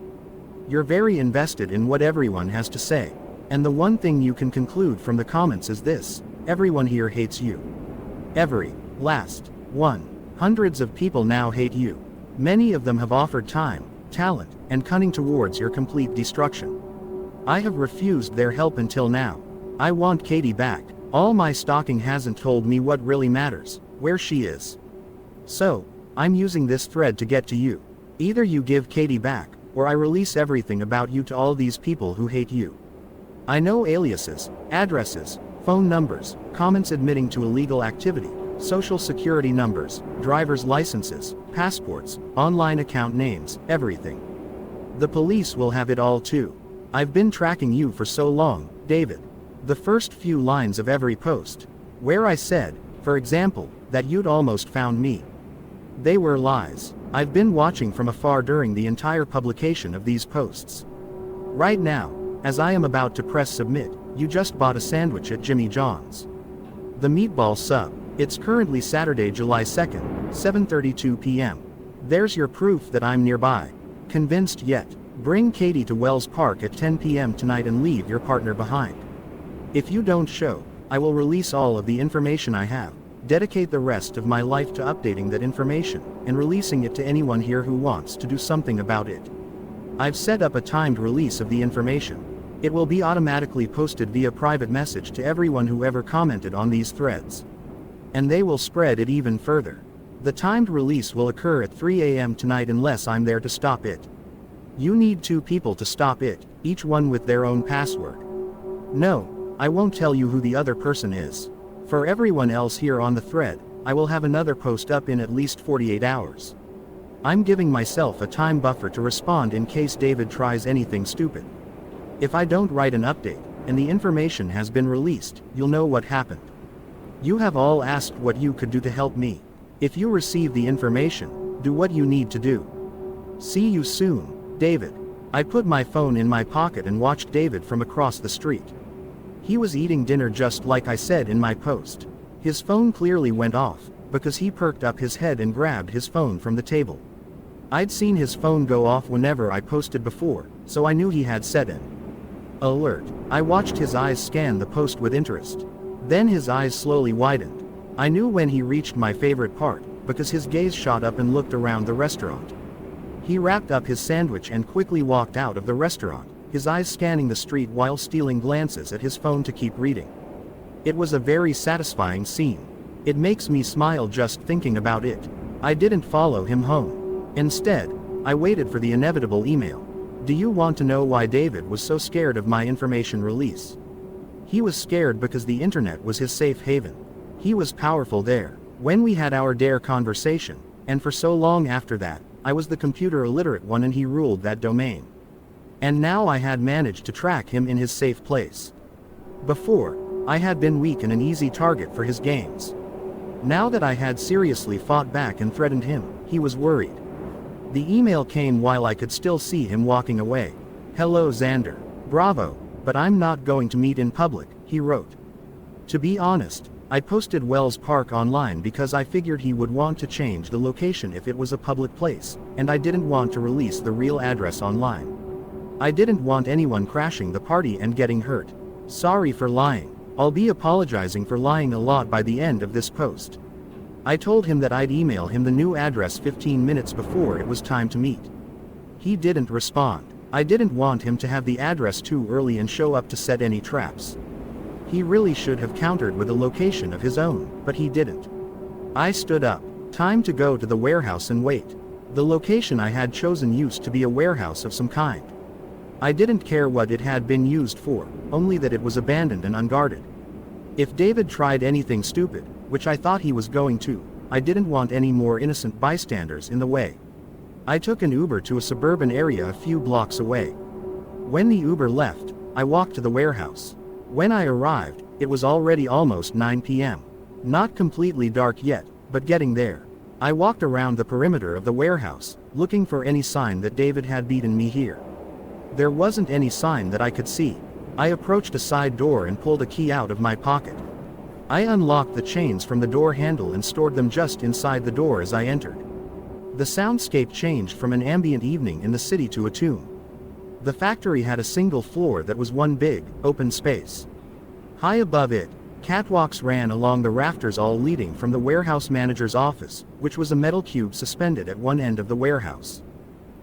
You're very invested in what everyone has to say. And the one thing you can conclude from the comments is this: everyone here hates you. Every last one. Hundreds of people now hate you. Many of them have offered time, talent, and cunning towards your complete destruction. I have refused their help until now. I want Katie back. All my stalking hasn't told me what really matters, where she is. So, I'm using this thread to get to you. Either you give Katie back, or I release everything about you to all these people who hate you. I know aliases, addresses, phone numbers, comments admitting to illegal activity, social security numbers, driver's licenses, passports, online account names, everything. The police will have it all too. I've been tracking you for so long, David. The first few lines of every post, where I said, for example, that you'd almost found me. They were lies. I've been watching from afar during the entire publication of these posts. Right now, as I am about to press submit, you just bought a sandwich at Jimmy John's. The meatball sub. It's currently Saturday, July 2nd, 7:32 p.m. There's your proof that I'm nearby. Convinced yet? Bring Katie to Wells Park at 10 p.m. tonight and leave your partner behind. If you don't show, I will release all of the information I have, dedicate the rest of my life to updating that information, and releasing it to anyone here who wants to do something about it. I've set up a timed release of the information. It will be automatically posted via private message to everyone who ever commented on these threads. And they will spread it even further. The timed release will occur at 3 a.m. tonight unless I'm there to stop it. You need 2 people to stop it, each one with their own password. No, I won't tell you who the other person is. For everyone else here on the thread, I will have another post up in at least 48 hours. I'm giving myself a time buffer to respond in case David tries anything stupid. If I don't write an update, and the information has been released, you'll know what happened. You have all asked what you could do to help me. If you receive the information, do what you need to do. See you soon, David. I put my phone in my pocket and watched David from across the street. He was eating dinner just like I said in my post. His phone clearly went off, because he perked up his head and grabbed his phone from the table. I'd seen his phone go off whenever I posted before, so I knew he had set an alert. I watched his eyes scan the post with interest. Then his eyes slowly widened. I knew when he reached my favorite part, because his gaze shot up and looked around the restaurant. He wrapped up his sandwich and quickly walked out of the restaurant, his eyes scanning the street while stealing glances at his phone to keep reading. It was a very satisfying scene. It makes me smile just thinking about it. I didn't follow him home. Instead, I waited for the inevitable email. Do you want to know why David was so scared of my information release? He was scared because the internet was his safe haven. He was powerful there. When we had our dare conversation, and for so long after that, I was the computer illiterate one and he ruled that domain. And now I had managed to track him in his safe place. Before, I had been weak and an easy target for his games. Now that I had seriously fought back and threatened him, he was worried. The email came while I could still see him walking away. "Hello Xander. Bravo, but I'm not going to meet in public," he wrote. To be honest, I posted Wells Park online because I figured he would want to change the location if it was a public place, and I didn't want to release the real address online. I didn't want anyone crashing the party and getting hurt. Sorry for lying. I'll be apologizing for lying a lot by the end of this post. I told him that I'd email him the new address 15 minutes before it was time to meet. He didn't respond. I didn't want him to have the address too early and show up to set any traps. He really should have countered with a location of his own, but he didn't. I stood up. Time to go to the warehouse and wait. The location I had chosen used to be a warehouse of some kind. I didn't care what it had been used for, only that it was abandoned and unguarded. If David tried anything stupid, which I thought he was going to, I didn't want any more innocent bystanders in the way. I took an Uber to a suburban area a few blocks away. When the Uber left, I walked to the warehouse. When I arrived, it was already almost 9 p.m. Not completely dark yet, but getting there. I walked around the perimeter of the warehouse, looking for any sign that David had beaten me here. There wasn't any sign that I could see. I approached a side door and pulled a key out of my pocket. I unlocked the chains from the door handle and stored them just inside the door as I entered. The soundscape changed from an ambient evening in the city to a tomb. The factory had a single floor that was one big, open space. High above it, catwalks ran along the rafters, all leading from the warehouse manager's office, which was a metal cube suspended at one end of the warehouse.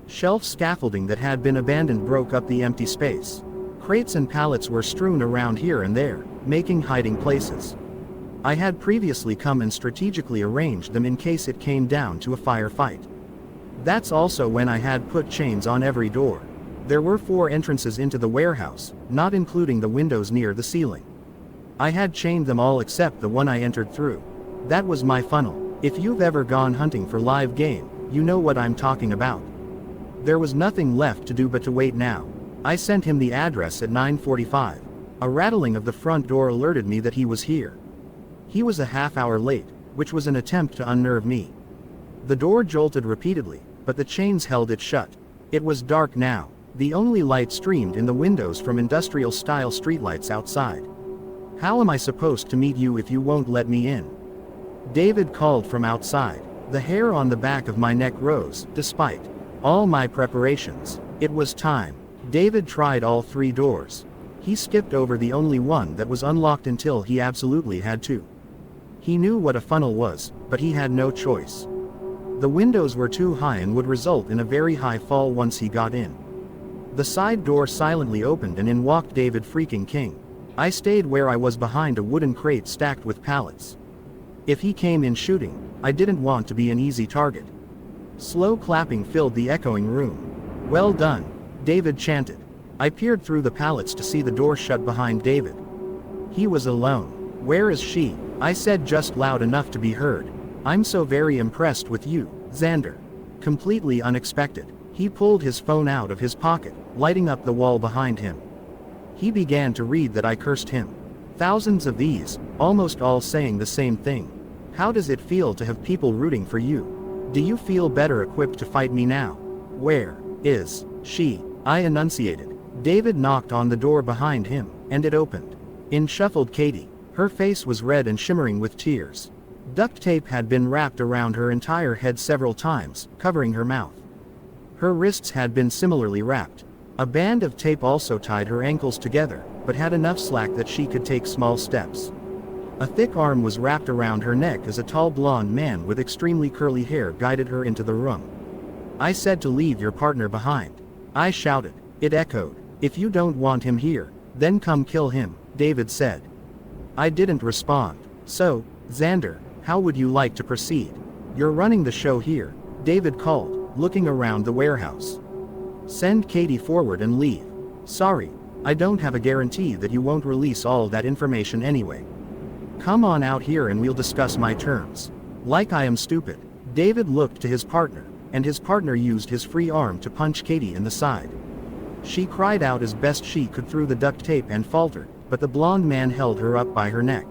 Shelf scaffolding that had been abandoned broke up the empty space. Crates and pallets were strewn around here and there, making hiding places. I had previously come and strategically arranged them in case it came down to a firefight. That's also when I had put chains on every door. There were 4 entrances into the warehouse, not including the windows near the ceiling. I had chained them all except the one I entered through. That was my funnel. If you've ever gone hunting for live game, you know what I'm talking about. There was nothing left to do but to wait now. I sent him the address at 9:45. A rattling of the front door alerted me that he was here. He was a half hour late, which was an attempt to unnerve me. The door jolted repeatedly, but the chains held it shut. It was dark now. The only light streamed in the windows from industrial-style streetlights outside. "How am I supposed to meet you if you won't let me in?" David called from outside. The hair on the back of my neck rose, despite all my preparations. It was time. David tried all 3 doors. He skipped over the only one that was unlocked until he absolutely had to. He knew what a funnel was, but he had no choice. The windows were too high and would result in a very high fall once he got in. The side door silently opened and in walked David freaking King. I stayed where I was behind a wooden crate stacked with pallets. If he came in shooting, I didn't want to be an easy target. Slow clapping filled the echoing room. "Well done," David chanted. I peered through the pallets to see the door shut behind David. He was alone. "Where is she?" I said just loud enough to be heard. "I'm so very impressed with you, Xander." Completely unexpected, he pulled his phone out of his pocket, lighting up the wall behind him. He began to read that I cursed him. Thousands of these, almost all saying the same thing. "How does it feel to have people rooting for you? Do you feel better equipped to fight me now? Where is she?" I enunciated. David knocked on the door behind him, and it opened. In shuffled Katie. Her face was red and shimmering with tears. Duct tape had been wrapped around her entire head several times, covering her mouth. Her wrists had been similarly wrapped. A band of tape also tied her ankles together, but had enough slack that she could take small steps. A thick arm was wrapped around her neck as a tall blonde man with extremely curly hair guided her into the room. "I said to leave your partner behind," I shouted. It echoed. "If you don't want him here, then come kill him," David said. I didn't respond. "So, Xander, how would you like to proceed? You're running the show here," David called, looking around the warehouse. "Send Katie forward and leave." "Sorry, I don't have a guarantee that you won't release all that information anyway. Come on out here and we'll discuss my terms. Like I am stupid. David looked to his partner, and his partner used his free arm to punch Katie in the side. She cried out as best she could through the duct tape and faltered, but the blonde man held her up by her neck.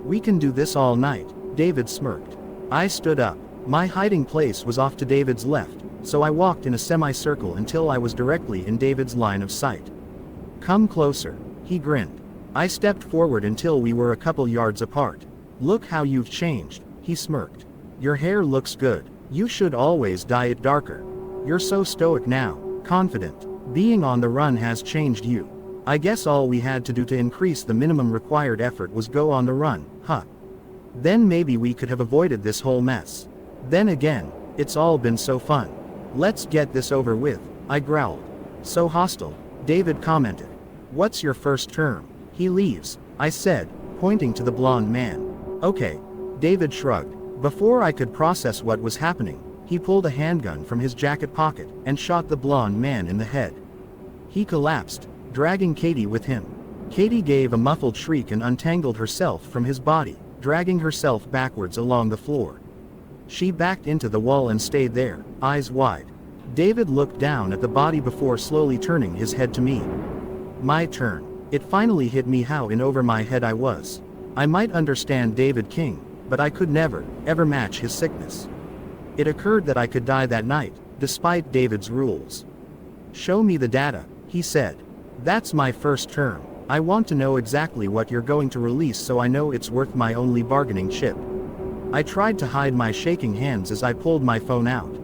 We can do this all night, David smirked. I stood up. My hiding place was off to David's left, so I walked in a semicircle until I was directly in David's line of sight. Come closer, he grinned. I stepped forward until we were a couple yards apart. Look how you've changed, he smirked. Your hair looks good. You should always dye it darker. You're so stoic now, confident. Being on the run has changed you. I guess all we had to do to increase the minimum required effort was go on the run, huh? Then maybe we could have avoided this whole mess. Then again, it's all been so fun. Let's get this over with, I growled. So hostile, David commented. What's your first term? He leaves, I said, pointing to the blonde man. Okay, David shrugged. Before I could process what was happening, he pulled a handgun from his jacket pocket and shot the blonde man in the head. He collapsed, dragging Katie with him. Katie gave a muffled shriek and untangled herself from his body, dragging herself backwards along the floor. She backed into the wall and stayed there, eyes wide. David looked down at the body before slowly turning his head to me. My turn. It finally hit me how in over my head I was. I might understand David King, but I could never, ever match his sickness. It occurred that I could die that night, despite David's rules. Show me the data, he said. That's my first term. I want to know exactly what you're going to release so I know it's worth my only bargaining chip. I tried to hide my shaking hands as I pulled my phone out.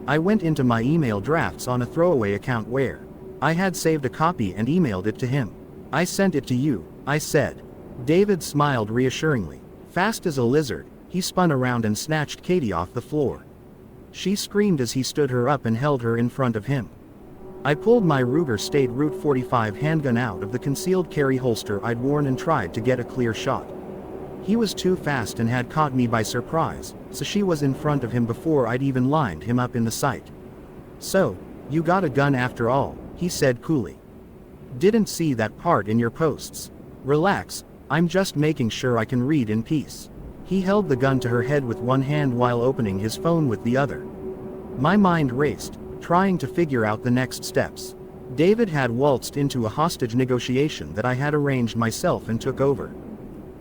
I went into my email drafts on a throwaway account where I had saved a copy and emailed it to him. I sent it to you, I said. David smiled reassuringly. Fast as a lizard, he spun around and snatched Katie off the floor. She screamed as he stood her up and held her in front of him. I pulled my Ruger State Route 45 handgun out of the concealed carry holster I'd worn and tried to get a clear shot. He was too fast and had caught me by surprise, so she was in front of him before I'd even lined him up in the sight. So, you got a gun after all, he said coolly. Didn't see that part in your posts. Relax, I'm just making sure I can read in peace. He held the gun to her head with one hand while opening his phone with the other. My mind raced, trying to figure out the next steps. David had waltzed into a hostage negotiation that I had arranged myself and took over.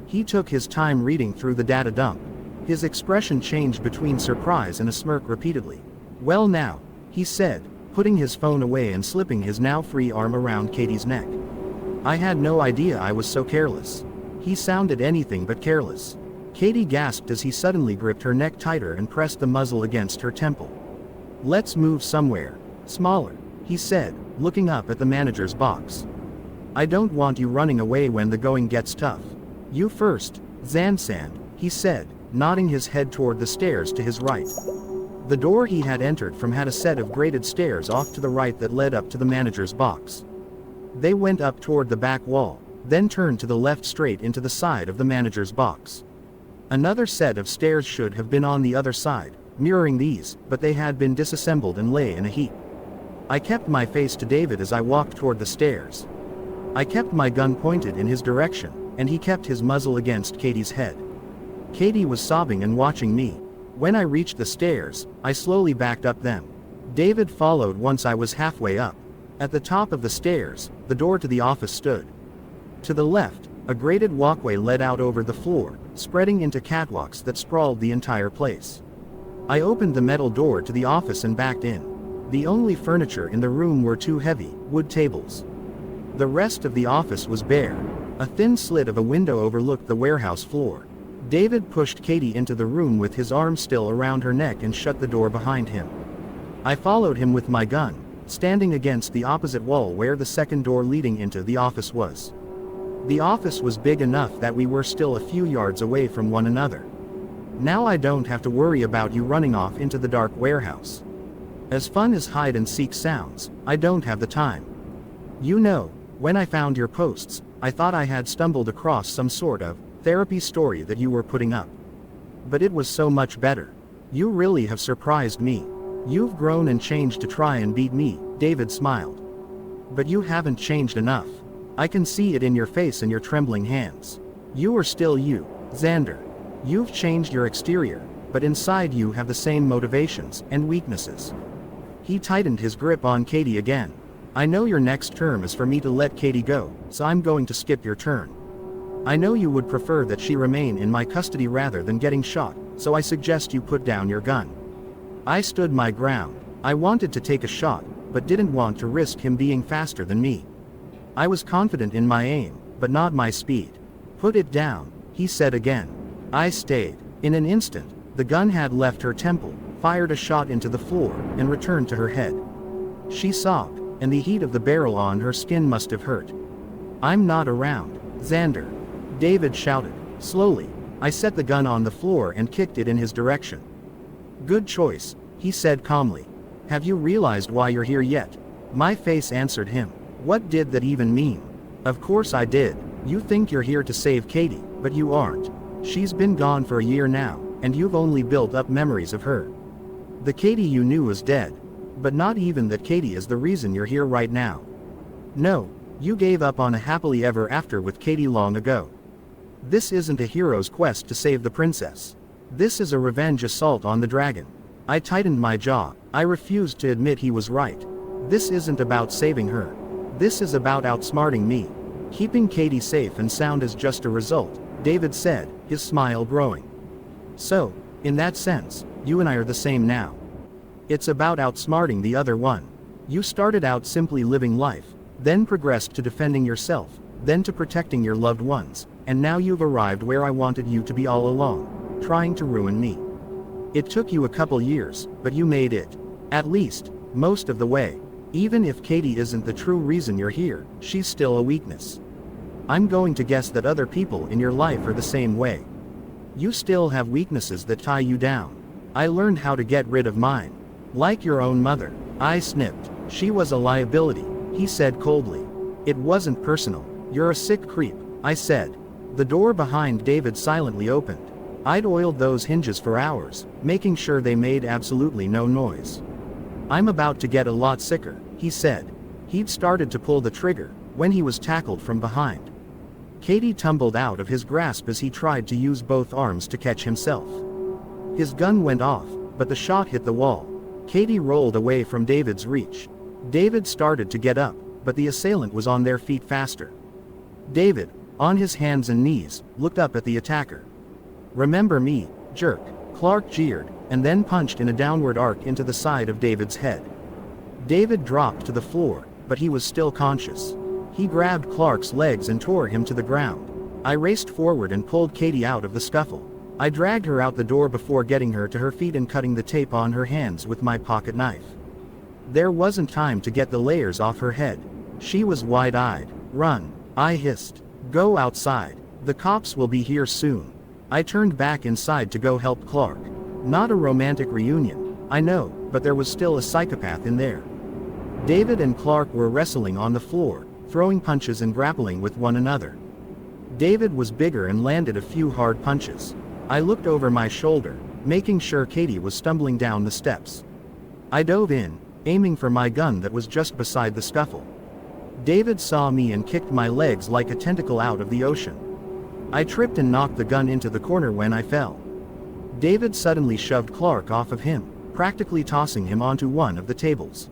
He took his time reading through the data dump. His expression changed between surprise and a smirk repeatedly. Well now, he said, putting his phone away and slipping his now free arm around Katie's neck. I had no idea I was so careless. He sounded anything but careless. Katie gasped as he suddenly gripped her neck tighter and pressed the muzzle against her temple. Let's move somewhere smaller, he said, looking up at the manager's box. I don't want you running away when the going gets tough. You first, Zansand, he said, nodding his head toward the stairs to his right. The door he had entered from had a set of graded stairs off to the right that led up to the manager's box. They went up toward the back wall, then turned to the left straight into the side of the manager's box. Another set of stairs should have been on the other side, mirroring these, but they had been disassembled and lay in a heap. I kept my face to David as I walked toward the stairs. I kept my gun pointed in his direction, and he kept his muzzle against Katie's head. Katie was sobbing and watching me. When I reached the stairs, I slowly backed up them. David followed once I was halfway up. At the top of the stairs, the door to the office stood. To the left, a graded walkway led out over the floor, spreading into catwalks that sprawled the entire place. I opened the metal door to the office and backed in. The only furniture in the room were two heavy, wood tables. The rest of the office was bare. A thin slit of a window overlooked the warehouse floor. David pushed Katie into the room with his arm still around her neck and shut the door behind him. I followed him with my gun, standing against the opposite wall where the second door leading into the office was. The office was big enough that we were still a few yards away from one another. Now I don't have to worry about you running off into the dark warehouse. As fun as hide and seek sounds, I don't have the time. You know, when I found your posts, I thought I had stumbled across some sort of therapy story that you were putting up. But it was so much better. You really have surprised me. You've grown and changed to try and beat me, David smiled. But you haven't changed enough. I can see it in your face and your trembling hands. You are still you, Xander. You've changed your exterior, but inside you have the same motivations and weaknesses. He tightened his grip on Katie again. I know your next term is for me to let Katie go, so I'm going to skip your turn. I know you would prefer that she remain in my custody rather than getting shot, so I suggest you put down your gun. I stood my ground. I wanted to take a shot, but didn't want to risk him being faster than me. I was confident in my aim, but not my speed. Put it down, he said again. I stayed. In an instant, the gun had left her temple, fired a shot into the floor, and returned to her head. She sobbed, and the heat of the barrel on her skin must have hurt. I'm not around, Xander. David shouted. Slowly, I set the gun on the floor and kicked it in his direction. Good choice, he said calmly. Have you realized why you're here yet? My face answered him. What did that even mean? Of course I did. You think you're here to save Katie, but you aren't. She's been gone for a year now, and you've only built up memories of her. The Katie you knew is dead. But not even that Katie is the reason you're here right now. No, you gave up on a happily ever after with Katie long ago. This isn't a hero's quest to save the princess. This is a revenge assault on the dragon. I tightened my jaw. I refused to admit he was right. This isn't about saving her. This is about outsmarting me. Keeping Katie safe and sound is just a result, David said, his smile growing. So, in that sense, you and I are the same now. It's about outsmarting the other one. You started out simply living life, then progressed to defending yourself, then to protecting your loved ones, and now you've arrived where I wanted you to be all along, trying to ruin me. It took you a couple years, but you made it. At least, most of the way. Even if Katie isn't the true reason you're here, she's still a weakness. I'm going to guess that other people in your life are the same way. You still have weaknesses that tie you down. I learned how to get rid of mine. Like your own mother. I snipped. She was a liability, he said coldly. It wasn't personal. You're a sick creep, I said. The door behind David silently opened. I'd oiled those hinges for hours, making sure they made absolutely no noise. I'm about to get a lot sicker, he said. He'd started to pull the trigger, when he was tackled from behind. Katie tumbled out of his grasp as he tried to use both arms to catch himself. His gun went off, but the shot hit the wall. Katie rolled away from David's reach. David started to get up, but the assailant was on their feet faster. David, on his hands and knees, looked up at the attacker. Remember me, jerk, Clark jeered, and then punched in a downward arc into the side of David's head. David dropped to the floor, but he was still conscious. He grabbed Clark's legs and tore him to the ground. I raced forward and pulled Katie out of the scuffle. I dragged her out the door before getting her to her feet and cutting the tape on her hands with my pocket knife. There wasn't time to get the layers off her head. She was wide-eyed. Run, I hissed. Go outside. The cops will be here soon. I turned back inside to go help Clark. Not a romantic reunion, I know, but there was still a psychopath in there. David and Clark were wrestling on the floor, throwing punches and grappling with one another. David was bigger and landed a few hard punches. I looked over my shoulder, making sure Katie was stumbling down the steps. I dove in, aiming for my gun that was just beside the scuffle. David saw me and kicked my legs like a tentacle out of the ocean. I tripped and knocked the gun into the corner when I fell. David suddenly shoved Clark off of him, practically tossing him onto one of the tables.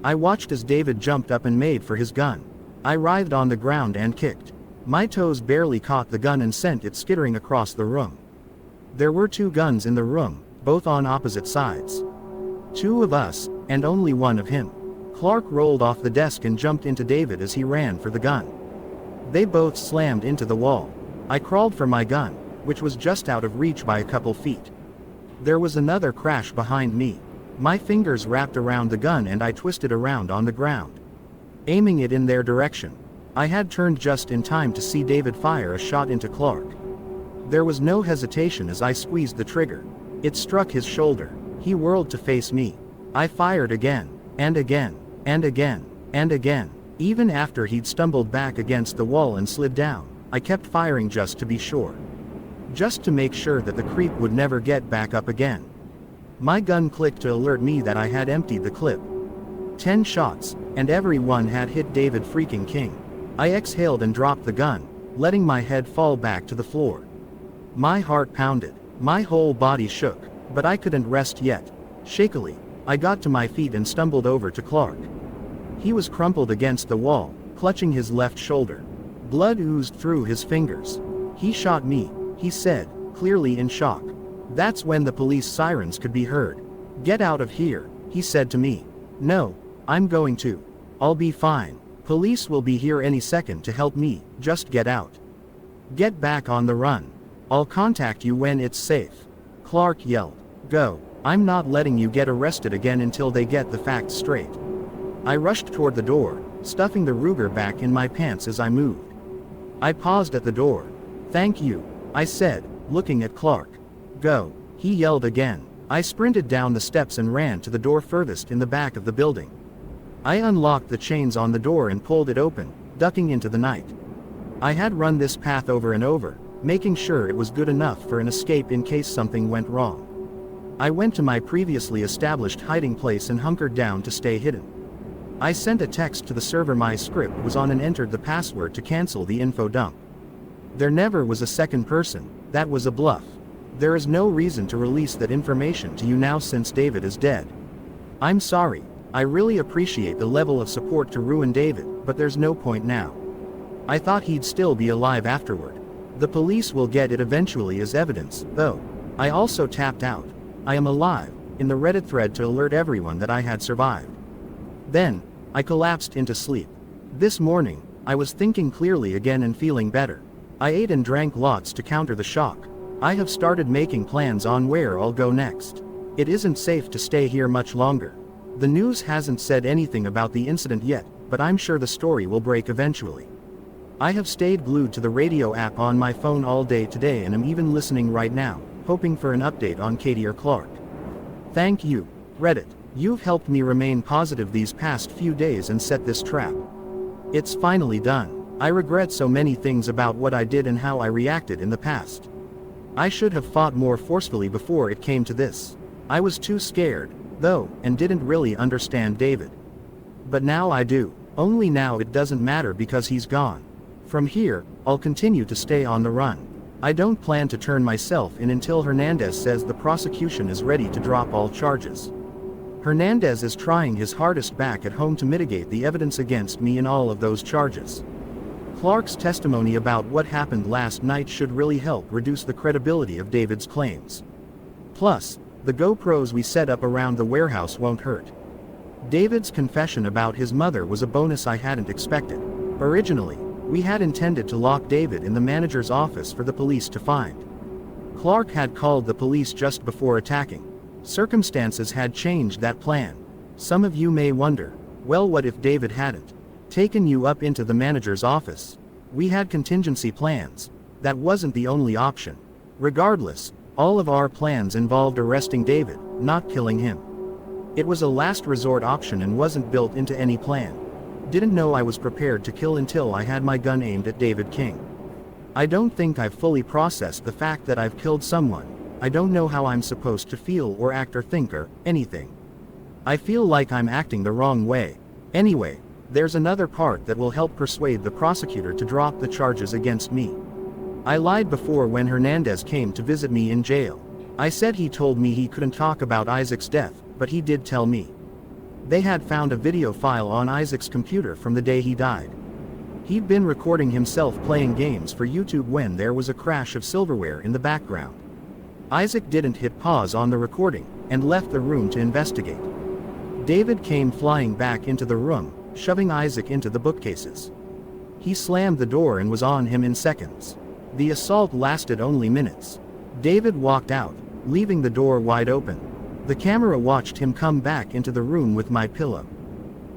I watched as David jumped up and made for his gun. I writhed on the ground and kicked. My toes barely caught the gun and sent it skittering across the room. There were two guns in the room, both on opposite sides. Two of us, and only one of him. Clark rolled off the desk and jumped into David as he ran for the gun. They both slammed into the wall. I crawled for my gun, which was just out of reach by a couple feet. There was another crash behind me. My fingers wrapped around the gun and I twisted around on the ground, aiming it in their direction. I had turned just in time to see David fire a shot into Clark. There was no hesitation as I squeezed the trigger. It struck his shoulder. He whirled to face me. I fired again, and again, and again, and again. Even after he'd stumbled back against the wall and slid down, I kept firing just to be sure. Just to make sure that the creep would never get back up again. My gun clicked to alert me that I had emptied the clip. 10 shots, And everyone had hit David freaking King. I exhaled and dropped the gun, letting my head fall back to the floor. My heart pounded. My whole body shook, but I couldn't rest yet. Shakily, I got to my feet and stumbled over to Clark. He was crumpled against the wall, clutching his left shoulder. Blood oozed through his fingers. "He shot me," he said, clearly in shock. That's when the police sirens could be heard. "Get out of here," he said to me. "No, I'm going to. I'll be fine. Police will be here any second to help me, just get out. Get back on the run. I'll contact you when it's safe." Clark yelled. "Go. I'm not letting you get arrested again until they get the facts straight." I rushed toward the door, stuffing the Ruger back in my pants as I moved. I paused at the door. "Thank you," I said, looking at Clark. "Go," he yelled again. I sprinted down the steps and ran to the door furthest in the back of the building. I unlocked the chains on the door and pulled it open, ducking into the night. I had run this path over and over, making sure it was good enough for an escape in case something went wrong. I went to my previously established hiding place and hunkered down to stay hidden. I sent a text to the server my script was on and entered the password to cancel the info dump. There never was a second person. That was a bluff. There is no reason to release that information to you now since David is dead. I'm sorry. I really appreciate the level of support to ruin David, but there's no point now. I thought he'd still be alive afterward. The police will get it eventually as evidence, though. I also tapped out. "I am alive," in the Reddit thread to alert everyone that I had survived. Then, I collapsed into sleep. This morning, I was thinking clearly again and feeling better. I ate and drank lots to counter the shock. I have started making plans on where I'll go next. It isn't safe to stay here much longer. The news hasn't said anything about the incident yet, but I'm sure the story will break eventually. I have stayed glued to the radio app on my phone all day today and am even listening right now, hoping for an update on Katie or Clark. Thank you, Reddit. You've helped me remain positive these past few days and set this trap. It's finally done. I regret so many things about what I did and how I reacted in the past. I should have fought more forcefully before it came to this. I was too scared, though, and didn't really understand David. But now I do. Only now it doesn't matter because he's gone. From here, I'll continue to stay on the run. I don't plan to turn myself in until Hernandez says the prosecution is ready to drop all charges. Hernandez is trying his hardest back at home to mitigate the evidence against me in all of those charges. Clark's testimony about what happened last night should really help reduce the credibility of David's claims. Plus, the GoPros we set up around the warehouse won't hurt. David's confession about his mother was a bonus I hadn't expected. Originally, we had intended to lock David in the manager's office for the police to find. Clark had called the police just before attacking. Circumstances had changed that plan. Some of you may wonder, well, what if David hadn't taken you up into the manager's office? We had contingency plans. That wasn't the only option. Regardless, all of our plans involved arresting David, not killing him. It was a last resort option and wasn't built into any plan. Didn't know I was prepared to kill until I had my gun aimed at David King. I don't think I've fully processed the fact that I've killed someone. I don't know how I'm supposed to feel or act or think or anything. I feel like I'm acting the wrong way. Anyway, there's another part that will help persuade the prosecutor to drop the charges against me. I lied before when Hernandez came to visit me in jail. I said he told me he couldn't talk about Isaac's death, but he did tell me. They had found a video file on Isaac's computer from the day he died. He'd been recording himself playing games for YouTube when there was a crash of silverware in the background. Isaac didn't hit pause on the recording, and left the room to investigate. David came flying back into the room, shoving Isaac into the bookcases. He slammed the door and was on him in seconds. The assault lasted only minutes. David walked out, leaving the door wide open. The camera watched him come back into the room with my pillow.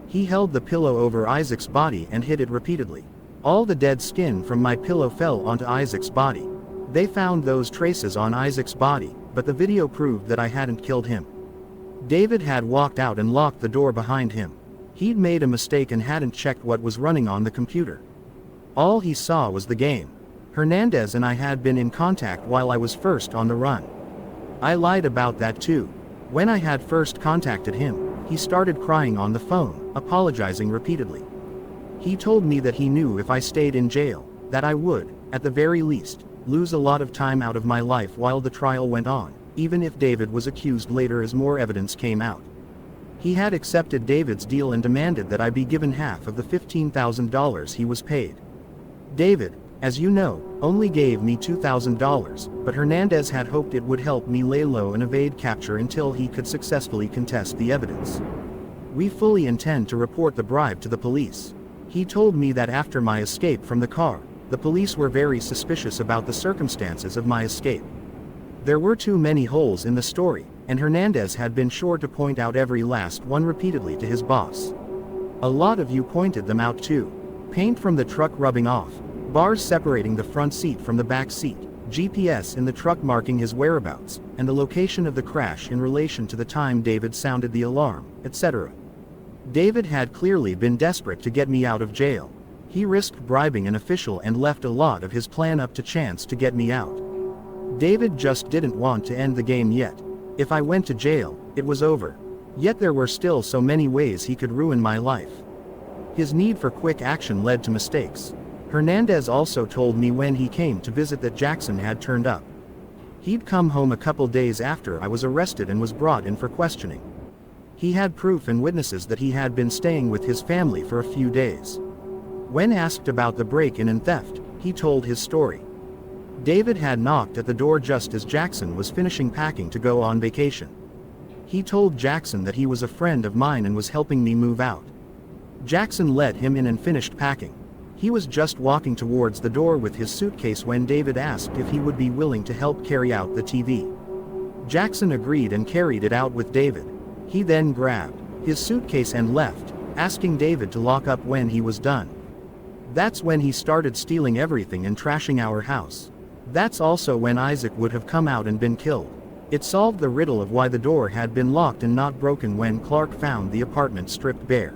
He held the pillow over Isaac's body and hit it repeatedly. All the dead skin from my pillow fell onto Isaac's body. They found those traces on Isaac's body, but the video proved that I hadn't killed him. David had walked out and locked the door behind him. He'd made a mistake and hadn't checked what was running on the computer. All he saw was the game. Hernandez and I had been in contact while I was first on the run. I lied about that too. When I had first contacted him, He started crying on the phone, apologizing repeatedly. He told me that he knew if I stayed in jail, that I would, at the very least, lose a lot of time out of my life while the trial went on, even if David was accused later as more evidence came out. He had accepted David's deal and demanded that I be given half of the $15,000 he was paid. David, as you know, only gave me $2,000, but Hernandez had hoped it would help me lay low and evade capture until he could successfully contest the evidence. We fully intend to report the bribe to the police. He told me that after my escape from the car, the police were very suspicious about the circumstances of my escape. There were too many holes in the story, and Hernandez had been sure to point out every last one repeatedly to his boss. A lot of you pointed them out too. Paint from the truck rubbing off, bars separating the front seat from the back seat, GPS in the truck marking his whereabouts, and the location of the crash in relation to the time David sounded the alarm, etc. David had clearly been desperate to get me out of jail. He risked bribing an official and left a lot of his plan up to chance to get me out. David just didn't want to end the game yet. If I went to jail, it was over. Yet there were still so many ways he could ruin my life. His need for quick action led to mistakes. Hernandez also told me when he came to visit that Jackson had turned up. He'd come home a couple days after I was arrested and was brought in for questioning. He had proof and witnesses that he had been staying with his family for a few days. When asked about the break-in and theft, he told his story. David had knocked at the door just as Jackson was finishing packing to go on vacation. He told Jackson that he was a friend of mine and was helping me move out. Jackson let him in and finished packing. He was just walking towards the door with his suitcase when David asked if he would be willing to help carry out the TV. Jackson agreed and carried it out with David. He then grabbed his suitcase and left, asking David to lock up when he was done. That's when he started stealing everything and trashing our house. That's also when Isaac would have come out and been killed. It solved the riddle of why the door had been locked and not broken when Clark found the apartment stripped bare.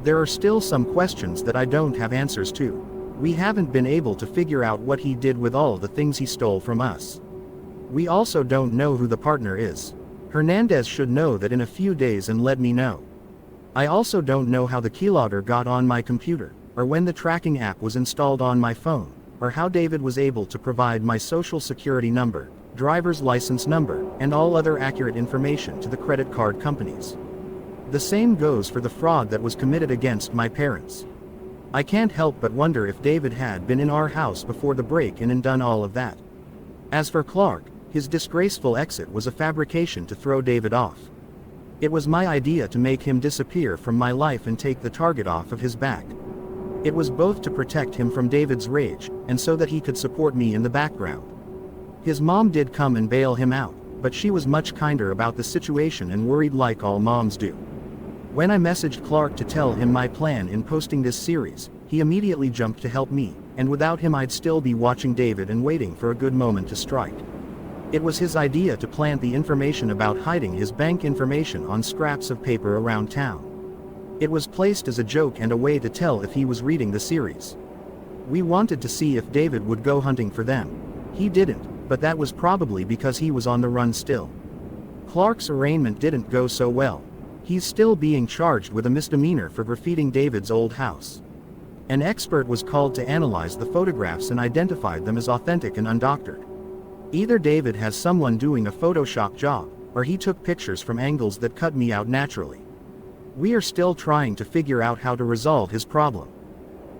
There are still some questions that I don't have answers to. We haven't been able to figure out what he did with all the things he stole from us. We also don't know who the partner is. Hernandez should know that in a few days and let me know. I also don't know how the keylogger got on my computer, or when the tracking app was installed on my phone, or how David was able to provide my social security number, driver's license number, and all other accurate information to the credit card companies. The same goes for the fraud that was committed against my parents. I can't help but wonder if David had been in our house before the break-in and done all of that. As for Clark, his disgraceful exit was a fabrication to throw David off. It was my idea to make him disappear from my life and take the target off of his back. It was both to protect him from David's rage, and so that he could support me in the background. His mom did come and bail him out, but she was much kinder about the situation and worried like all moms do. When I messaged Clark to tell him my plan in posting this series, he immediately jumped to help me, and without him I'd still be watching David and waiting for a good moment to strike. It was his idea to plant the information about hiding his bank information on scraps of paper around town. It was placed as a joke and a way to tell if he was reading the series. We wanted to see if David would go hunting for them. He didn't, but that was probably because he was on the run still. Clark's arraignment didn't go so well. He's still being charged with a misdemeanor for graffitiing David's old house. An expert was called to analyze the photographs and identified them as authentic and undoctored. Either David has someone doing a Photoshop job, or he took pictures from angles that cut me out naturally. We are still trying to figure out how to resolve his problem.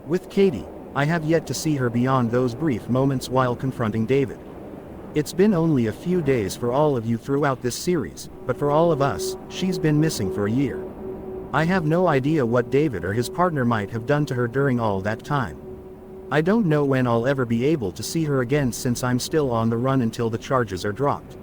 With Katie, I have yet to see her beyond those brief moments while confronting David. It's been only a few days for all of you throughout this series, but for all of us, she's been missing for a year. I have no idea what David or his partner might have done to her during all that time. I don't know when I'll ever be able to see her again since I'm still on the run until the charges are dropped.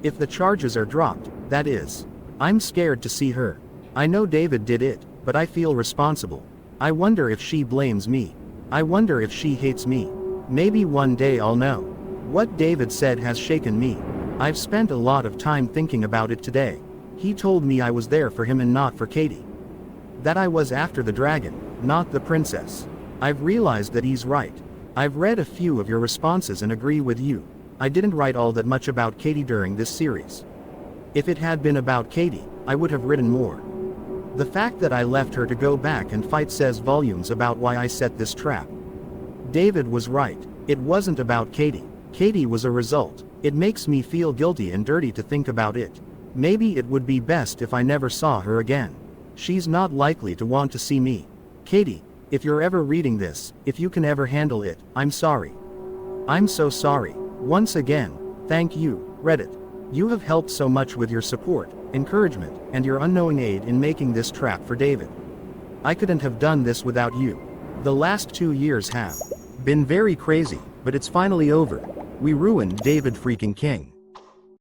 If the charges are dropped, that is. I'm scared to see her. I know David did it, but I feel responsible. I wonder if she blames me. I wonder if she hates me. Maybe one day I'll know. What David said has shaken me. I've spent a lot of time thinking about it today. He told me I was there for him and not for Katie. That I was after the dragon, not the princess. I've realized that he's right. I've read a few of your responses and agree with you. I didn't write all that much about Katie during this series. If it had been about Katie, I would have written more. The fact that I left her to go back and fight says volumes about why I set this trap. David was right. It wasn't about Katie. Katie was a result. It makes me feel guilty and dirty to think about it. Maybe it would be best if I never saw her again. She's not likely to want to see me. Katie, if you're ever reading this, if you can ever handle it, I'm sorry. I'm so sorry. Once again, thank you, Reddit. You have helped so much with your support, encouragement, and your unknowing aid in making this trap for David. I couldn't have done this without you. The last 2 years have been very crazy, but it's finally over. We ruined David freaking King.